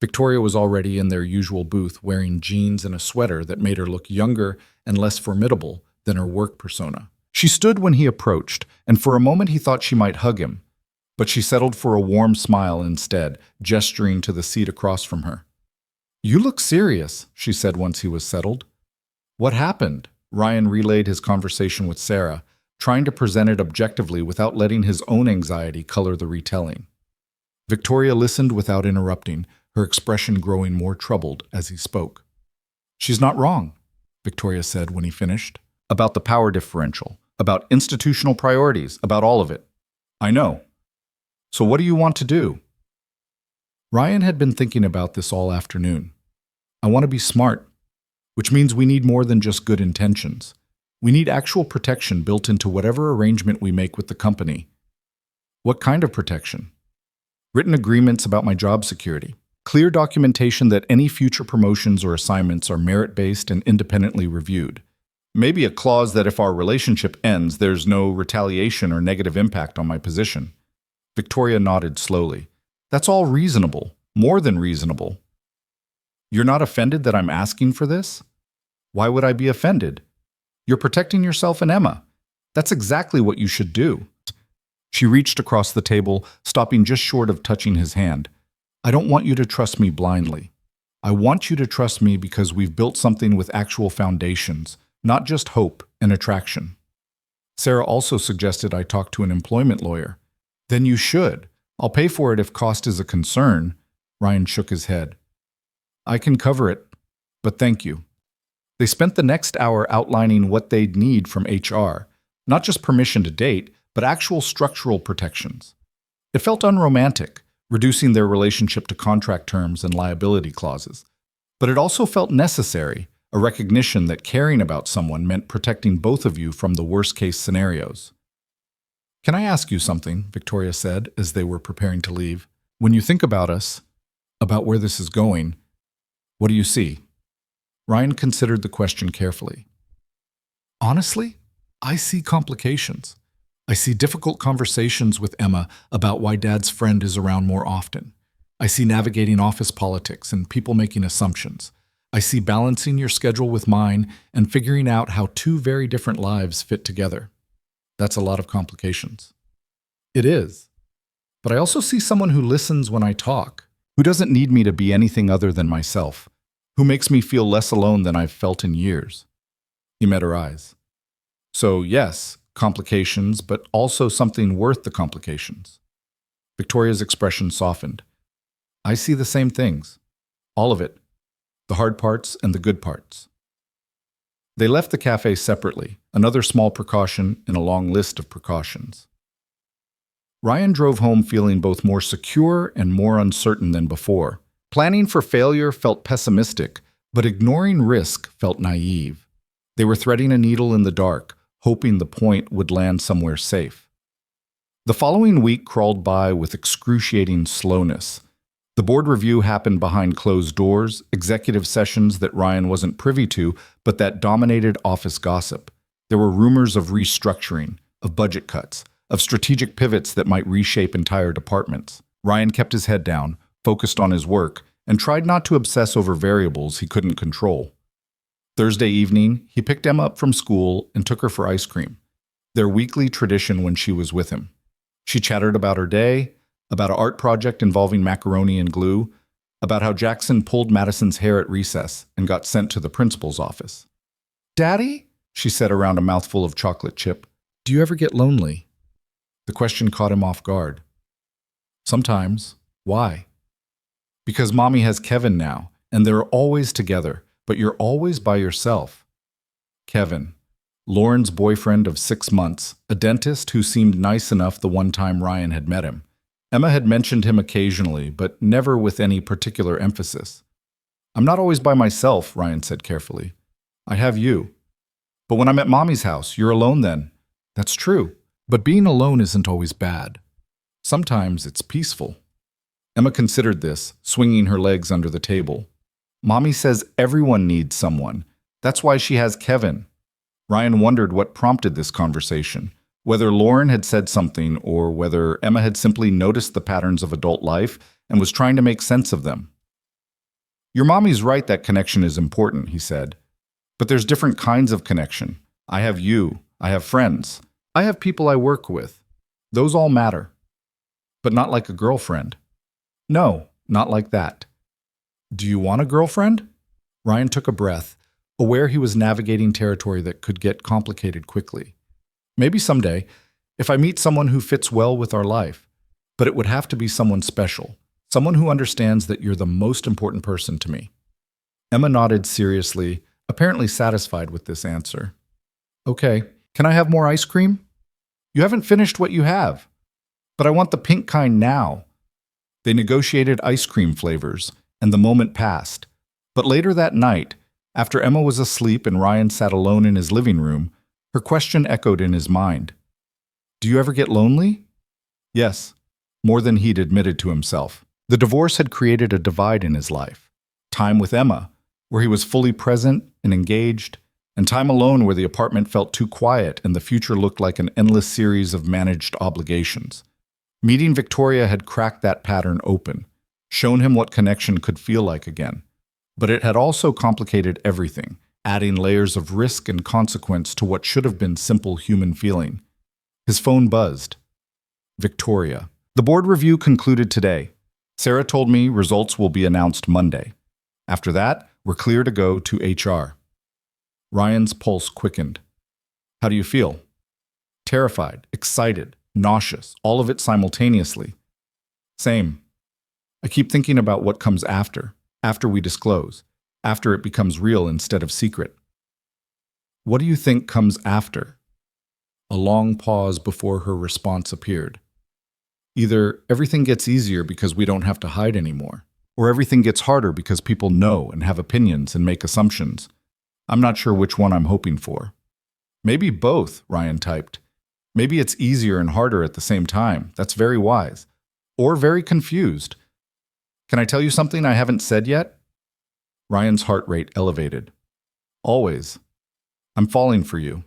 Victoria was already in their usual booth, wearing jeans and a sweater that made her look younger and less formidable than her work persona. She stood when he approached, and for a moment he thought she might hug him, but she settled for a warm smile instead, gesturing to the seat across from her. "You look serious," she said once he was settled. "What happened?" Ryan relayed his conversation with Sarah, trying to present it objectively without letting his own anxiety color the retelling. Victoria listened without interrupting, her expression growing more troubled as he spoke. "She's not wrong," Victoria said when he finished. "About the power differential, about institutional priorities, about all of it. I know. So what do you want to do?" Ryan had been thinking about this all afternoon. "I want to be smart, which means we need more than just good intentions. We need actual protection built into whatever arrangement we make with the company." "What kind of protection?" "Written agreements about my job security. Clear documentation that any future promotions or assignments are merit-based and independently reviewed. Maybe a clause that if our relationship ends, there's no retaliation or negative impact on my position." Victoria nodded slowly. "That's all reasonable, more than reasonable." "You're not offended that I'm asking for this?" Why would I be offended? You're protecting yourself and Emma. That's exactly what you should do. She reached across the table, stopping just short of touching his hand. I don't want you to trust me blindly. I want you to trust me because we've built something with actual foundations, not just hope and attraction. Sarah also suggested I talk to an employment lawyer. Then you should. I'll pay for it if cost is a concern. Ryan shook his head. I can cover it, but thank you. They spent the next hour outlining what they'd need from HR, not just permission to date, but actual structural protections. It felt unromantic, reducing their relationship to contract terms and liability clauses. But it also felt necessary, a recognition that caring about someone meant protecting both of you from the worst-case scenarios. Can I ask you something? Victoria said as they were preparing to leave. When you think about us, about where this is going, what do you see? Ryan considered the question carefully. Honestly, I see complications. I see difficult conversations with Emma about why Dad's friend is around more often. I see navigating office politics and people making assumptions. I see balancing your schedule with mine and figuring out how two very different lives fit together. That's a lot of complications. It is. But I also see someone who listens when I talk, who doesn't need me to be anything other than myself, who makes me feel less alone than I've felt in years. He met her eyes. So yes, complications, but also something worth the complications. Victoria's expression softened. I see the same things. All of it. The hard parts and the good parts. They left the cafe separately, another small precaution in a long list of precautions. Ryan drove home feeling both more secure and more uncertain than before. Planning for failure felt pessimistic, but ignoring risk felt naive. They were threading a needle in the dark, hoping the point would land somewhere safe. The following week crawled by with excruciating slowness. The board review happened behind closed doors, executive sessions that Ryan wasn't privy to, but that dominated office gossip. There were rumors of restructuring, of budget cuts, of strategic pivots that might reshape entire departments. Ryan kept his head down, focused on his work, and tried not to obsess over variables he couldn't control. Thursday evening, he picked Emma up from school and took her for ice cream, their weekly tradition when she was with him. She chattered about her day, about an art project involving macaroni and glue, about how Jackson pulled Madison's hair at recess and got sent to the principal's office. "Daddy," she said around a mouthful of chocolate chip, "do you ever get lonely?" The question caught him off guard. Sometimes. Why? Because Mommy has Kevin now, and they're always together, but you're always by yourself. Kevin, Lauren's boyfriend of 6 months, a dentist who seemed nice enough the one time Ryan had met him. Emma had mentioned him occasionally, but never with any particular emphasis. I'm not always by myself, Ryan said carefully. I have you. But when I'm at Mommy's house, you're alone then. That's true, but being alone isn't always bad. Sometimes it's peaceful. Emma considered this, swinging her legs under the table. Mommy says everyone needs someone. That's why she has Kevin. Ryan wondered what prompted this conversation, whether Lauren had said something or whether Emma had simply noticed the patterns of adult life and was trying to make sense of them. Your mommy's right that connection is important, he said. But there's different kinds of connection. I have you. I have friends. I have people I work with. Those all matter. But not like a girlfriend. No, not like that. Do you want a girlfriend? Ryan took a breath, aware he was navigating territory that could get complicated quickly. Maybe someday, if I meet someone who fits well with our life, but it would have to be someone special, someone who understands that you're the most important person to me. Emma nodded seriously, apparently satisfied with this answer. Okay, can I have more ice cream? You haven't finished what you have. But I want the pink kind now. They negotiated ice cream flavors, and the moment passed. But later that night, after Emma was asleep and Ryan sat alone in his living room, her question echoed in his mind. Do you ever get lonely? Yes, more than he'd admitted to himself. The divorce had created a divide in his life. Time with Emma, where he was fully present and engaged, and time alone where the apartment felt too quiet and the future looked like an endless series of managed obligations. Meeting Victoria had cracked that pattern open, shown him what connection could feel like again. But it had also complicated everything, adding layers of risk and consequence to what should have been simple human feeling. His phone buzzed. Victoria. The board review concluded today. Sarah told me results will be announced Monday. After that, we're clear to go to HR. Ryan's pulse quickened. How do you feel? Terrified, excited, nauseous, all of it simultaneously. Same. I keep thinking about what comes after we disclose, after it becomes real instead of secret. What do you think comes after? A long pause before her response appeared. Either everything gets easier because we don't have to hide anymore, or everything gets harder because people know and have opinions and make assumptions. I'm not sure which one I'm hoping for. Maybe both, Ryan typed. Maybe it's easier and harder at the same time. That's very wise. Or very confused. Can I tell you something I haven't said yet? Ryan's heart rate elevated. Always. I'm falling for you.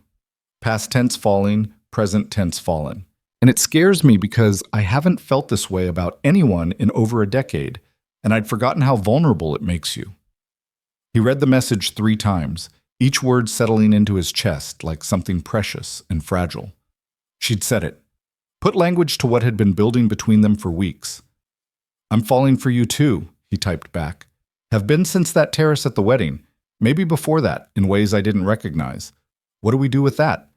Past tense falling, present tense fallen. And it scares me because I haven't felt this way about anyone in over a decade, and I'd forgotten how vulnerable it makes you. He read the message 3 times, each word settling into his chest like something precious and fragile. She'd said it. Put language to what had been building between them for weeks. I'm falling for you too, he typed back. Have been since that terrace at the wedding, maybe before that, in ways I didn't recognize. What do we do with that?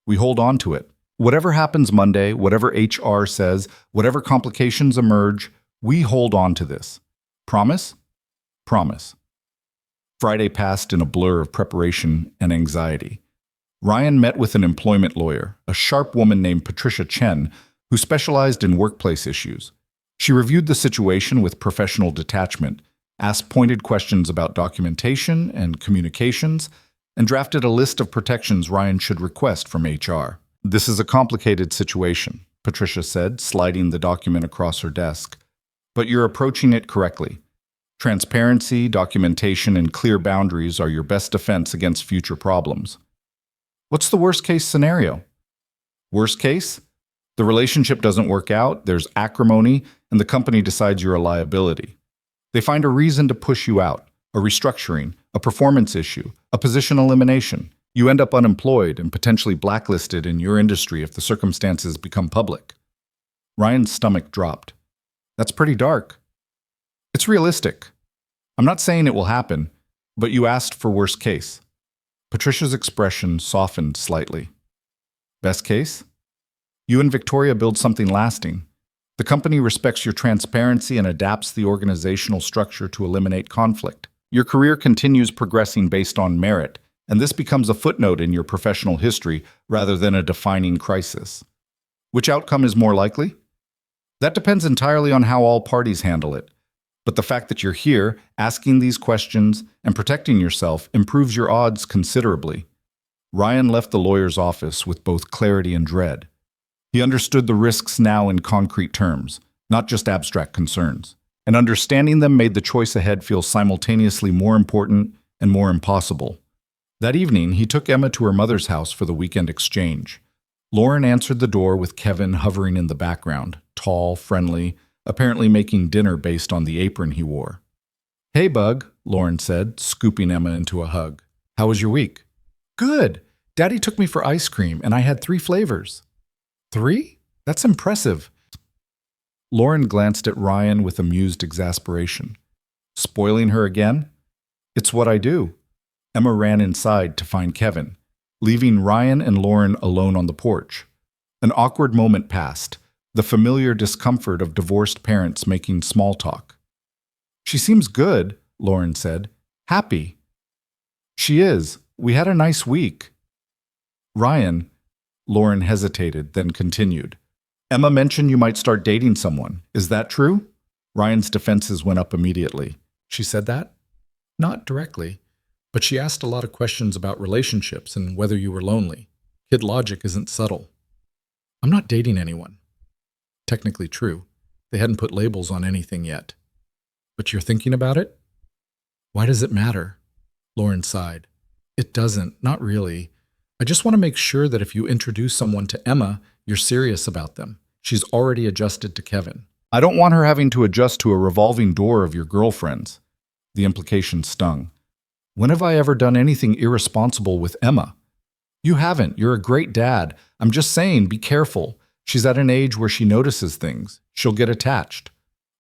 We hold on to it. Whatever happens Monday, whatever HR says, whatever complications emerge, we hold on to this. Promise? Promise. Friday passed in a blur of preparation and anxiety. Ryan met with an employment lawyer, a sharp woman named Patricia Chen, who specialized in workplace issues. She reviewed the situation with professional detachment, asked pointed questions about documentation and communications, and drafted a list of protections Ryan should request from HR. This is a complicated situation, Patricia said, sliding the document across her desk. But you're approaching it correctly. Transparency, documentation, and clear boundaries are your best defense against future problems. What's the worst-case scenario? Worst case? The relationship doesn't work out, there's acrimony, and the company decides you're a liability. They find a reason to push you out, a restructuring, a performance issue, a position elimination. You end up unemployed and potentially blacklisted in your industry if the circumstances become public. Ryan's stomach dropped. That's pretty dark. It's realistic. I'm not saying it will happen, but you asked for worst case. Patricia's expression softened slightly. Best case? You and Victoria build something lasting. The company respects your transparency and adapts the organizational structure to eliminate conflict. Your career continues progressing based on merit, and this becomes a footnote in your professional history rather than a defining crisis. Which outcome is more likely? That depends entirely on how all parties handle it. But the fact that you're here, asking these questions, and protecting yourself improves your odds considerably. Ryan left the lawyer's office with both clarity and dread. He understood the risks now in concrete terms, not just abstract concerns. And understanding them made the choice ahead feel simultaneously more important and more impossible. That evening, he took Emma to her mother's house for the weekend exchange. Lauren answered the door with Kevin hovering in the background, tall, friendly, apparently making dinner based on the apron he wore. Hey, Bug, Lauren said, scooping Emma into a hug. How was your week? Good. Daddy took me for ice cream, and I had 3 flavors. 3? That's impressive. Lauren glanced at Ryan with amused exasperation. Spoiling her again? It's what I do. Emma ran inside to find Kevin, leaving Ryan and Lauren alone on the porch. An awkward moment passed, the familiar discomfort of divorced parents making small talk. She seems good, Lauren said. Happy. She is. We had a nice week. Ryan, Lauren hesitated, then continued. Emma mentioned you might start dating someone. Is that true? Ryan's defenses went up immediately. She said that? Not directly, but she asked a lot of questions about relationships and whether you were lonely. Kid logic isn't subtle. I'm not dating anyone. Technically true. They hadn't put labels on anything yet. But you're thinking about it? Why does it matter? Lauren sighed. It doesn't, not really. I just want to make sure that if you introduce someone to Emma, you're serious about them. She's already adjusted to Kevin. I don't want her having to adjust to a revolving door of your girlfriends. The implication stung. When have I ever done anything irresponsible with Emma? You haven't. You're a great dad. I'm just saying, be careful. She's at an age where she notices things. She'll get attached.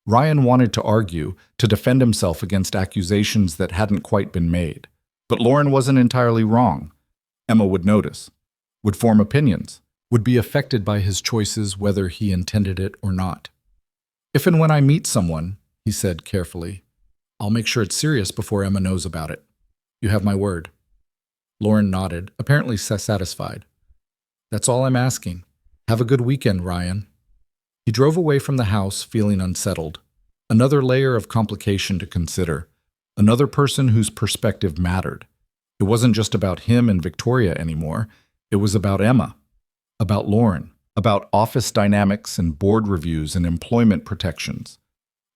Ryan wanted to argue, to defend himself against accusations that hadn't quite been made. But Lauren wasn't entirely wrong. Emma would notice, would form opinions, would be affected by his choices whether he intended it or not. If and when I meet someone, he said carefully, I'll make sure it's serious before Emma knows about it. You have my word. Lauren nodded, apparently satisfied. That's all I'm asking. Have a good weekend, Ryan. He drove away from the house feeling unsettled. Another layer of complication to consider. Another person whose perspective mattered. It wasn't just about him and Victoria anymore. It was about Emma, about Lauren, about office dynamics and board reviews and employment protections.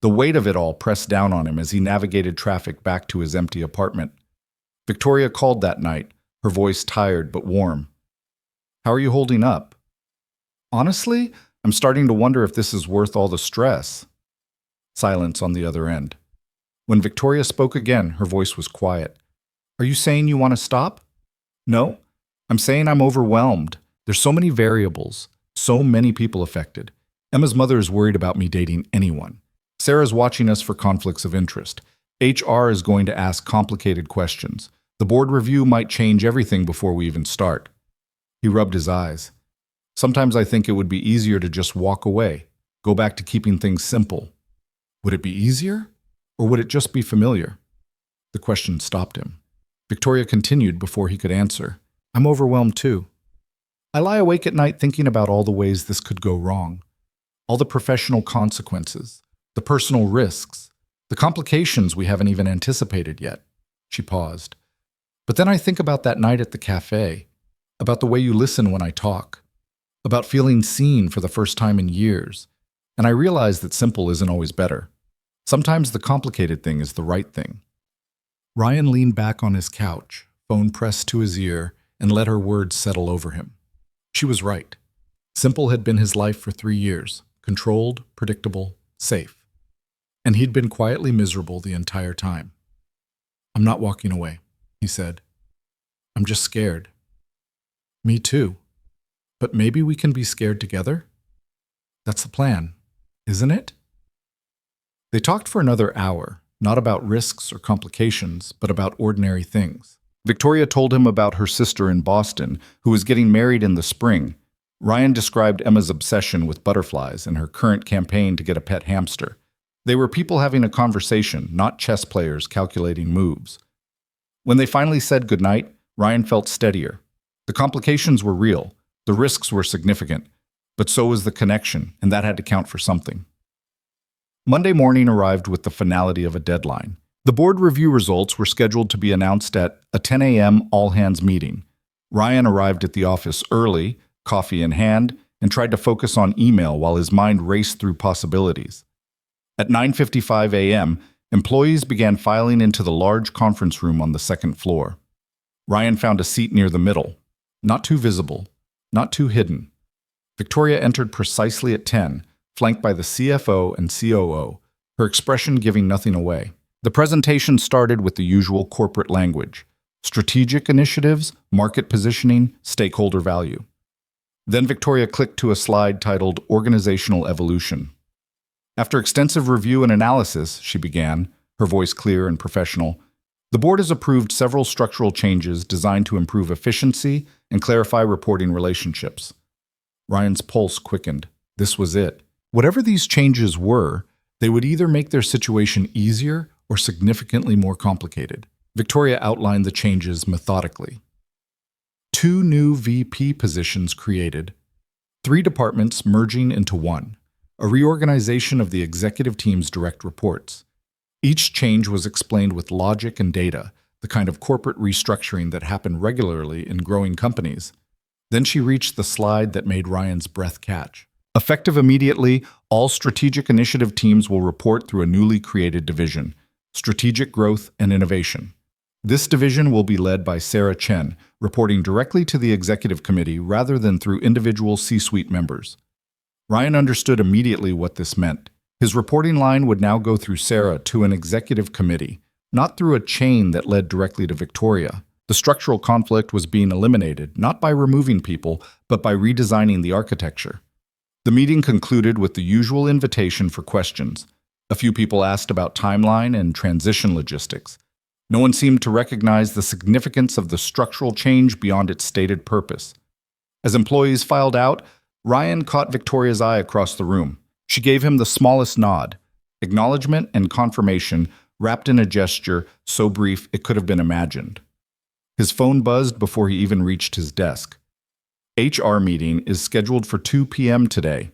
The weight of it all pressed down on him as he navigated traffic back to his empty apartment. Victoria called that night, her voice tired but warm. How are you holding up? Honestly, I'm starting to wonder if this is worth all the stress. Silence on the other end. When Victoria spoke again, her voice was quiet. Are you saying you want to stop? No, I'm saying I'm overwhelmed. There's so many variables, so many people affected. Emma's mother is worried about me dating anyone. Sarah's watching us for conflicts of interest. HR is going to ask complicated questions. The board review might change everything before we even start. He rubbed his eyes. Sometimes I think it would be easier to just walk away, go back to keeping things simple. Would it be easier? Or would it just be familiar? The question stopped him. Victoria continued before he could answer. I'm overwhelmed too. I lie awake at night thinking about all the ways this could go wrong. All the professional consequences, the personal risks, the complications we haven't even anticipated yet. She paused. But then I think about that night at the cafe, about the way you listen when I talk, about feeling seen for the first time in years, and I realize that simple isn't always better. Sometimes the complicated thing is the right thing. Ryan leaned back on his couch, phone pressed to his ear, and let her words settle over him. She was right. Simple had been his life for 3 years, controlled, predictable, safe. And he'd been quietly miserable the entire time. I'm not walking away, he said. I'm just scared. Me too. But maybe we can be scared together? That's the plan, isn't it? They talked for another hour, not about risks or complications, but about ordinary things. Victoria told him about her sister in Boston, who was getting married in the spring. Ryan described Emma's obsession with butterflies and her current campaign to get a pet hamster. They were people having a conversation, not chess players calculating moves. When they finally said goodnight, Ryan felt steadier. The complications were real, the risks were significant, but so was the connection, and that had to count for something. Monday morning arrived with the finality of a deadline. The board review results were scheduled to be announced at a 10 a.m. all-hands meeting. Ryan arrived at the office early, coffee in hand, and tried to focus on email while his mind raced through possibilities. At 9:55 a.m., employees began filing into the large conference room on the second floor. Ryan found a seat near the middle, not too visible, not too hidden. Victoria entered precisely at 10, flanked by the CFO and COO, her expression giving nothing away. The presentation started with the usual corporate language: strategic initiatives, market positioning, stakeholder value. Then Victoria clicked to a slide titled Organizational Evolution. After extensive review and analysis, she began, her voice clear and professional, the board has approved several structural changes designed to improve efficiency and clarify reporting relationships. Ryan's pulse quickened. This was it. Whatever these changes were, they would either make their situation easier or significantly more complicated. Victoria outlined the changes methodically. 2 new VP positions created, 3 departments merging into 1, a reorganization of the executive team's direct reports. Each change was explained with logic and data, the kind of corporate restructuring that happened regularly in growing companies. Then she reached the slide that made Ryan's breath catch. Effective immediately, all strategic initiative teams will report through a newly created division, Strategic Growth and Innovation. This division will be led by Sarah Chen, reporting directly to the executive committee rather than through individual C-suite members. Ryan understood immediately what this meant. His reporting line would now go through Sarah to an executive committee, not through a chain that led directly to Victoria. The structural conflict was being eliminated, not by removing people, but by redesigning the architecture. The meeting concluded with the usual invitation for questions. A few people asked about timeline and transition logistics. No one seemed to recognize the significance of the structural change beyond its stated purpose. As employees filed out, Ryan caught Victoria's eye across the room. She gave him the smallest nod, acknowledgement and confirmation wrapped in a gesture so brief it could have been imagined. His phone buzzed before he even reached his desk. HR meeting is scheduled for 2 p.m. today.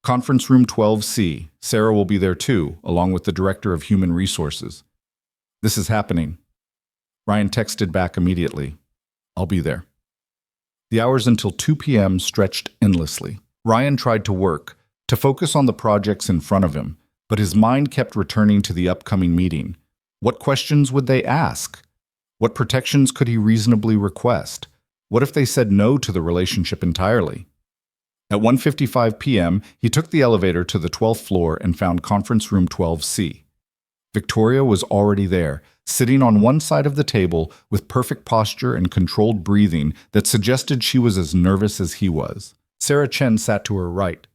Conference room 12C. Sarah will be there too, along with the Director of Human Resources. This is happening. Ryan texted back immediately. I'll be there. The hours until 2 p.m. stretched endlessly. Ryan tried to work, to focus on the projects in front of him, but his mind kept returning to the upcoming meeting. What questions would they ask? What protections could he reasonably request? What if they said no to the relationship entirely? At 1:55 p.m., he took the elevator to the 12th floor and found conference room 12C. Victoria was already there, sitting on one side of the table with perfect posture and controlled breathing that suggested she was as nervous as he was. Sarah Chen sat to her right.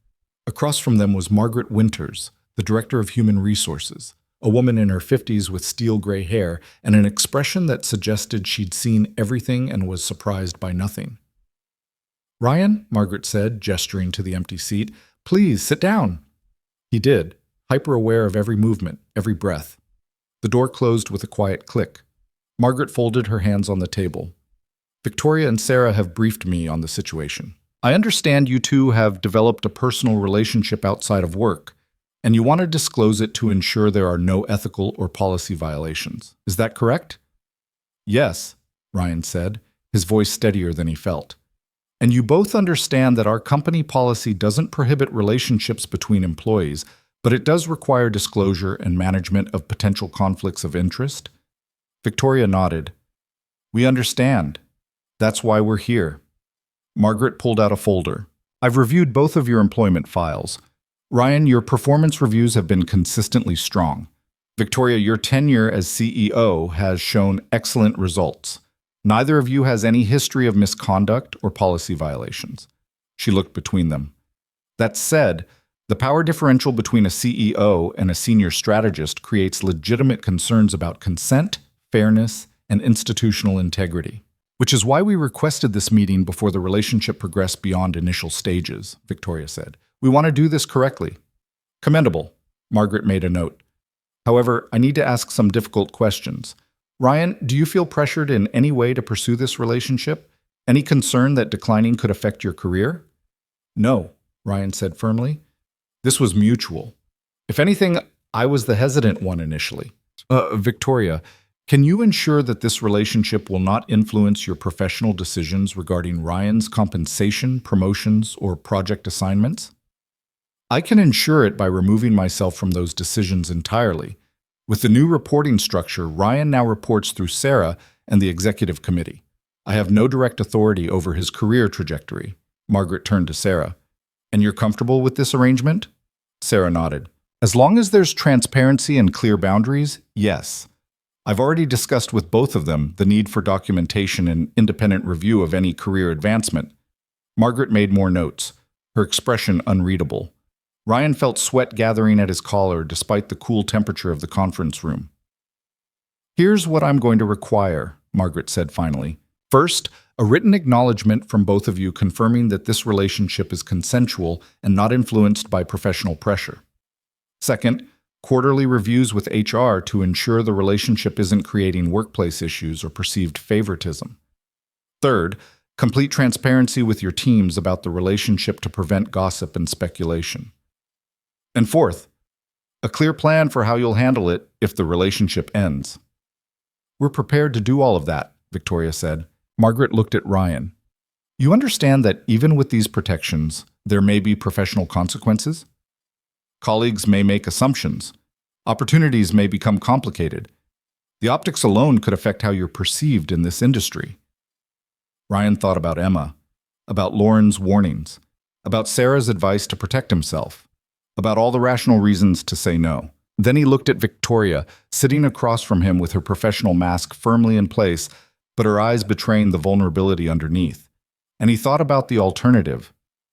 Across from them was Margaret Winters, the Director of Human Resources, a woman in her 50s with steel gray hair and an expression that suggested she'd seen everything and was surprised by nothing. "Ryan," Margaret said, gesturing to the empty seat, "please sit down." He did, hyper-aware of every movement, every breath. The door closed with a quiet click. Margaret folded her hands on the table. "Victoria and Sarah have briefed me on the situation. I understand you two have developed a personal relationship outside of work, and you want to disclose it to ensure there are no ethical or policy violations. Is that correct?" "Yes," Ryan said, his voice steadier than he felt. "And you both understand that our company policy doesn't prohibit relationships between employees, but it does require disclosure and management of potential conflicts of interest?" Victoria nodded. "We understand. That's why we're here." Margaret pulled out a folder. "I've reviewed both of your employment files. Ryan, your performance reviews have been consistently strong. Victoria, your tenure as CEO has shown excellent results. Neither of you has any history of misconduct or policy violations." She looked between them. "That said, the power differential between a CEO and a senior strategist creates legitimate concerns about consent, fairness, and institutional integrity. Which is why we requested this meeting before the relationship progressed beyond initial stages," Victoria said. "We want to do this correctly." "Commendable," Margaret made a note. "However, I need to ask some difficult questions. Ryan, do you feel pressured in any way to pursue this relationship? Any concern that declining could affect your career?" "No," Ryan said firmly. "This was mutual. If anything, I was the hesitant one initially." Victoria, can you ensure that this relationship will not influence your professional decisions regarding Ryan's compensation, promotions, or project assignments?" "I can ensure it by removing myself from those decisions entirely. With the new reporting structure, Ryan now reports through Sarah and the executive committee. I have no direct authority over his career trajectory." Margaret turned to Sarah. "And you're comfortable with this arrangement?" Sarah nodded. "As long as there's transparency and clear boundaries, yes. I've already discussed with both of them the need for documentation and independent review of any career advancement." Margaret made more notes, her expression unreadable. Ryan felt sweat gathering at his collar despite the cool temperature of the conference room. "Here's what I'm going to require," Margaret said finally. "First, a written acknowledgement from both of you confirming that this relationship is consensual and not influenced by professional pressure. Second, quarterly reviews with HR to ensure the relationship isn't creating workplace issues or perceived favoritism. Third, complete transparency with your teams about the relationship to prevent gossip and speculation. And fourth, a clear plan for how you'll handle it if the relationship ends." "We're prepared to do all of that," Victoria said. Margaret looked at Ryan. "You understand that even with these protections, there may be professional consequences? Colleagues may make assumptions. Opportunities may become complicated. The optics alone could affect how you're perceived in this industry." Ryan thought about Emma, about Lauren's warnings, about Sarah's advice to protect himself, about all the rational reasons to say no. Then he looked at Victoria, sitting across from him with her professional mask firmly in place, but her eyes betraying the vulnerability underneath. And he thought about the alternative,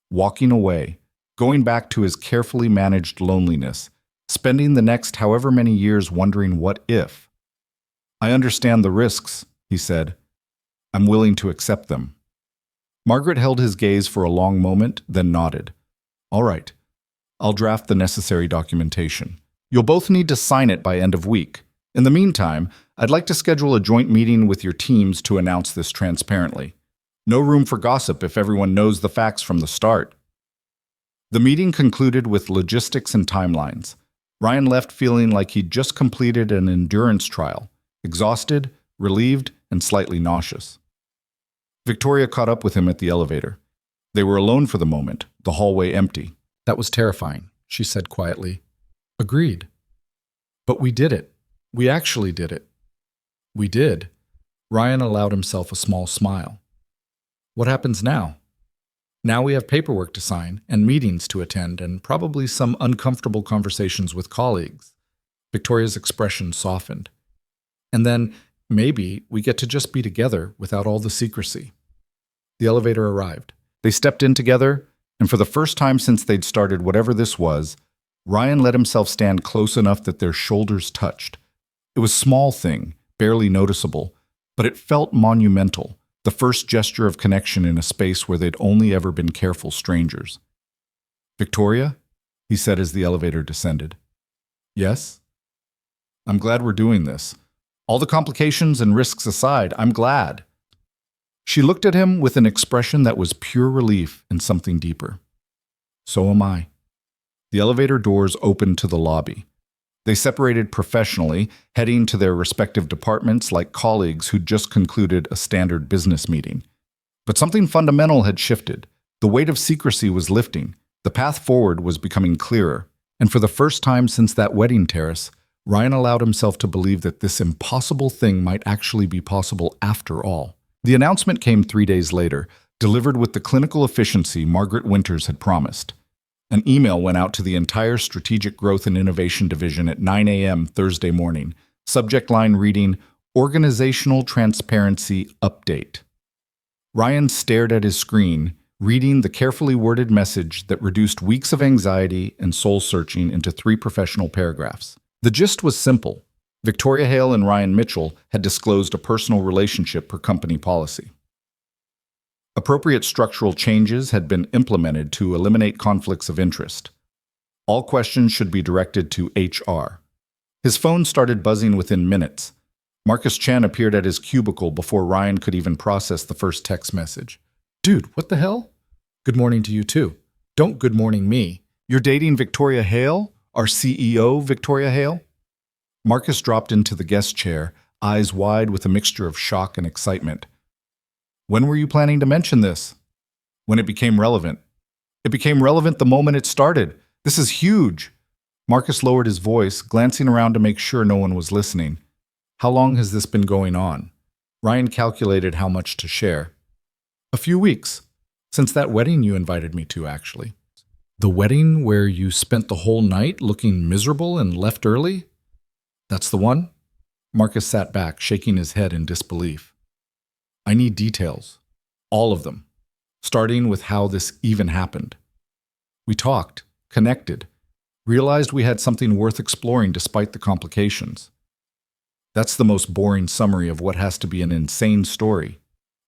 walking away, going back to his carefully managed loneliness, spending the next however many years wondering what if. "I understand the risks," he said. "I'm willing to accept them." Margaret held his gaze for a long moment, then nodded. "All right. I'll draft the necessary documentation. You'll both need to sign it by end of week. In the meantime, I'd like to schedule a joint meeting with your teams to announce this transparently. No room for gossip if everyone knows the facts from the start." The meeting concluded with logistics and timelines. Ryan left feeling like he'd just completed an endurance trial, exhausted, relieved, and slightly nauseous. Victoria caught up with him at the elevator. They were alone for the moment, the hallway empty. "That was terrifying," she said quietly. "Agreed. But we did it. We actually did it." "We did." Ryan allowed himself a small smile. "What happens now?" "Now we have paperwork to sign, and meetings to attend, and probably some uncomfortable conversations with colleagues." Victoria's expression softened. "And then, maybe, we get to just be together without all the secrecy." The elevator arrived. They stepped in together, and for the first time since they'd started whatever this was, Ryan let himself stand close enough that their shoulders touched. It was a small thing, barely noticeable, but it felt monumental, the first gesture of connection in a space where they'd only ever been careful strangers. "Victoria?" he said as the elevator descended. "Yes?" "I'm glad we're doing this. All the complications and risks aside, I'm glad." She looked at him with an expression that was pure relief and something deeper. "So am I." The elevator doors opened to the lobby. They separated professionally, heading to their respective departments like colleagues who'd just concluded a standard business meeting. But something fundamental had shifted. The weight of secrecy was lifting. The path forward was becoming clearer. And for the first time since that wedding terrace, Ryan allowed himself to believe that this impossible thing might actually be possible after all. The announcement came 3 days later, delivered with the clinical efficiency Margaret Winters had promised. An email went out to the entire Strategic Growth and Innovation Division at 9 a.m. Thursday morning. Subject line reading, "Organizational Transparency Update." Ryan stared at his screen, reading the carefully worded message that reduced weeks of anxiety and soul-searching into 3 professional paragraphs. The gist was simple. Victoria Hale and Ryan Mitchell had disclosed a personal relationship per company policy. Appropriate structural changes had been implemented to eliminate conflicts of interest. All questions should be directed to HR. His phone started buzzing within minutes. Marcus Chan appeared at his cubicle before Ryan could even process the first text message. "Dude, what the hell?" "Good morning to you too. Don't good morning me." "You're dating Victoria Hale? Our CEO, Victoria Hale?" Marcus dropped into the guest chair, eyes wide with a mixture of shock and excitement. "When were you planning to mention this?" "When it became relevant." "It became relevant the moment it started. This is huge." Marcus lowered his voice, glancing around to make sure no one was listening. "How long has this been going on?" Ryan calculated how much to share. "A few weeks. Since that wedding you invited me to, actually." "The wedding where you spent the whole night looking miserable and left early?" "That's the one?" Marcus sat back, shaking his head in disbelief. "I need details. All of them. Starting with how this even happened." "We talked, connected, realized we had something worth exploring despite the complications." "That's the most boring summary of what has to be an insane story."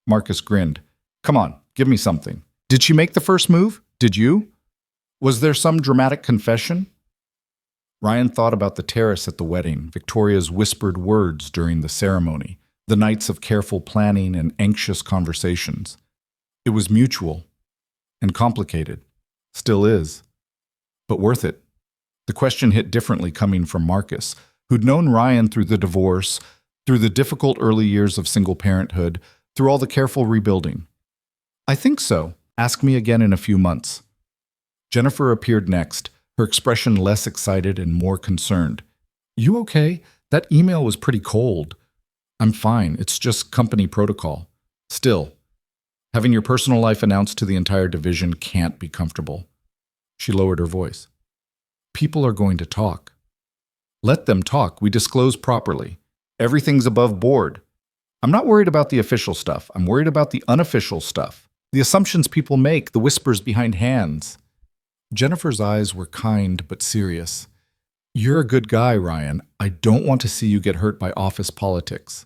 Marcus grinned. "Come on, give me something. Did she make the first move? Did you? Was there some dramatic confession?" Ryan thought about the terrace at the wedding, Victoria's whispered words during the ceremony, the nights of careful planning and anxious conversations. It was mutual and complicated. Still is. But worth it. The question hit differently coming from Marcus, who'd known Ryan through the divorce, through the difficult early years of single parenthood, through all the careful rebuilding. "I think so. Ask me again in a few months." Jennifer appeared next, her expression less excited and more concerned. "You okay? That email was pretty cold." "I'm fine. It's just company protocol. Still, having your personal life announced to the entire division can't be comfortable." She lowered her voice. "People are going to talk." Let them talk. We disclose properly. Everything's above board. I'm not worried about the official stuff. I'm worried about the unofficial stuff. The assumptions people make, the whispers behind hands. Jennifer's eyes were kind but serious. You're a good guy, Ryan. I don't want to see you get hurt by office politics.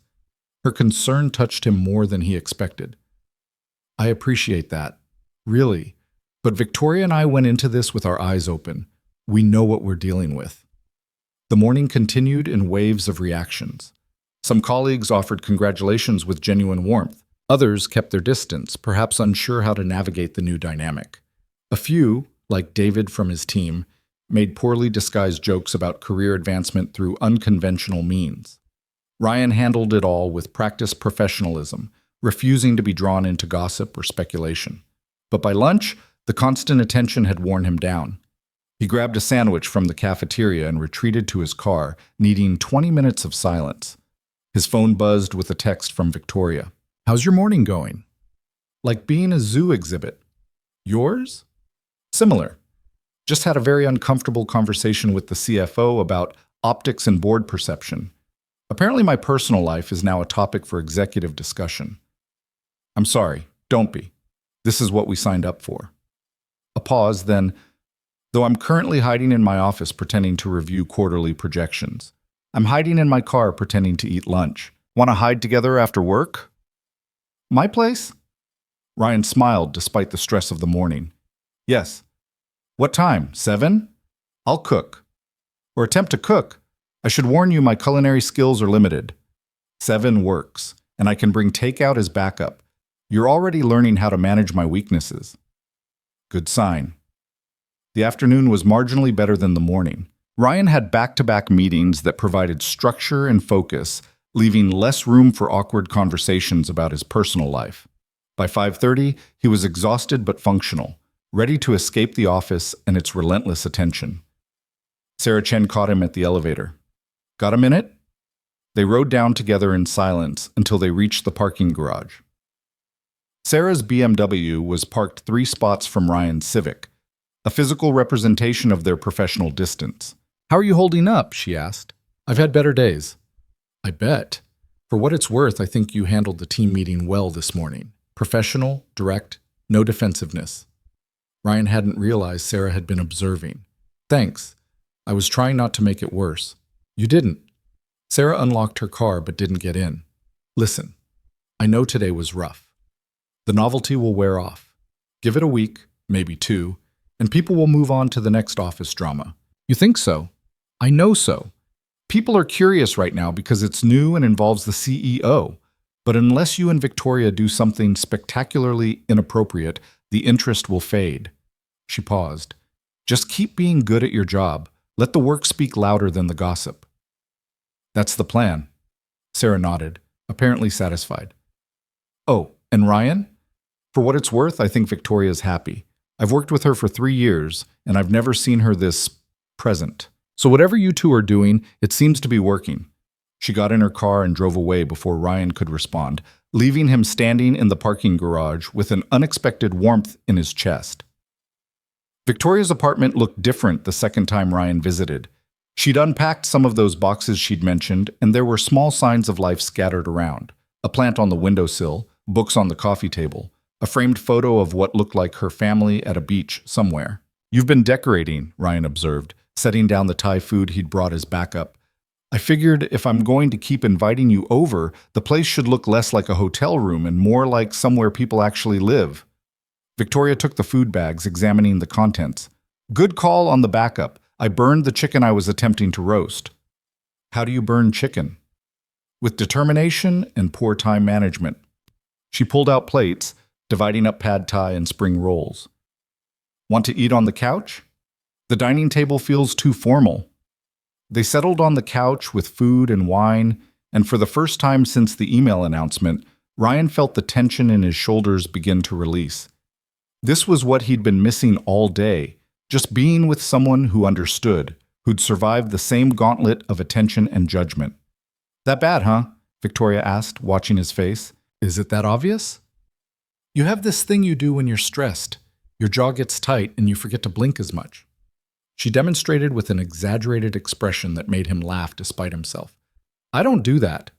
Her concern touched him more than he expected. I appreciate that. Really. But Victoria and I went into this with our eyes open. We know what we're dealing with. The morning continued in waves of reactions. Some colleagues offered congratulations with genuine warmth. Others kept their distance, perhaps unsure how to navigate the new dynamic. A few, like David from his team, made poorly disguised jokes about career advancement through unconventional means. Ryan handled it all with practiced professionalism, refusing to be drawn into gossip or speculation. But by lunch, the constant attention had worn him down. He grabbed a sandwich from the cafeteria and retreated to his car, needing 20 minutes of silence. His phone buzzed with a text from Victoria. How's your morning going? Like being a zoo exhibit. Yours? Similar. Just had a very uncomfortable conversation with the CFO about optics and board perception. Apparently my personal life is now a topic for executive discussion. I'm sorry, don't be. This is what we signed up for. A pause, then, though I'm currently hiding in my office pretending to review quarterly projections. I'm hiding in my car pretending to eat lunch. Want to hide together after work? My place? Ryan smiled despite the stress of the morning. Yes. What time? 7? I'll cook. Or attempt to cook. I should warn you my culinary skills are limited. 7 works, and I can bring takeout as backup. You're already learning how to manage my weaknesses. Good sign. The afternoon was marginally better than the morning. Ryan had back-to-back meetings that provided structure and focus, leaving less room for awkward conversations about his personal life. By 5:30, he was exhausted but functional, ready to escape the office and its relentless attention. Sarah Chen caught him at the elevator. Got a minute? They rode down together in silence until they reached the parking garage. Sarah's BMW was parked 3 spots from Ryan's Civic, a physical representation of their professional distance. How are you holding up? She asked. I've had better days. I bet. For what it's worth, I think you handled the team meeting well this morning. Professional, direct, no defensiveness. Ryan hadn't realized Sarah had been observing. Thanks. I was trying not to make it worse. You didn't. Sarah unlocked her car but didn't get in. Listen, I know today was rough. The novelty will wear off. Give it a week, maybe 2, and people will move on to the next office drama. You think so? I know so. People are curious right now because it's new and involves the CEO. But unless you and Victoria do something spectacularly inappropriate, the interest will fade. She paused. Just keep being good at your job. Let the work speak louder than the gossip. That's the plan. Sarah nodded, apparently satisfied. Oh, and Ryan? For what it's worth, I think Victoria's happy. I've worked with her for 3 years, and I've never seen her this present. So whatever you two are doing, it seems to be working. She got in her car and drove away before Ryan could respond, leaving him standing in the parking garage with an unexpected warmth in his chest. Victoria's apartment looked different the second time Ryan visited. She'd unpacked some of those boxes she'd mentioned, and there were small signs of life scattered around. A plant on the windowsill, books on the coffee table, a framed photo of what looked like her family at a beach somewhere. You've been decorating, Ryan observed, setting down the Thai food he'd brought as backup. I figured if I'm going to keep inviting you over, the place should look less like a hotel room and more like somewhere people actually live. Victoria took the food bags, examining the contents. Good call on the backup. I burned the chicken I was attempting to roast. How do you burn chicken? With determination and poor time management. She pulled out plates, dividing up pad thai and spring rolls. Want to eat on the couch? The dining table feels too formal. They settled on the couch with food and wine, and for the first time since the email announcement, Ryan felt the tension in his shoulders begin to release. This was what he'd been missing all day, just being with someone who understood, who'd survived the same gauntlet of attention and judgment. That bad, huh? Victoria asked, watching his face. Is it that obvious? You have this thing you do when you're stressed. Your jaw gets tight and you forget to blink as much. She demonstrated with an exaggerated expression that made him laugh despite himself. I don't do that.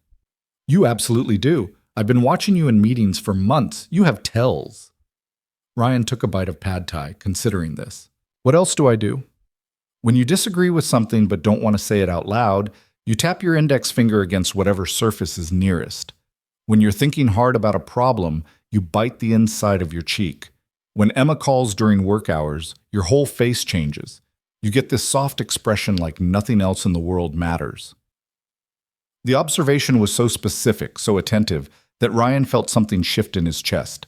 You absolutely do. I've been watching you in meetings for months. You have tells. Ryan took a bite of pad thai, considering this. What else do I do? When you disagree with something but don't want to say it out loud, you tap your index finger against whatever surface is nearest. When you're thinking hard about a problem, you bite the inside of your cheek. When Emma calls during work hours, your whole face changes. You get this soft expression like nothing else in the world matters. The observation was so specific, so attentive, that Ryan felt something shift in his chest.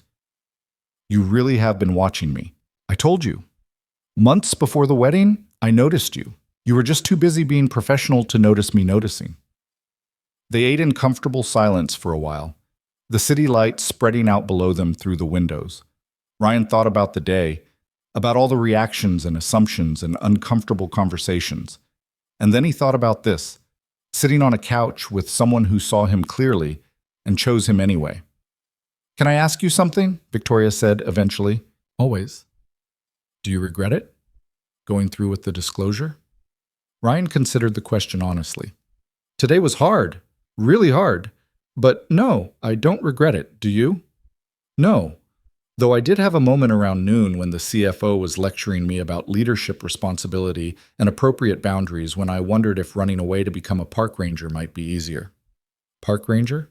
You really have been watching me. I told you. Months before the wedding, I noticed you. You were just too busy being professional to notice me noticing. They ate in comfortable silence for a while, the city lights spreading out below them through the windows. Ryan thought about the day, about all the reactions and assumptions and uncomfortable conversations. And then he thought about this, sitting on a couch with someone who saw him clearly and chose him anyway. Can I ask you something? Victoria said eventually. Always. Do you regret it? Going through with the disclosure? Ryan considered the question honestly. Today was hard, really hard. But no, I don't regret it. Do you? No. Though I did have a moment around noon when the CFO was lecturing me about leadership responsibility and appropriate boundaries when I wondered if running away to become a park ranger might be easier. Park ranger?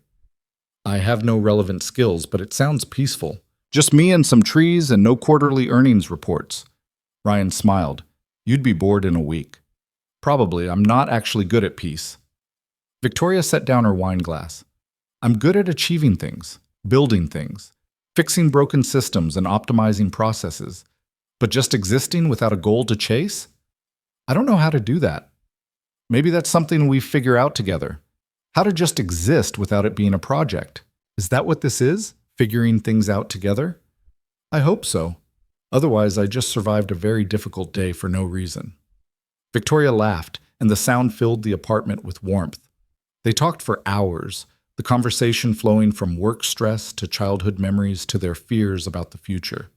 I have no relevant skills, but it sounds peaceful. Just me and some trees and no quarterly earnings reports. Ryan smiled. You'd be bored in a week. Probably. I'm not actually good at peace. Victoria set down her wine glass. I'm good at achieving things, building things, fixing broken systems and optimizing processes. But just existing without a goal to chase? I don't know how to do that. Maybe that's something we figure out together. How to just exist without it being a project. Is that what this is? Figuring things out together? I hope so. Otherwise, I just survived a very difficult day for no reason. Victoria laughed, and the sound filled the apartment with warmth. They talked for hours, the conversation flowing from work stress to childhood memories to their fears about the future.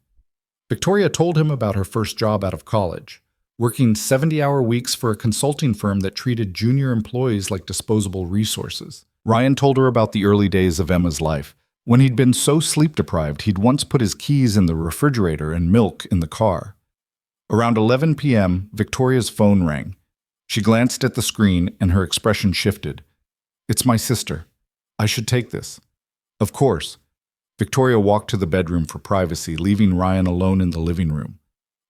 Victoria told him about her first job out of college, working 70-hour weeks for a consulting firm that treated junior employees like disposable resources. Ryan told her about the early days of Emma's life, when he'd been so sleep-deprived he'd once put his keys in the refrigerator and milk in the car. Around 11 p.m., Victoria's phone rang. She glanced at the screen and her expression shifted. It's my sister. I should take this. Of course. Victoria walked to the bedroom for privacy, leaving Ryan alone in the living room.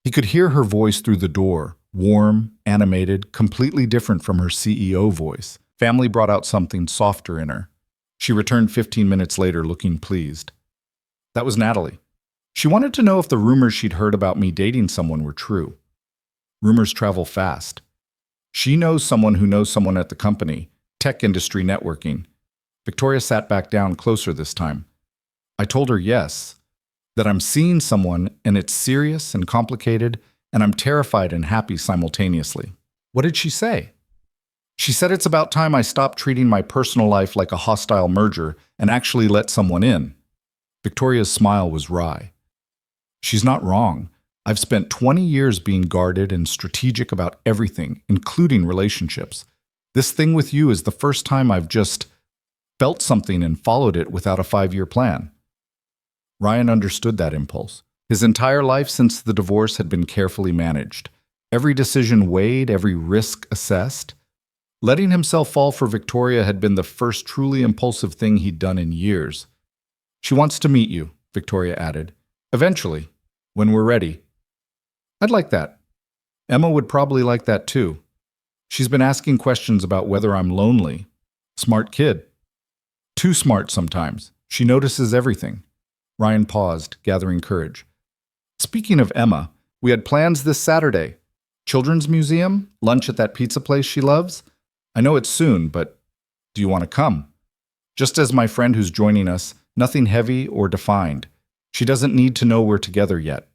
He could hear her voice through the door, warm, animated, completely different from her CEO voice. Family brought out something softer in her. She returned 15 minutes later looking pleased. That was Natalie. She wanted to know if the rumors she'd heard about me dating someone were true. Rumors travel fast. She knows someone who knows someone at the company, tech industry networking. Victoria sat back down closer this time. I told her yes, that I'm seeing someone and it's serious and complicated, and I'm terrified and happy simultaneously. What did she say? She said it's about time I stopped treating my personal life like a hostile merger and actually let someone in. Victoria's smile was wry. She's not wrong. I've spent 20 years being guarded and strategic about everything, including relationships. This thing with you is the first time I've just felt something and followed it without a 5-year plan. Ryan understood that impulse. His entire life since the divorce had been carefully managed. Every decision weighed, every risk assessed. Letting himself fall for Victoria had been the first truly impulsive thing he'd done in years. She wants to meet you, Victoria added. Eventually, when we're ready. I'd like that. Emma would probably like that too. She's been asking questions about whether I'm lonely. Smart kid. Too smart sometimes. She notices everything. Ryan paused, gathering courage. Speaking of Emma, we had plans this Saturday. Children's museum, lunch at that pizza place she loves. I know it's soon, but do you want to come? Just as my friend who's joining us, nothing heavy or defined. She doesn't need to know we're together yet.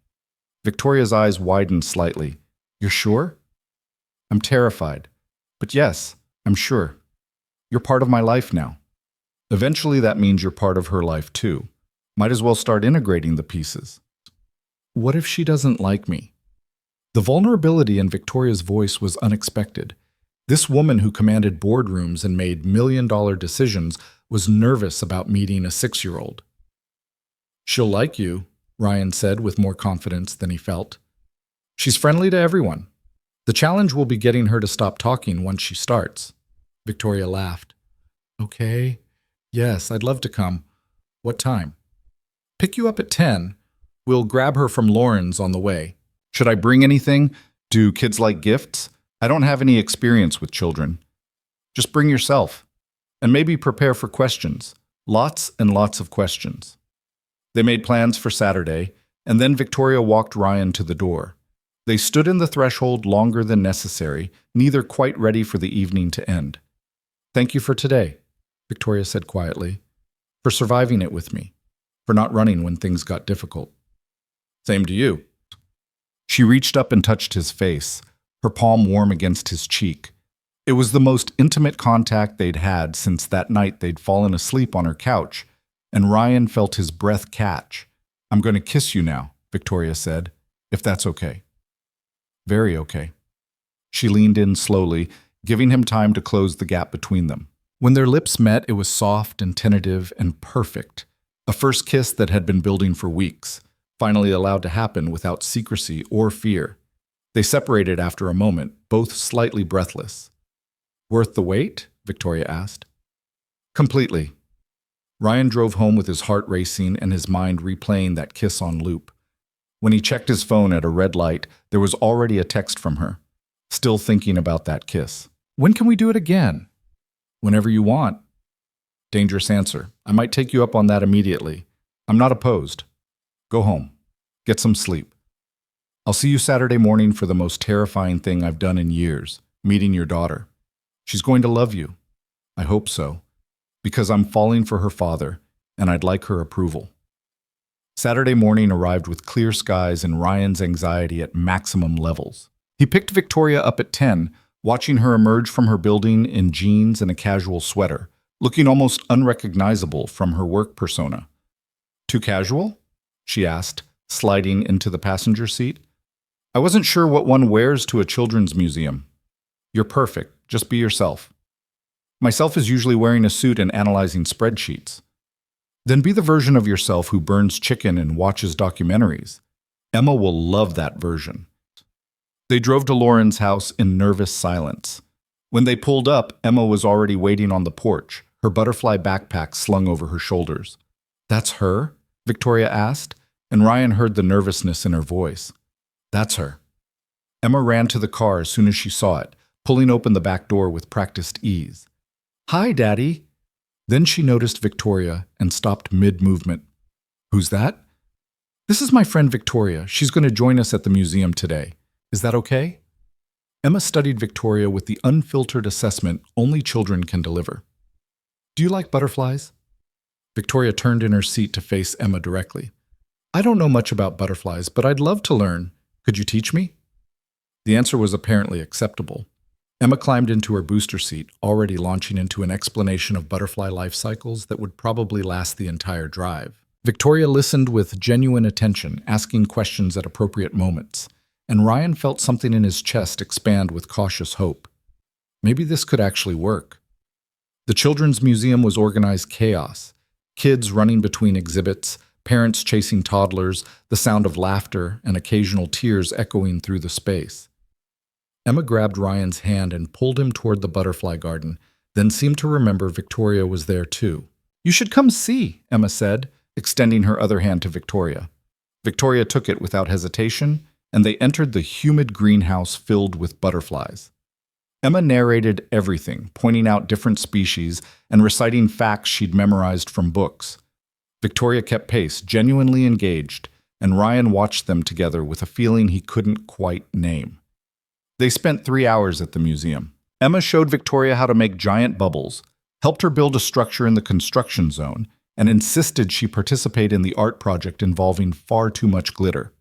Victoria's eyes widened slightly. You're sure? I'm terrified. But yes, I'm sure. You're part of my life now. Eventually that means you're part of her life too. Might as well start integrating the pieces. What if she doesn't like me? The vulnerability in Victoria's voice was unexpected. This woman who commanded boardrooms and made million-dollar decisions was nervous about meeting a 6-year-old. "She'll like you," Ryan said with more confidence than he felt. "She's friendly to everyone. The challenge will be getting her to stop talking once she starts." Victoria laughed. "Okay. Yes, I'd love to come. What time?" "Pick you up at 10. We'll grab her from Lauren's on the way." "Should I bring anything? Do kids like gifts? I don't have any experience with children." "Just bring yourself. And maybe prepare for questions. Lots and lots of questions." They made plans for Saturday, and then Victoria walked Ryan to the door. They stood in the threshold longer than necessary, neither quite ready for the evening to end. "Thank you for today," Victoria said quietly, "for surviving it with me, for not running when things got difficult." "Same to you." She reached up and touched his face, her palm warm against his cheek. It was the most intimate contact they'd had since that night they'd fallen asleep on her couch, and Ryan felt his breath catch. "I'm going to kiss you now," Victoria said, "if that's okay." "Very okay." She leaned in slowly, giving him time to close the gap between them. When their lips met, it was soft and tentative and perfect, a first kiss that had been building for weeks, finally allowed to happen without secrecy or fear. They separated after a moment, both slightly breathless. "Worth the wait?" Victoria asked. "Completely." Ryan drove home with his heart racing and his mind replaying that kiss on loop. When he checked his phone at a red light, there was already a text from her. "Still thinking about that kiss. When can we do it again?" "Whenever you want." Dangerous answer. "I might take you up on that immediately. I'm not opposed. Go home. Get some sleep. I'll see you Saturday morning for the most terrifying thing I've done in years, meeting your daughter. She's going to love you. I hope so. Because I'm falling for her father, and I'd like her approval." Saturday morning arrived with clear skies and Ryan's anxiety at maximum levels. He picked Victoria up at 10, watching her emerge from her building in jeans and a casual sweater, looking almost unrecognizable from her work persona. "Too casual?" she asked, sliding into the passenger seat. "I wasn't sure what one wears to a children's museum." "You're perfect. Just be yourself." "Myself is usually wearing a suit and analyzing spreadsheets." "Then be the version of yourself who burns chicken and watches documentaries. Emma will love that version." They drove to Lauren's house in nervous silence. When they pulled up, Emma was already waiting on the porch, her butterfly backpack slung over her shoulders. "That's her?" Victoria asked, and Ryan heard the nervousness in her voice. "That's her." Emma ran to the car as soon as she saw it, pulling open the back door with practiced ease. "Hi, Daddy." Then she noticed Victoria and stopped mid-movement. "Who's that?" "This is my friend Victoria. She's going to join us at the museum today. Is that okay?" Emma studied Victoria with the unfiltered assessment only children can deliver. "Do you like butterflies?" Victoria turned in her seat to face Emma directly. "I don't know much about butterflies, but I'd love to learn. Could you teach me?" The answer was apparently acceptable. Emma climbed into her booster seat, already launching into an explanation of butterfly life cycles that would probably last the entire drive. Victoria listened with genuine attention, asking questions at appropriate moments, and Ryan felt something in his chest expand with cautious hope. Maybe this could actually work. The Children's Museum was organized chaos. Kids running between exhibits, parents chasing toddlers, the sound of laughter and occasional tears echoing through the space. Emma grabbed Ryan's hand and pulled him toward the butterfly garden, then seemed to remember Victoria was there too. "You should come see," Emma said, extending her other hand to Victoria. Victoria took it without hesitation, and they entered the humid greenhouse filled with butterflies. Emma narrated everything, pointing out different species and reciting facts she'd memorized from books. Victoria kept pace, genuinely engaged, and Ryan watched them together with a feeling he couldn't quite name. They spent 3 hours at the museum. Emma showed Victoria how to make giant bubbles, helped her build a structure in the construction zone, and insisted she participate in the art project involving far too much glitter.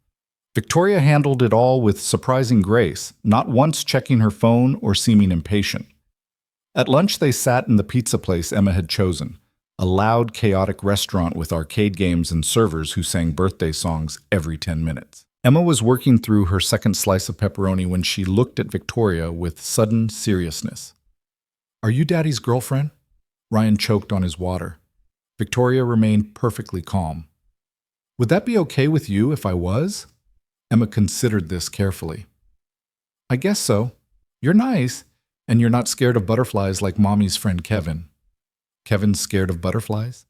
Victoria handled it all with surprising grace, not once checking her phone or seeming impatient. At lunch, they sat in the pizza place Emma had chosen, a loud, chaotic restaurant with arcade games and servers who sang birthday songs every 10 minutes. Emma was working through her second slice of pepperoni when she looked at Victoria with sudden seriousness. "Are you Daddy's girlfriend?" Ryan choked on his water. Victoria remained perfectly calm. "Would that be okay with you if I was?" Emma considered this carefully. "I guess so. You're nice, and you're not scared of butterflies like Mommy's friend Kevin." "Kevin's scared of butterflies?"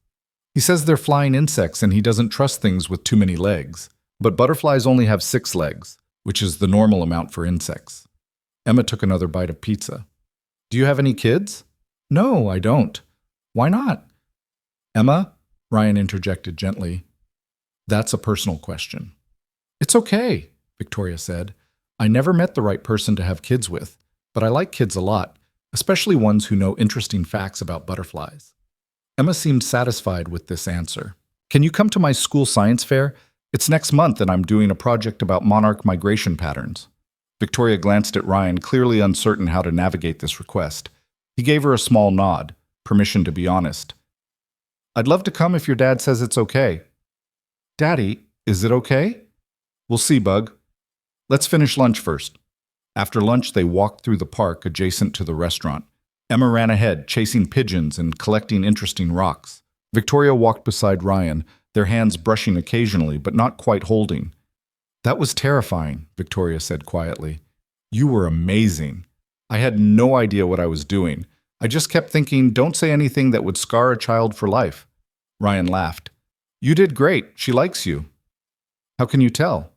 "He says they're flying insects and he doesn't trust things with too many legs. But butterflies only have 6 legs, which is the normal amount for insects." Emma took another bite of pizza. "Do you have any kids?" "No, I don't." "Why not?" "Emma," Ryan interjected gently, "that's a personal question." "It's okay," Victoria said. "I never met the right person to have kids with, but I like kids a lot, especially ones who know interesting facts about butterflies." Emma seemed satisfied with this answer. "Can you come to my school science fair? It's next month and I'm doing a project about monarch migration patterns." Victoria glanced at Ryan, clearly uncertain how to navigate this request. He gave her a small nod, permission to be honest. "I'd love to come if your dad says it's okay." "Daddy, is it okay?" "We'll see, Bug. Let's finish lunch first." After lunch, they walked through the park adjacent to the restaurant. Emma ran ahead, chasing pigeons and collecting interesting rocks. Victoria walked beside Ryan, their hands brushing occasionally, but not quite holding. "That was terrifying," Victoria said quietly. "You were amazing. I had no idea what I was doing. I just kept thinking, don't say anything that would scar a child for life." Ryan laughed. "You did great. She likes you." "How can you tell?"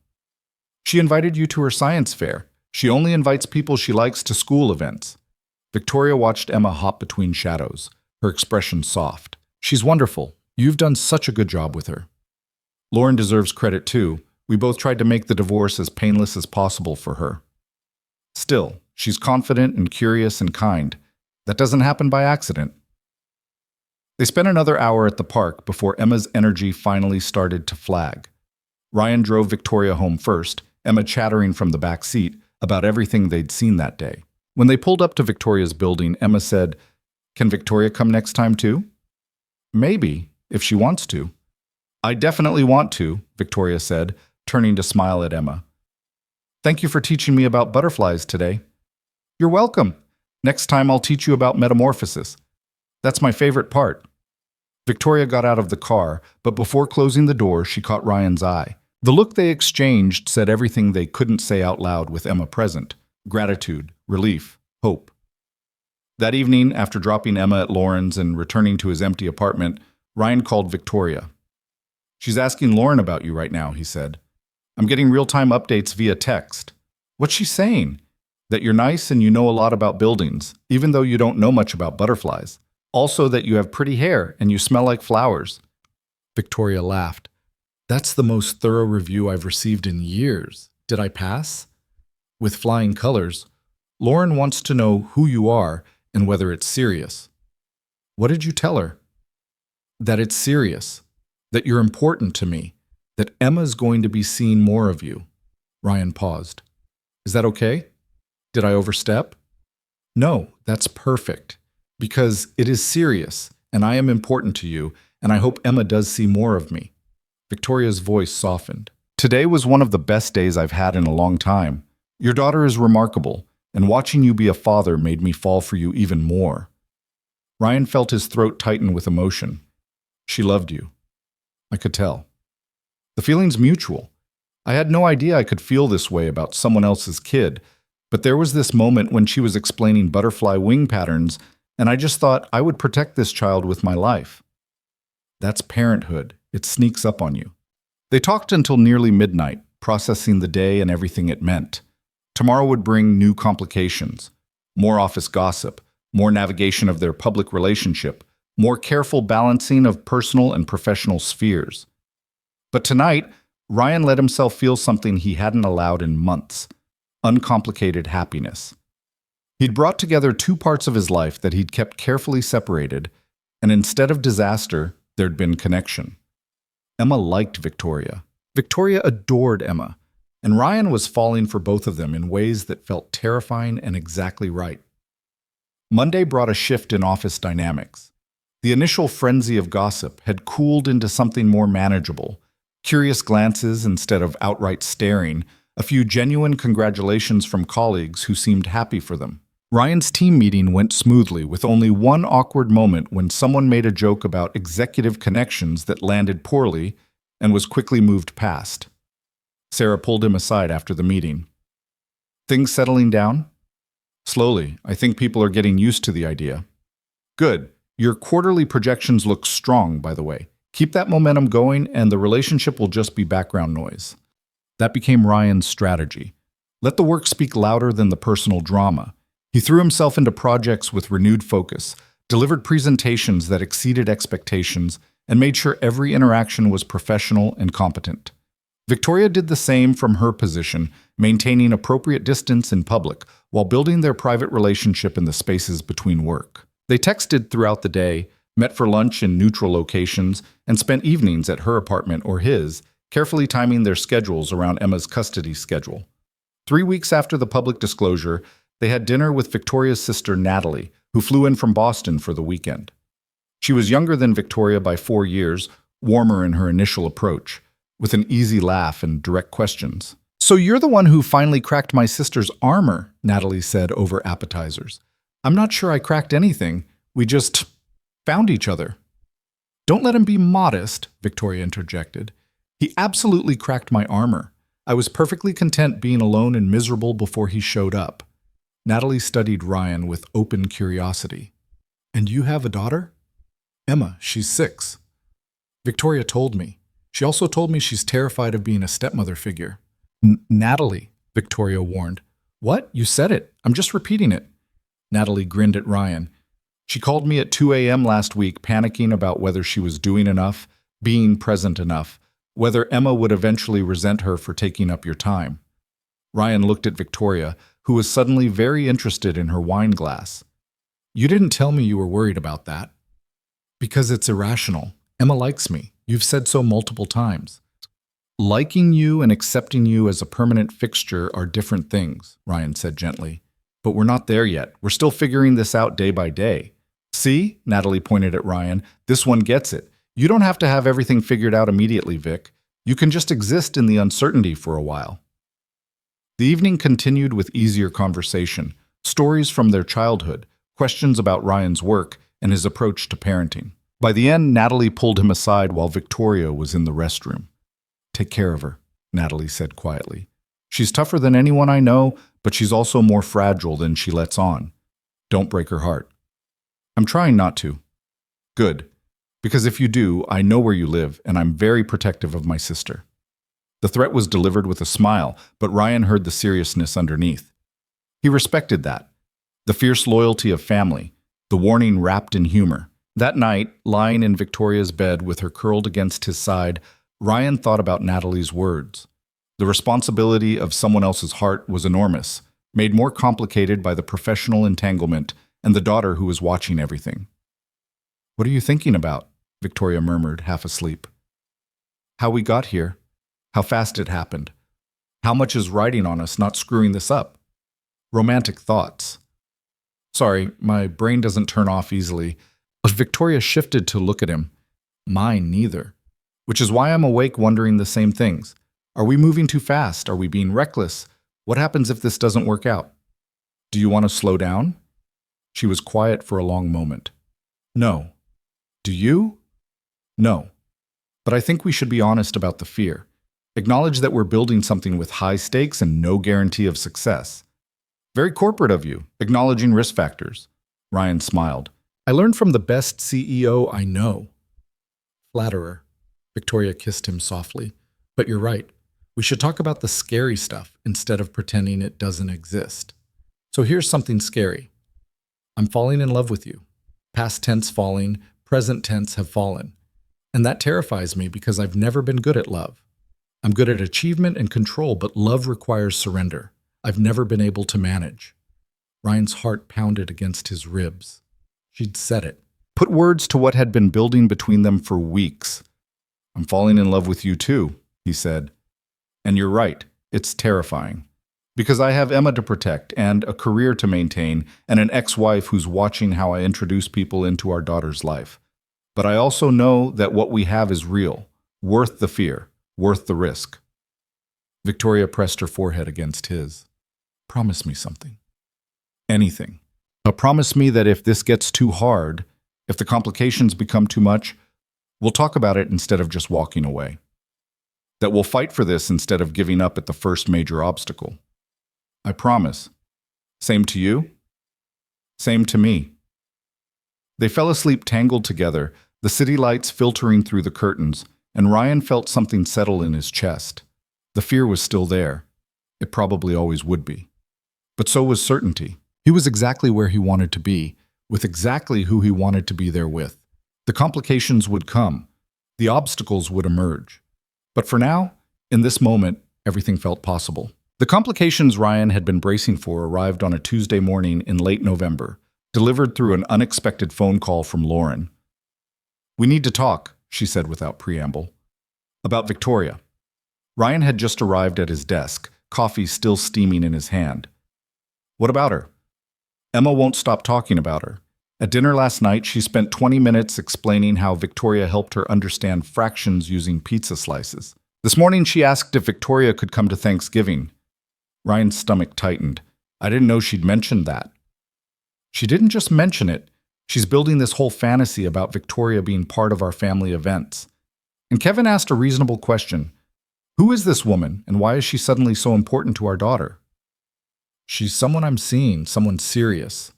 "She invited you to her science fair. She only invites people she likes to school events." Victoria watched Emma hop between shadows, her expression soft. "She's wonderful. You've done such a good job with her." "Lauren deserves credit too. We both tried to make the divorce as painless as possible for her." "Still, she's confident and curious and kind. That doesn't happen by accident." They spent another hour at the park before Emma's energy finally started to flag. Ryan drove Victoria home first, Emma chattering from the back seat about everything they'd seen that day. When they pulled up to Victoria's building, Emma said, "Can Victoria come next time too?" "Maybe, if she wants to." "I definitely want to," Victoria said, turning to smile at Emma. "Thank you for teaching me about butterflies today." "You're welcome. Next time I'll teach you about metamorphosis. That's my favorite part." Victoria got out of the car, but before closing the door, she caught Ryan's eye. The look they exchanged said everything they couldn't say out loud with Emma present: gratitude, relief, hope. That evening, after dropping Emma at Lauren's and returning to his empty apartment, Ryan called Victoria. "She's asking Lauren about you right now," he said. "I'm getting real-time updates via text." "What's she saying?" "That you're nice and you know a lot about buildings, even though you don't know much about butterflies. Also that you have pretty hair and you smell like flowers." Victoria laughed. "That's the most thorough review I've received in years. Did I pass?" "With flying colors. Lauren wants to know who you are and whether it's serious." "What did you tell her?" "That it's serious. That you're important to me. That Emma's going to be seeing more of you." Ryan paused. "Is that okay? Did I overstep?" "No, that's perfect. Because it is serious, and I am important to you, and I hope Emma does see more of me." Victoria's voice softened. "Today was one of the best days I've had in a long time. Your daughter is remarkable, and watching you be a father made me fall for you even more." Ryan felt his throat tighten with emotion. "She loved you. I could tell. The feeling's mutual. I had no idea I could feel this way about someone else's kid, but there was this moment when she was explaining butterfly wing patterns, and I just thought I would protect this child with my life." That's parenthood. It sneaks up on you. They talked until nearly midnight, processing the day and everything it meant. Tomorrow would bring new complications, more office gossip, more navigation of their public relationship, more careful balancing of personal and professional spheres. But tonight, Ryan let himself feel something he hadn't allowed in months: uncomplicated happiness. He'd brought together two parts of his life that he'd kept carefully separated, and instead of disaster, there'd been connection. Emma liked Victoria. Victoria adored Emma, and Ryan was falling for both of them in ways that felt terrifying and exactly right. Monday brought a shift in office dynamics. The initial frenzy of gossip had cooled into something more manageable. Curious glances instead of outright staring, a few genuine congratulations from colleagues who seemed happy for them. Ryan's team meeting went smoothly, with only one awkward moment when someone made a joke about executive connections that landed poorly and was quickly moved past. Sarah pulled him aside after the meeting. Things settling down? Slowly. I think people are getting used to the idea. Good. Your quarterly projections look strong, by the way. Keep that momentum going and the relationship will just be background noise. That became Ryan's strategy. Let the work speak louder than the personal drama. He threw himself into projects with renewed focus, delivered presentations that exceeded expectations, and made sure every interaction was professional and competent. Victoria did the same from her position, maintaining appropriate distance in public while building their private relationship in the spaces between work. They texted throughout the day, met for lunch in neutral locations, and spent evenings at her apartment or his, carefully timing their schedules around Emma's custody schedule. 3 weeks after the public disclosure, they had dinner with Victoria's sister Natalie, who flew in from Boston for the weekend. She was younger than Victoria by 4 years, warmer in her initial approach, with an easy laugh and direct questions. "So you're the one who finally cracked my sister's armor," Natalie said over appetizers. "I'm not sure I cracked anything. We just found each other." "Don't let him be modest," Victoria interjected. "He absolutely cracked my armor. I was perfectly content being alone and miserable before he showed up." Natalie studied Ryan with open curiosity. "And you have a daughter?" "Emma, she's 6. Victoria told me. She also told me she's terrified of being a stepmother figure." "Natalie," Victoria warned. "What? You said it. I'm just repeating it." Natalie grinned at Ryan. "She called me at 2 a.m. last week, panicking about whether she was doing enough, being present enough, whether Emma would eventually resent her for taking up your time." Ryan looked at Victoria, who was suddenly very interested in her wine glass. "You didn't tell me you were worried about that." "Because it's irrational. Emma likes me. You've said so multiple times." "Liking you and accepting you as a permanent fixture are different things," Ryan said gently. "But we're not there yet. We're still figuring this out day by day." "See?" Natalie pointed at Ryan. "This one gets it. You don't have to have everything figured out immediately, Vic. You can just exist in the uncertainty for a while." The evening continued with easier conversation, stories from their childhood, questions about Ryan's work, and his approach to parenting. By the end, Natalie pulled him aside while Victoria was in the restroom. "Take care of her," Natalie said quietly. "She's tougher than anyone I know, but she's also more fragile than she lets on. Don't break her heart." "I'm trying not to." "Good. Because if you do, I know where you live, and I'm very protective of my sister." The threat was delivered with a smile, but Ryan heard the seriousness underneath. He respected that. The fierce loyalty of family, the warning wrapped in humor. That night, lying in Victoria's bed with her curled against his side, Ryan thought about Natalie's words. The responsibility of someone else's heart was enormous, made more complicated by the professional entanglement and the daughter who was watching everything. "What are you thinking about?" Victoria murmured, half asleep. "How we got here. How fast it happened. How much is riding on us not screwing this up? Romantic thoughts." "Sorry, my brain doesn't turn off easily." But Victoria shifted to look at him. "Mine neither. Which is why I'm awake wondering the same things. Are we moving too fast? Are we being reckless? What happens if this doesn't work out? Do you want to slow down?" She was quiet for a long moment. "No." "Do you?" "No. But I think we should be honest about the fear. Acknowledge that we're building something with high stakes and no guarantee of success." "Very corporate of you, acknowledging risk factors." Ryan smiled. "I learned from the best CEO I know." "Flatterer." Victoria kissed him softly. "But you're right. We should talk about the scary stuff instead of pretending it doesn't exist. So here's something scary. I'm falling in love with you. Past tense falling, present tense have fallen. And that terrifies me because I've never been good at love. I'm good at achievement and control, but love requires surrender. I've never been able to manage." Ryan's heart pounded against his ribs. She'd said it. Put words to what had been building between them for weeks. "I'm falling in love with you too," he said. "And you're right, it's terrifying. Because I have Emma to protect, and a career to maintain, and an ex-wife who's watching how I introduce people into our daughter's life. But I also know that what we have is real, worth the fear, Worth the risk. Victoria pressed her forehead against his. Promise me something. Anything. Promise me that if this gets too hard, if the complications become too much, we'll talk about it instead of just walking away. That we'll fight for this instead of giving up at the first major obstacle. I promise. Same to you? Same to me. They fell asleep tangled together, the city lights filtering through the curtains, and Ryan felt something settle in his chest. The fear was still there. It probably always would be. But so was certainty. He was exactly where he wanted to be, with exactly who he wanted to be there with. The complications would come. The obstacles would emerge. But for now, in this moment, everything felt possible. The complications Ryan had been bracing for arrived on a Tuesday morning in late November, delivered through an unexpected phone call from Lauren. We need to talk, she said without preamble. About Victoria. Ryan had just arrived at his desk, coffee still steaming in his hand. What about her? Emma won't stop talking about her. At dinner last night, she spent 20 minutes explaining how Victoria helped her understand fractions using pizza slices. This morning, she asked if Victoria could come to Thanksgiving. Ryan's stomach tightened. I didn't know she'd mentioned that. She didn't just mention it. She's building this whole fantasy about Victoria being part of our family events. And Kevin asked a reasonable question. Who is this woman, and why is she suddenly so important to our daughter? She's someone I'm seeing, someone serious.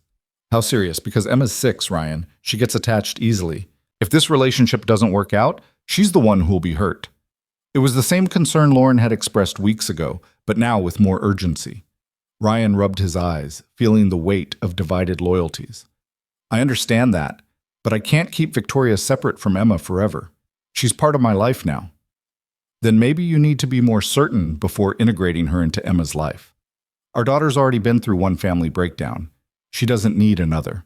How serious? Because Emma's 6, Ryan. She gets attached easily. If this relationship doesn't work out, she's the one who'll be hurt. It was the same concern Lauren had expressed weeks ago, but now with more urgency. Ryan rubbed his eyes, feeling the weight of divided loyalties. I understand that, but I can't keep Victoria separate from Emma forever. She's part of my life now. Then maybe you need to be more certain before integrating her into Emma's life. Our daughter's already been through one family breakdown. She doesn't need another.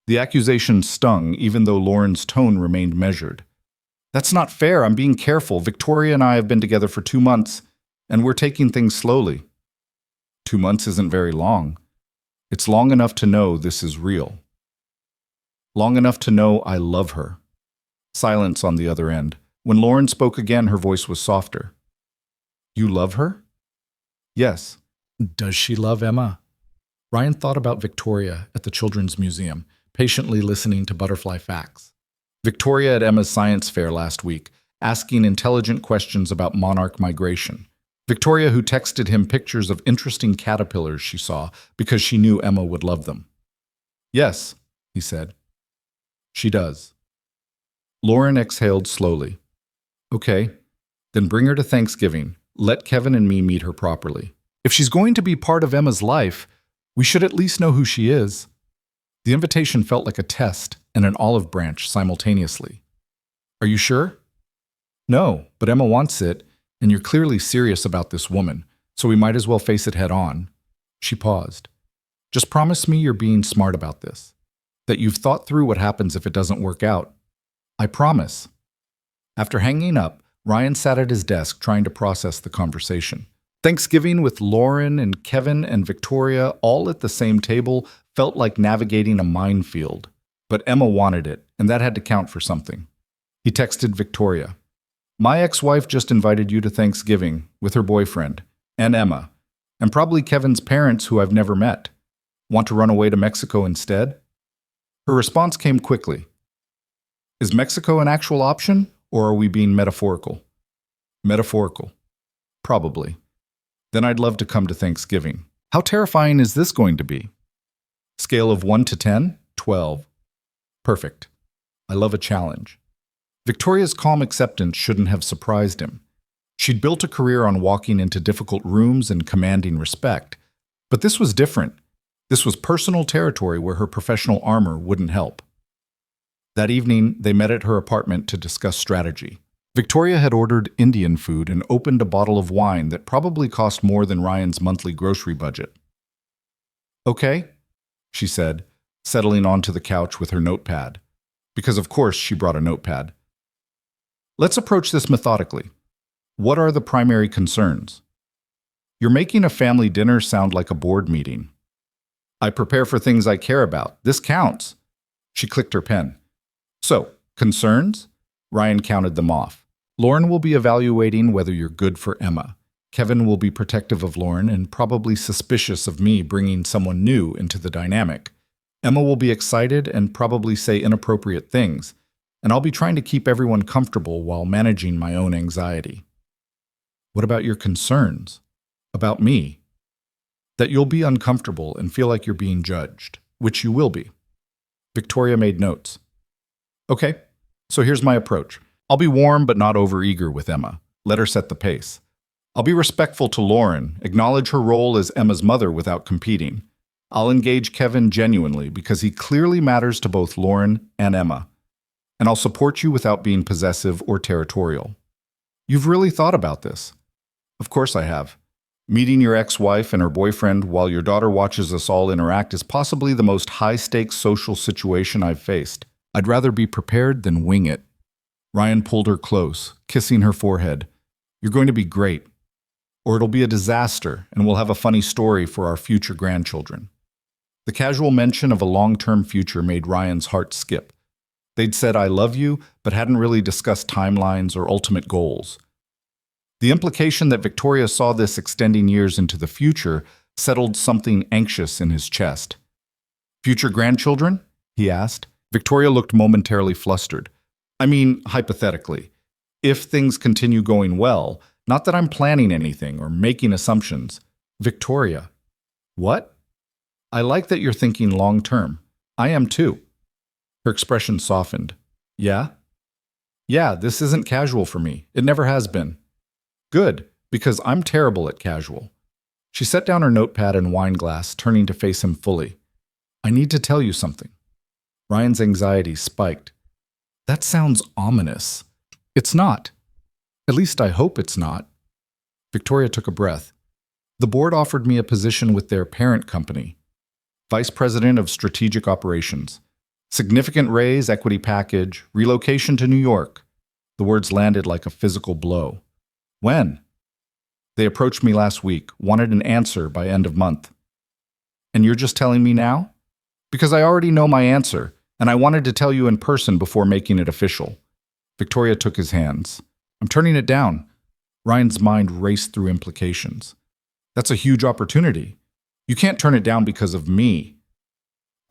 The accusation stung, even though Lauren's tone remained measured. That's not fair. I'm being careful. Victoria and I have been together for 2 months, and we're taking things slowly. 2 months isn't very long. It's long enough to know this is real. Long enough to know I love her. Silence on the other end. When Lauren spoke again, her voice was softer. You love her? Yes. Does she love Emma? Ryan thought about Victoria at the Children's Museum, patiently listening to butterfly facts. Victoria at Emma's science fair last week, asking intelligent questions about monarch migration. Victoria who texted him pictures of interesting caterpillars she saw because she knew Emma would love them. Yes, he said. She does. Lauren exhaled slowly. Okay, then bring her to Thanksgiving. Let Kevin and me meet her properly. If she's going to be part of Emma's life, we should at least know who she is. The invitation felt like a test and an olive branch simultaneously. Are you sure? No, but Emma wants it, and you're clearly serious about this woman, so we might as well face it head on. She paused. Just promise me you're being smart about this, that you've thought through what happens if it doesn't work out. I promise. After hanging up, Ryan sat at his desk trying to process the conversation. Thanksgiving with Lauren and Kevin and Victoria all at the same table felt like navigating a minefield. But Emma wanted it, and that had to count for something. He texted Victoria. My ex-wife just invited you to Thanksgiving with her boyfriend, and Emma, and probably Kevin's parents who I've never met. Want to run away to Mexico instead? Her response came quickly. Is Mexico an actual option, or are we being metaphorical? Metaphorical. Probably. Then I'd love to come to Thanksgiving. How terrifying is this going to be? Scale of 1 to 10? 12. Perfect. I love a challenge. Victoria's calm acceptance shouldn't have surprised him. She'd built a career on walking into difficult rooms and commanding respect. But this was different. This was personal territory where her professional armor wouldn't help. That evening, they met at her apartment to discuss strategy. Victoria had ordered Indian food and opened a bottle of wine that probably cost more than Ryan's monthly grocery budget. Okay, she said, settling onto the couch with her notepad. Because of course she brought a notepad. Let's approach this methodically. What are the primary concerns? You're making a family dinner sound like a board meeting. I prepare for things I care about. This counts. She clicked her pen. So, concerns? Ryan counted them off. Lauren will be evaluating whether you're good for Emma. Kevin will be protective of Lauren and probably suspicious of me bringing someone new into the dynamic. Emma will be excited and probably say inappropriate things, and I'll be trying to keep everyone comfortable while managing my own anxiety. What about your concerns? About me? That you'll be uncomfortable and feel like you're being judged, which you will be. Victoria made notes. Okay, so here's my approach. I'll be warm but not overeager with Emma. Let her set the pace. I'll be respectful to Lauren, acknowledge her role as Emma's mother without competing. I'll engage Kevin genuinely because he clearly matters to both Lauren and Emma. And I'll support you without being possessive or territorial. You've really thought about this. Of course I have. Meeting your ex-wife and her boyfriend while your daughter watches us all interact is possibly the most high-stakes social situation I've faced. I'd rather be prepared than wing it. Ryan pulled her close, kissing her forehead. You're going to be great. Or it'll be a disaster, and we'll have a funny story for our future grandchildren. The casual mention of a long-term future made Ryan's heart skip. They'd said I love you, but hadn't really discussed timelines or ultimate goals. The implication that Victoria saw this extending years into the future settled something anxious in his chest. Future grandchildren? He asked. Victoria looked momentarily flustered. I mean, hypothetically. If things continue going well, not that I'm planning anything or making assumptions. Victoria. What? I like that you're thinking long-term. I am too. Her expression softened. Yeah? Yeah, this isn't casual for me. It never has been. Good, because I'm terrible at casual. She set down her notepad and wine glass, turning to face him fully. I need to tell you something. Ryan's anxiety spiked. That sounds ominous. It's not. At least I hope it's not. Victoria took a breath. The board offered me a position with their parent company, Vice President of Strategic Operations. Significant raise, equity package, relocation to New York. The words landed like a physical blow. When? They approached me last week, wanted an answer by end of month. And you're just telling me now? Because I already know my answer, and I wanted to tell you in person before making it official. Victoria took his hands. I'm turning it down. Ryan's mind raced through implications. That's a huge opportunity. You can't turn it down because of me.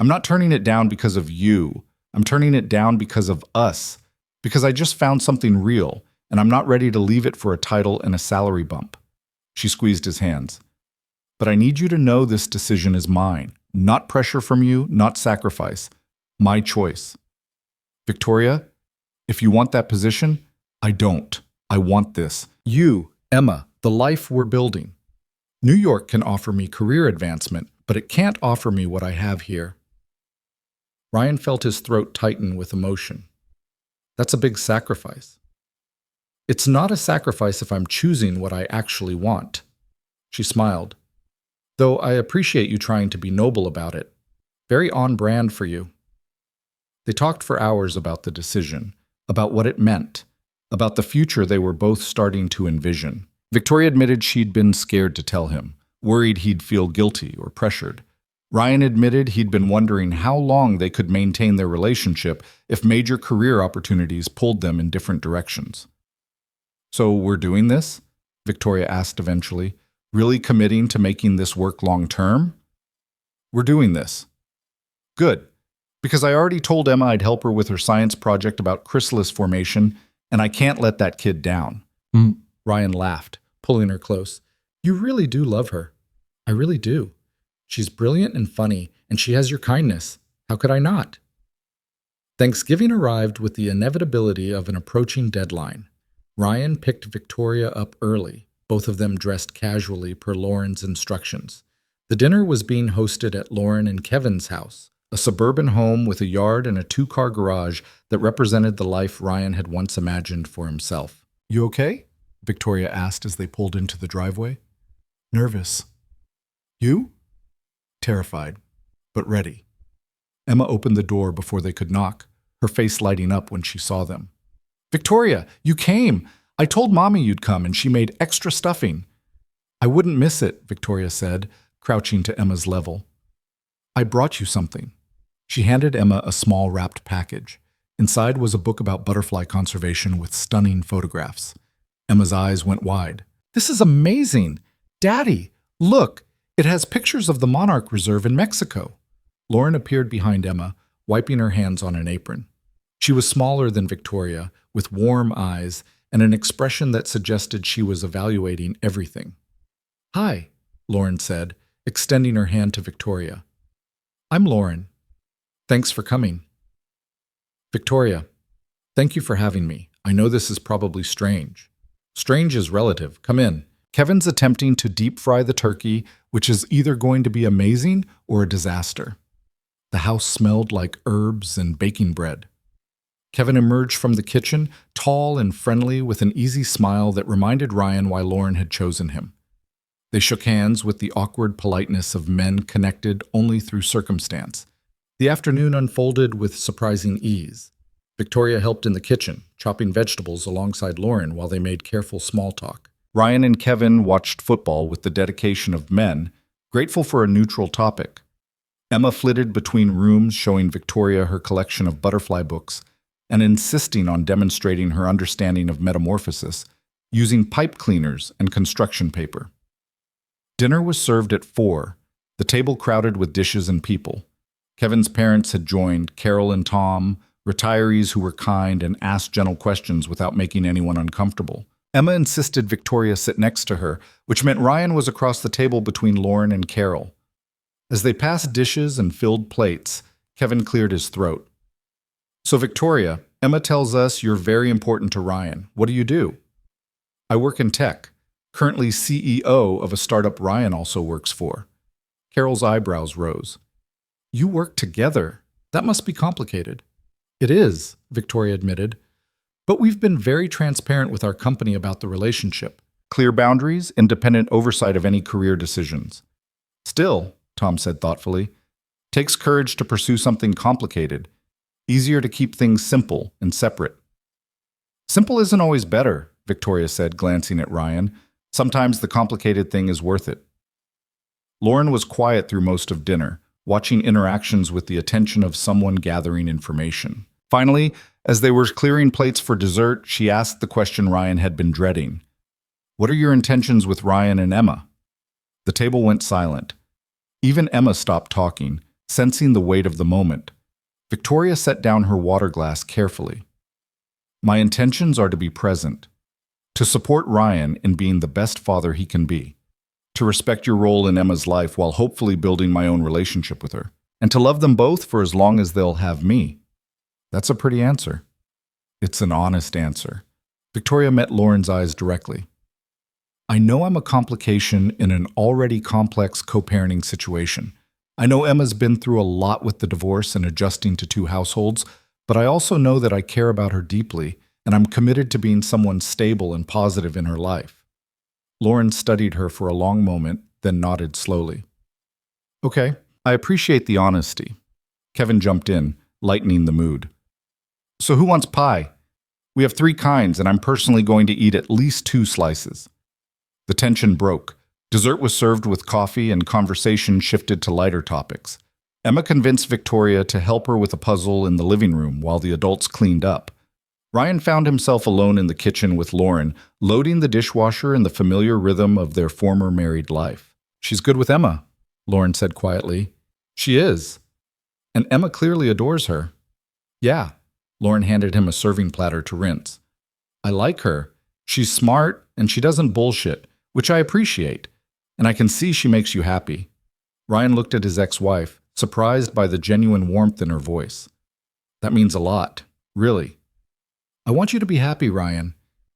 I'm not turning it down because of you. I'm turning it down because of us. Because I just found something real, and I'm not ready to leave it for a title and a salary bump. She squeezed his hands. But I need you to know this decision is mine. Not pressure from you, not sacrifice. My choice. Victoria, if you want that position, I don't. I want this. You, Emma, the life we're building. New York can offer me career advancement, but it can't offer me what I have here. Ryan felt his throat tighten with emotion. That's a big sacrifice. It's not a sacrifice if I'm choosing what I actually want. She smiled. Though I appreciate you trying to be noble about it. Very on brand for you. They talked for hours about the decision, about what it meant, about the future they were both starting to envision. Victoria admitted she'd been scared to tell him, worried he'd feel guilty or pressured. Ryan admitted he'd been wondering how long they could maintain their relationship if major career opportunities pulled them in different directions. So we're doing this? Victoria asked eventually, really committing to making this work long term? We're doing this. Good. Because I already told Emma I'd help her with her science project about chrysalis formation, and I can't let that kid down. Ryan laughed, pulling her close. You really do love her. I really do. She's brilliant and funny, and she has your kindness. How could I not? Thanksgiving arrived with the inevitability of an approaching deadline. Ryan picked Victoria up early, both of them dressed casually per Lauren's instructions. The dinner was being hosted at Lauren and Kevin's house, a suburban home with a yard and a 2-car garage that represented the life Ryan had once imagined for himself. You okay? Victoria asked as they pulled into the driveway. Nervous. You? Terrified, but ready. Emma opened the door before they could knock, her face lighting up when she saw them. Victoria, you came! I told Mommy you'd come and she made extra stuffing. I wouldn't miss it, Victoria said, crouching to Emma's level. I brought you something. She handed Emma a small wrapped package. Inside was a book about butterfly conservation with stunning photographs. Emma's eyes went wide. "This is amazing! Daddy, look! It has pictures of the monarch reserve in Mexico." Lauren appeared behind Emma, wiping her hands on an apron. She was smaller than Victoria, with warm eyes and an expression that suggested she was evaluating everything. "Hi," Lauren said, extending her hand to Victoria. "I'm Lauren. Thanks for coming." "Victoria, thank you for having me. I know this is probably strange." "Strange is relative. Come in." Kevin's attempting to deep fry the turkey, which is either going to be amazing or a disaster. The house smelled like herbs and baking bread. Kevin emerged from the kitchen, tall and friendly, with an easy smile that reminded Ryan why Lauren had chosen him. They shook hands with the awkward politeness of men connected only through circumstance. The afternoon unfolded with surprising ease. Victoria helped in the kitchen, chopping vegetables alongside Lauren while they made careful small talk. Ryan and Kevin watched football with the dedication of men, grateful for a neutral topic. Emma flitted between rooms, showing Victoria her collection of butterfly books and insisting on demonstrating her understanding of metamorphosis, using pipe cleaners and construction paper. Dinner was served at 4, the table crowded with dishes and people. Kevin's parents had joined, Carol and Tom, retirees who were kind and asked gentle questions without making anyone uncomfortable. Emma insisted Victoria sit next to her, which meant Ryan was across the table between Lauren and Carol. As they passed dishes and filled plates, Kevin cleared his throat. "So Victoria, Emma tells us you're very important to Ryan. What do you do?" "I work in tech, currently CEO of a startup Ryan also works for." Carol's eyebrows rose. "You work together? That must be complicated." "It is," Victoria admitted. "But we've been very transparent with our company about the relationship. Clear boundaries, independent oversight of any career decisions." "Still," Tom said thoughtfully, "takes courage to pursue something complicated. Easier to keep things simple and separate." "Simple isn't always better," Victoria said, glancing at Ryan. "Sometimes the complicated thing is worth it." Lauren was quiet through most of dinner, watching interactions with the attention of someone gathering information. Finally, as they were clearing plates for dessert, she asked the question Ryan had been dreading. "What are your intentions with Ryan and Emma?" The table went silent. Even Emma stopped talking, sensing the weight of the moment. Victoria set down her water glass carefully. "My intentions are to be present, to support Ryan in being the best father he can be, to respect your role in Emma's life while hopefully building my own relationship with her, and to love them both for as long as they'll have me." That's a pretty answer. It's an honest answer. Victoria met Lauren's eyes directly. "I know I'm a complication in an already complex co-parenting situation. I know Emma's been through a lot with the divorce and adjusting to 2 households, but I also know that I care about her deeply, and I'm committed to being someone stable and positive in her life." Lauren studied her for a long moment, then nodded slowly. "Okay, I appreciate the honesty." Kevin jumped in, lightening the mood. "So who wants pie? We have 3 kinds, and I'm personally going to eat at least 2 slices." The tension broke. Dessert was served with coffee, and conversation shifted to lighter topics. Emma convinced Victoria to help her with a puzzle in the living room while the adults cleaned up. Ryan found himself alone in the kitchen with Lauren, loading the dishwasher in the familiar rhythm of their former married life. "She's good with Emma," Lauren said quietly. "She is. And Emma clearly adores her." "Yeah." Lauren handed him a serving platter to rinse. "I like her. She's smart, and she doesn't bullshit, which I appreciate. And I can see she makes you happy." Ryan looked at his ex-wife, surprised by the genuine warmth in her voice. "That means a lot, really." "I want you to be happy, Ryan.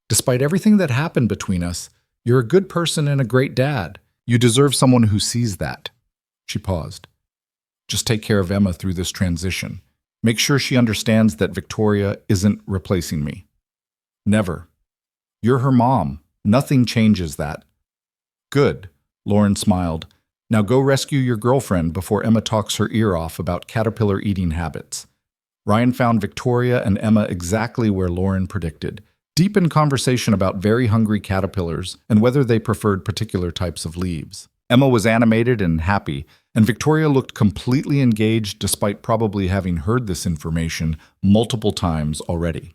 Despite everything that happened between us, you're a good person and a great dad. You deserve someone who sees that." She paused. "Just take care of Emma through this transition. Make sure she understands that Victoria isn't replacing me." "Never. You're her mom. Nothing changes that." "Good," Lauren smiled. "Now go rescue your girlfriend before Emma talks her ear off about caterpillar eating habits." Ryan found Victoria and Emma exactly where Lauren predicted, deep in conversation about very hungry caterpillars and whether they preferred particular types of leaves. Emma was animated and happy, and Victoria looked completely engaged despite probably having heard this information multiple times already.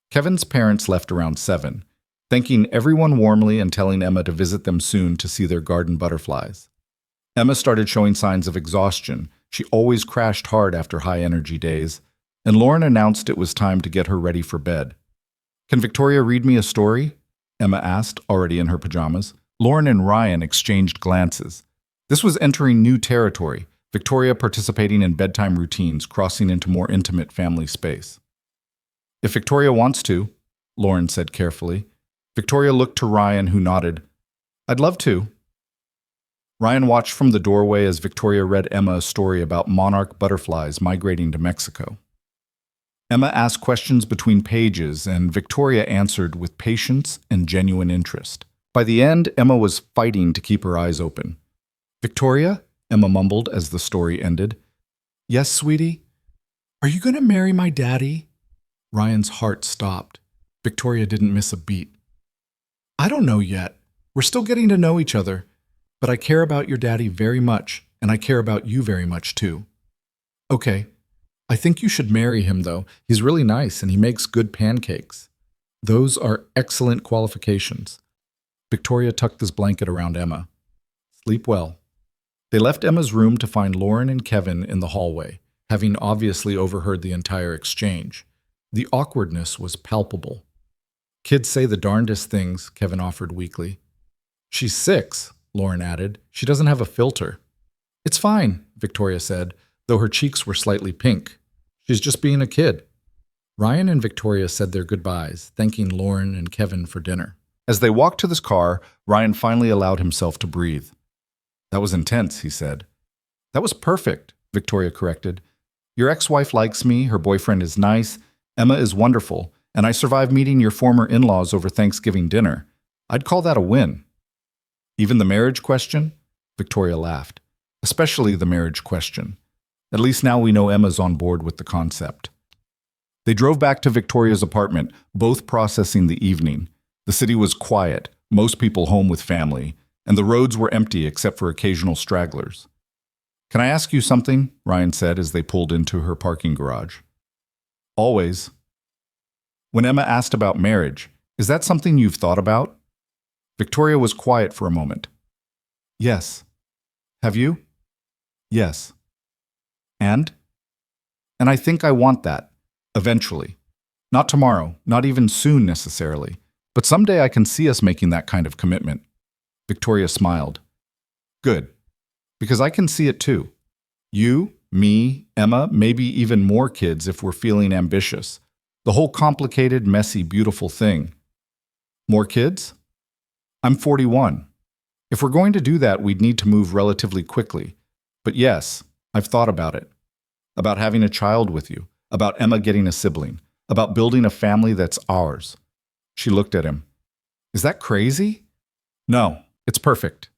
Kevin's parents left around 7, thanking everyone warmly and telling Emma to visit them soon to see their garden butterflies. Emma started showing signs of exhaustion. She always crashed hard after high-energy days, and Lauren announced it was time to get her ready for bed. "Can Victoria read me a story?" Emma asked, already in her pajamas. Lauren and Ryan exchanged glances. This was entering new territory, Victoria participating in bedtime routines, crossing into more intimate family space. "If Victoria wants to," Lauren said carefully. Victoria looked to Ryan, who nodded. "I'd love to." Ryan watched from the doorway as Victoria read Emma a story about monarch butterflies migrating to Mexico. Emma asked questions between pages, and Victoria answered with patience and genuine interest. By the end, Emma was fighting to keep her eyes open. "Victoria?" Emma mumbled as the story ended. "Yes, sweetie? Are you going to marry my daddy?" Ryan's heart stopped. Victoria didn't miss a beat. "I don't know yet. We're still getting to know each other. But I care about your daddy very much, and I care about you very much too." "Okay. I think you should marry him, though. He's really nice, and he makes good pancakes." "Those are excellent qualifications." Victoria tucked this blanket around Emma. "Sleep well." They left Emma's room to find Lauren and Kevin in the hallway, having obviously overheard the entire exchange. The awkwardness was palpable. "Kids say the darndest things," Kevin offered weakly. "She's 6, Lauren added. "She doesn't have a filter." "It's fine," Victoria said, though her cheeks were slightly pink. "She's just being a kid." Ryan and Victoria said their goodbyes, thanking Lauren and Kevin for dinner. As they walked to this car, Ryan finally allowed himself to breathe. "That was intense," he said. "That was perfect," Victoria corrected. "Your ex-wife likes me, her boyfriend is nice, Emma is wonderful, and I survived meeting your former in-laws over Thanksgiving dinner. I'd call that a win." "Even the marriage question?" Victoria laughed. "Especially the marriage question. At least now we know Emma's on board with the concept." They drove back to Victoria's apartment, both processing the evening. The city was quiet, most people home with family, and the roads were empty except for occasional stragglers. "Can I ask you something?" Ryan said as they pulled into her parking garage. "Always." When Emma asked about marriage, "Is that something you've thought about?" Victoria was quiet for a moment. "Yes." "Have you?" "Yes." "And?" "And I think I want that. Eventually. Not tomorrow, not even soon necessarily. But someday I can see us making that kind of commitment." Victoria smiled. "Good. Because I can see it too. You, me, Emma, maybe even more kids if we're feeling ambitious. The whole complicated, messy, beautiful thing. More kids? I'm 41. If we're going to do that, we'd need to move relatively quickly. But yes, I've thought about it. About having a child with you. About Emma getting a sibling. About building a family that's ours." She looked at him. "Is that crazy?" "No, it's perfect."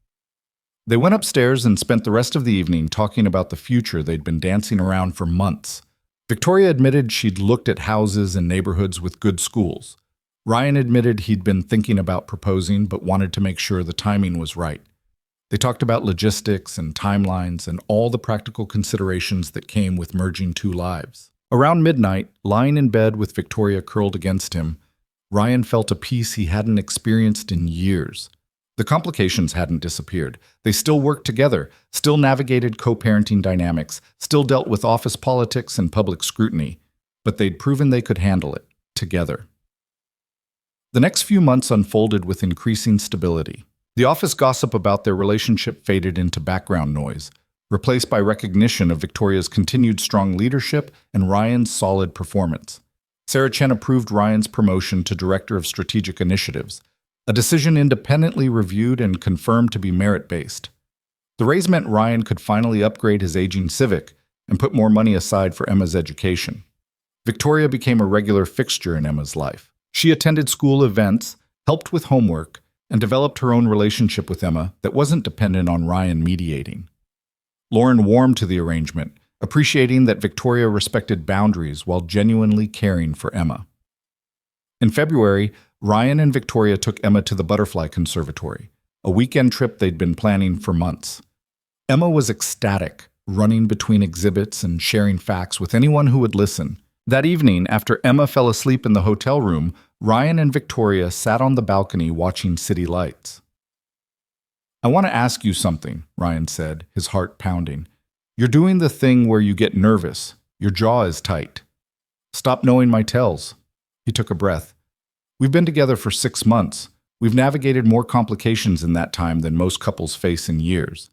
They went upstairs and spent the rest of the evening talking about the future they'd been dancing around for months. Victoria admitted she'd looked at houses and neighborhoods with good schools. Ryan admitted he'd been thinking about proposing but wanted to make sure the timing was right. They talked about logistics and timelines and all the practical considerations that came with merging two lives. Around midnight, lying in bed with Victoria curled against him, Ryan felt a peace he hadn't experienced in years. The complications hadn't disappeared. They still worked together, still navigated co-parenting dynamics, still dealt with office politics and public scrutiny, but they'd proven they could handle it, together. The next few months unfolded with increasing stability. The office gossip about their relationship faded into background noise, replaced by recognition of Victoria's continued strong leadership and Ryan's solid performance. Sarah Chen approved Ryan's promotion to Director of Strategic Initiatives, a decision independently reviewed and confirmed to be merit-based. The raise meant Ryan could finally upgrade his aging Civic and put more money aside for Emma's education. Victoria became a regular fixture in Emma's life. She attended school events, helped with homework, and developed her own relationship with Emma that wasn't dependent on Ryan mediating. Lauren warmed to the arrangement, appreciating that Victoria respected boundaries while genuinely caring for Emma. In February, Ryan and Victoria took Emma to the Butterfly Conservatory. a weekend trip they'd been planning for months. Emma was ecstatic, running between exhibits and sharing facts with anyone who would listen. That evening, after Emma fell asleep in the hotel room, Ryan and Victoria sat on the balcony watching city lights. "I want to ask you something," Ryan said, his heart pounding. "You're doing the thing where you get nervous. Your jaw is tight. Stop knowing my tells." He took a breath. "We've been together for 6 months. We've navigated more complications in that time than most couples face in years.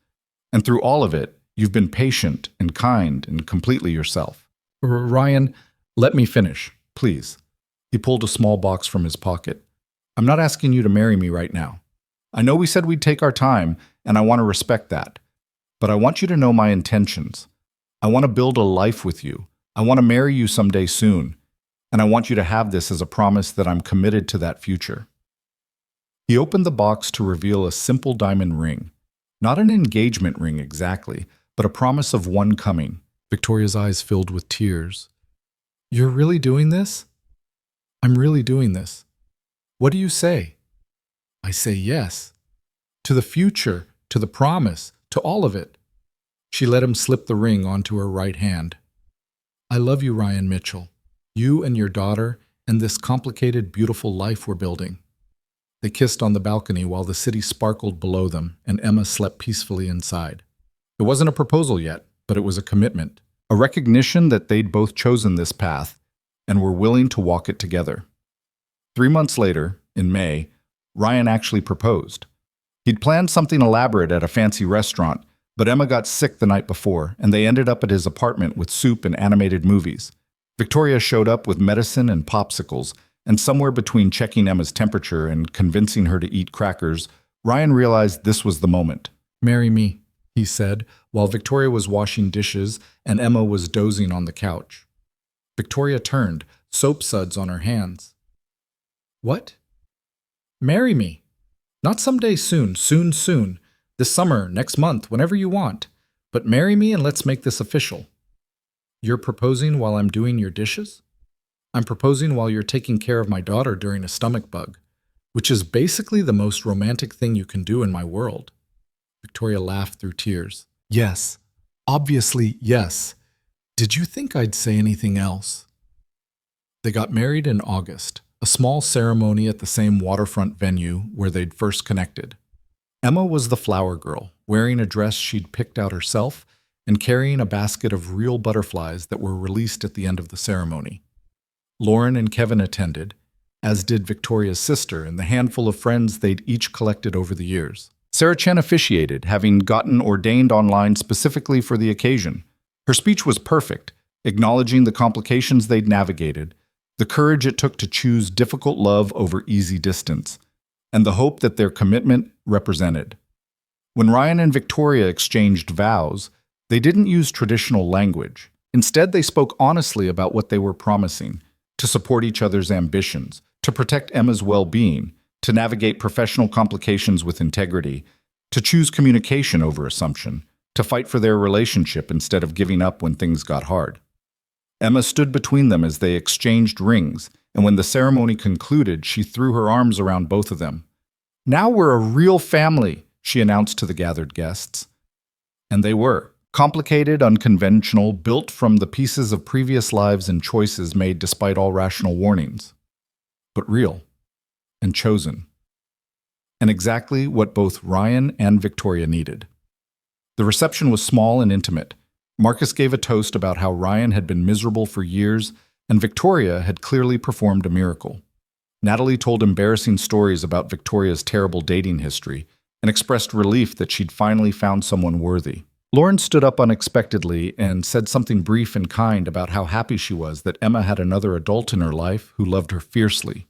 And through all of it, you've been patient and kind and completely yourself." "Ryan, let me finish, please." He pulled a small box from his pocket. "I'm not asking you to marry me right now. I know we said we'd take our time, and I want to respect that. But I want you to know my intentions. I want to build a life with you. I want to marry you someday soon. And I want you to have this as a promise that I'm committed to that future." He opened the box to reveal a simple diamond ring. Not an engagement ring exactly, but a promise of one coming. Victoria's eyes filled with tears. "You're really doing this?" "I'm really doing this." "What do you say?" "I say yes. To the future, to the promise, to all of it." She let him slip the ring onto her right hand. "I love you, Ryan Mitchell. You and your daughter, and this complicated, beautiful life we're building." They kissed on the balcony while the city sparkled below them, and Emma slept peacefully inside. It wasn't a proposal yet, but it was a commitment, a recognition that they'd both chosen this path and were willing to walk it together. 3 months later, in May, Ryan actually proposed. He'd planned something elaborate at a fancy restaurant, but Emma got sick the night before, and they ended up at his apartment with soup and animated movies. Victoria showed up with medicine and popsicles, and somewhere between checking Emma's temperature and convincing her to eat crackers, Ryan realized this was the moment. "Marry me," he said, while Victoria was washing dishes and Emma was dozing on the couch. Victoria turned, soap suds on her hands. "What?" "Marry me. Not someday soon, soon. This summer, next month, whenever you want. But marry me and let's make this official." "You're proposing while I'm doing your dishes?" "I'm proposing while you're taking care of my daughter during a stomach bug, which is basically the most romantic thing you can do in my world." Victoria laughed through tears. "Yes. Obviously, yes. Did you think I'd say anything else?" They got married in August, a small ceremony at the same waterfront venue where they'd first connected. Emma was the flower girl, wearing a dress she'd picked out herself and carrying a basket of real butterflies that were released at the end of the ceremony. Lauren and Kevin attended, as did Victoria's sister and the handful of friends they'd each collected over the years. Sarah Chen officiated, having gotten ordained online specifically for the occasion. Her speech was perfect, acknowledging the complications they'd navigated, the courage it took to choose difficult love over easy distance, and the hope that their commitment represented. When Ryan and Victoria exchanged vows, they didn't use traditional language. Instead, they spoke honestly about what they were promising, to support each other's ambitions, to protect Emma's well-being, to navigate professional complications with integrity, to choose communication over assumption, to fight for their relationship instead of giving up when things got hard. Emma stood between them as they exchanged rings, and when the ceremony concluded, she threw her arms around both of them. "Now we're a real family," she announced to the gathered guests. And they were. Complicated, unconventional, built from the pieces of previous lives and choices made despite all rational warnings. But real. And chosen. And exactly what both Ryan and Victoria needed. The reception was small and intimate. Marcus gave a toast about how Ryan had been miserable for years, and Victoria had clearly performed a miracle. Natalie told embarrassing stories about Victoria's terrible dating history and expressed relief that she'd finally found someone worthy. Lauren stood up unexpectedly and said something brief and kind about how happy she was that Emma had another adult in her life who loved her fiercely.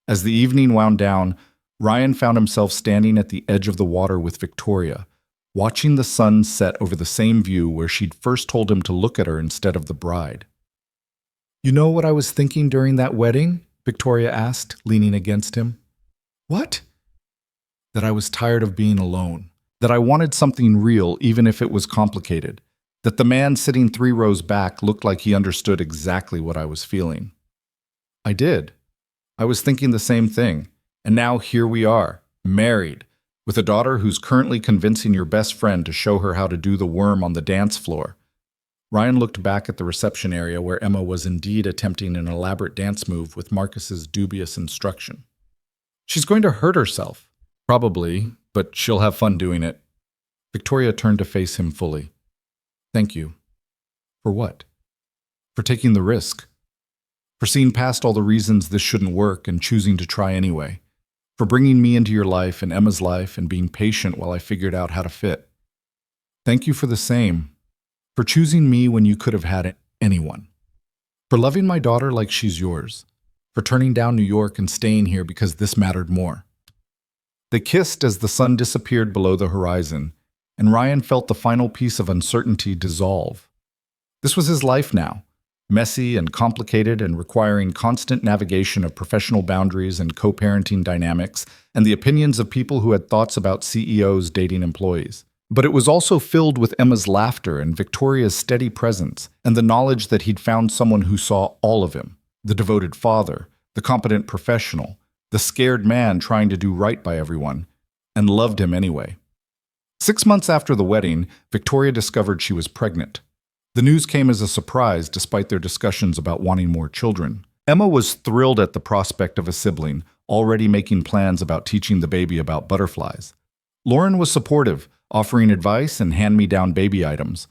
As the evening wound down, Ryan found himself standing at the edge of the water with Victoria, watching the sun set over the same view where she'd first told him to look at her instead of the bride. "You know what I was thinking during that wedding?" Victoria asked, leaning against him. "What?" "That I was tired of being alone. That I wanted something real even if it was complicated. That the man sitting 3 rows back looked like he understood exactly what I was feeling." "I did. I was thinking the same thing. And now here we are, married. with a daughter who's currently convincing your best friend to show her how to do the worm on the dance floor. Ryan looked back at the reception area where Emma was indeed attempting an elaborate dance move with Marcus's dubious instruction. She's going to hurt herself. Probably, but she'll have fun doing it. Victoria turned to face him fully. Thank you. For what? For taking the risk. For seeing past all the reasons this shouldn't work and choosing to try anyway. For bringing me into your life and Emma's life and being patient while I figured out how to fit. Thank you for the same. For choosing me when you could have had anyone. For loving my daughter like she's yours. For turning down New York and staying here because this mattered more. They kissed as the sun disappeared below the horizon, and Ryan felt the final piece of uncertainty dissolve. This was his life now. Messy and complicated and requiring constant navigation of professional boundaries and co-parenting dynamics and the opinions of people who had thoughts about CEOs dating employees. But it was also filled with Emma's laughter and Victoria's steady presence and the knowledge that he'd found someone who saw all of him, the devoted father, the competent professional, the scared man trying to do right by everyone, and loved him anyway. 6 months after the wedding, Victoria discovered she was pregnant. The news came as a surprise despite their discussions about wanting more children. Emma was thrilled at the prospect of a sibling, already making plans about teaching the baby about butterflies. Lauren was supportive, offering advice and hand-me-down baby items.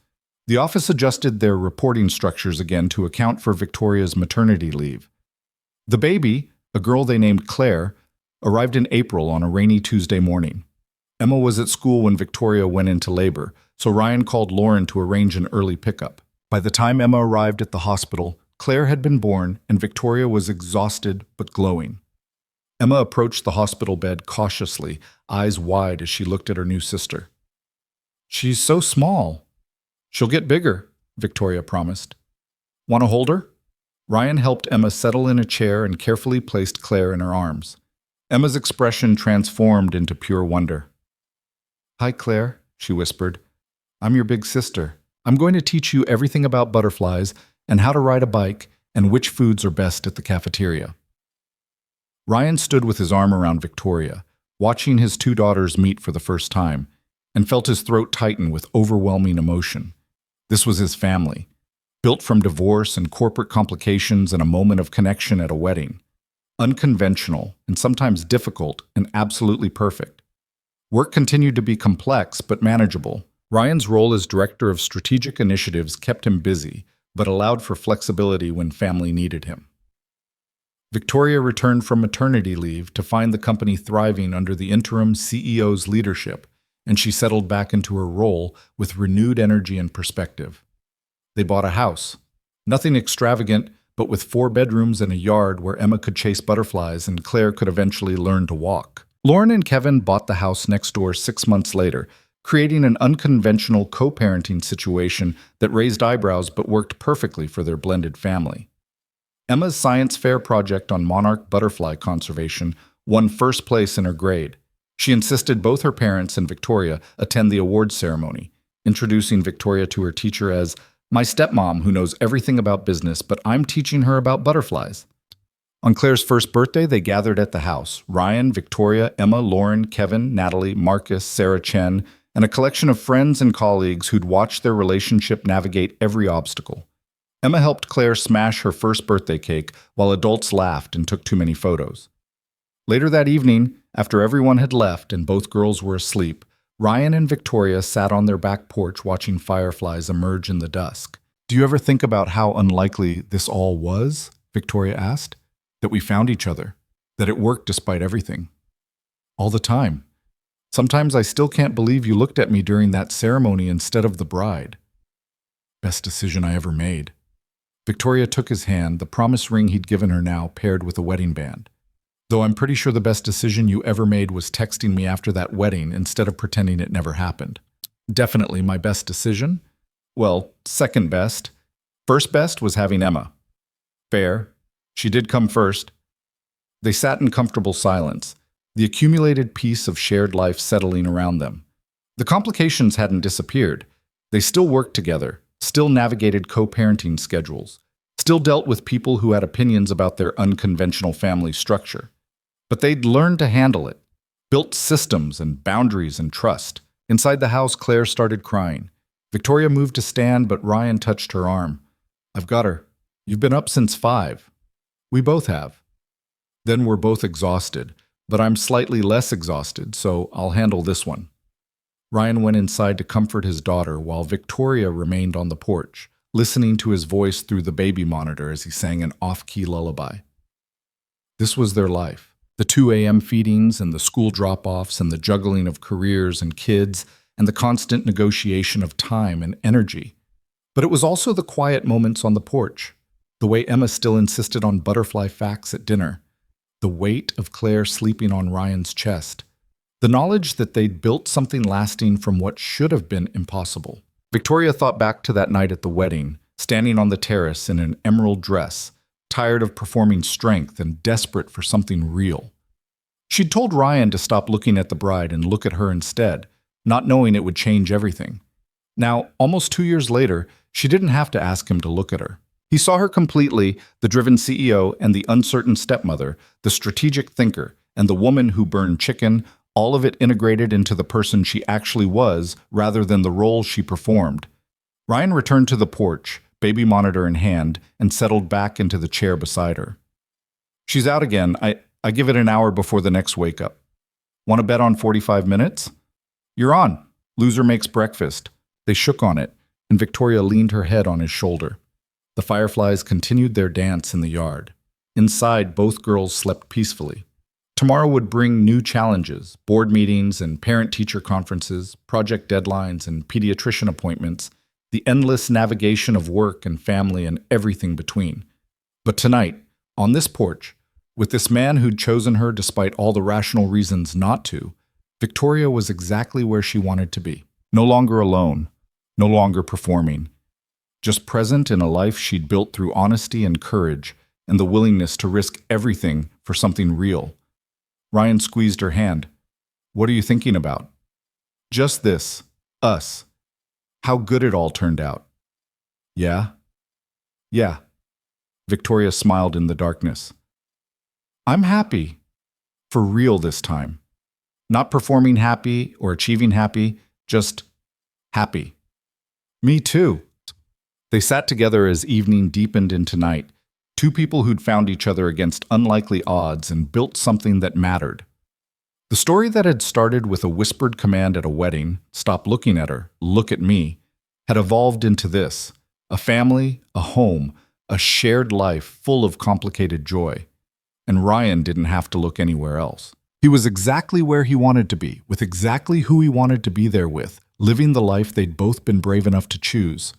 The office adjusted their reporting structures again to account for Victoria's maternity leave. The baby, a girl they named Claire, arrived in April on a rainy Tuesday morning. Emma was at school when Victoria went into labor, so Ryan called Lauren to arrange an early pickup. By the time Emma arrived at the hospital, Claire had been born and Victoria was exhausted but glowing. Emma approached the hospital bed cautiously, eyes wide as she looked at her new sister. She's so small. She'll get bigger, Victoria promised. Want to hold her? Ryan helped Emma settle in a chair and carefully placed Claire in her arms. Emma's expression transformed into pure wonder. Hi, Claire, she whispered. I'm your big sister. I'm going to teach you everything about butterflies and how to ride a bike and which foods are best at the cafeteria. Ryan stood with his arm around Victoria, watching his 2 daughters meet for the first time, and felt his throat tighten with overwhelming emotion. This was his family, built from divorce and corporate complications and a moment of connection at a wedding. Unconventional and sometimes difficult and absolutely perfect. Work continued to be complex but manageable. Ryan's role as director of strategic initiatives kept him busy, but allowed for flexibility when family needed him. Victoria returned from maternity leave to find the company thriving under the interim CEO's leadership, and she settled back into her role with renewed energy and perspective. They bought a house. Nothing extravagant, but with 4 bedrooms and a yard where Emma could chase butterflies and Claire could eventually learn to walk. Lauren and Kevin bought the house next door 6 months later, creating an unconventional co-parenting situation that raised eyebrows but worked perfectly for their blended family. Emma's science fair project on monarch butterfly conservation won first place in her grade. She insisted both her parents and Victoria attend the awards ceremony, introducing Victoria to her teacher as my stepmom who knows everything about business, but I'm teaching her about butterflies. On Claire's first birthday, they gathered at the house. Ryan, Victoria, Emma, Lauren, Kevin, Natalie, Marcus, Sarah Chen, and a collection of friends and colleagues who'd watched their relationship navigate every obstacle. Emma helped Claire smash her first birthday cake while adults laughed and took too many photos. Later that evening, after everyone had left and both girls were asleep, Ryan and Victoria sat on their back porch watching fireflies emerge in the dusk. Do you ever think about how unlikely this all was? Victoria asked. That we found each other. That it worked despite everything. All the time. Sometimes I still can't believe you looked at me during that ceremony instead of the bride. Best decision I ever made. Victoria took his hand, the promise ring he'd given her now paired with a wedding band. Though I'm pretty sure the best decision you ever made was texting me after that wedding instead of pretending it never happened. Definitely my best decision? Well, second best. First best was having Emma. Fair. She did come first. They sat in comfortable silence, the accumulated peace of shared life settling around them. The complications hadn't disappeared. They still worked together, still navigated co-parenting schedules, still dealt with people who had opinions about their unconventional family structure. But they'd learned to handle it. Built systems and boundaries and trust. Inside the house, Claire started crying. Victoria moved to stand, but Ryan touched her arm. I've got her. You've been up since 5. We both have. Then we're both exhausted, but I'm slightly less exhausted, so I'll handle this one. Ryan went inside to comfort his daughter while Victoria remained on the porch, listening to his voice through the baby monitor as he sang an off-key lullaby. This was their life. The 2 a.m. feedings and the school drop-offs and the juggling of careers and kids and the constant negotiation of time and energy. But it was also the quiet moments on the porch, the way Emma still insisted on butterfly facts at dinner, the weight of Claire sleeping on Ryan's chest, the knowledge that they'd built something lasting from what should have been impossible. Victoria thought back to that night at the wedding, standing on the terrace in an emerald dress, tired of performing strength and desperate for something real. She'd told Ryan to stop looking at the bride and look at her instead, not knowing it would change everything. Now, almost 2 years later, she didn't have to ask him to look at her. He saw her completely, the driven CEO and the uncertain stepmother, the strategic thinker, and the woman who burned chicken, all of it integrated into the person she actually was rather than the role she performed. Ryan returned to the porch, baby monitor in hand, and settled back into the chair beside her. She's out again. I give it an hour before the next wake-up. Want to bet on 45 minutes? You're on. Loser makes breakfast. They shook on it, and Victoria leaned her head on his shoulder. The fireflies continued their dance in the yard. Inside, both girls slept peacefully. Tomorrow would bring new challenges, board meetings and parent-teacher conferences, project deadlines and pediatrician appointments, the endless navigation of work and family and everything between. But tonight, on this porch, with this man who'd chosen her despite all the rational reasons not to, Victoria was exactly where she wanted to be. No longer alone, no longer performing, just present in a life she'd built through honesty and courage and the willingness to risk everything for something real. Ryan squeezed her hand. What are you thinking about? Just this. Us. How good it all turned out. Yeah? Yeah. Victoria smiled in the darkness. I'm happy. For real this time. Not performing happy or achieving happy, just happy. Me too. They sat together as evening deepened into night, two people who'd found each other against unlikely odds and built something that mattered. The story that had started with a whispered command at a wedding, stop looking at her, look at me, had evolved into this, a family, a home, a shared life full of complicated joy. And Ryan didn't have to look anywhere else. He was exactly where he wanted to be, with exactly who he wanted to be there with, living the life they'd both been brave enough to choose.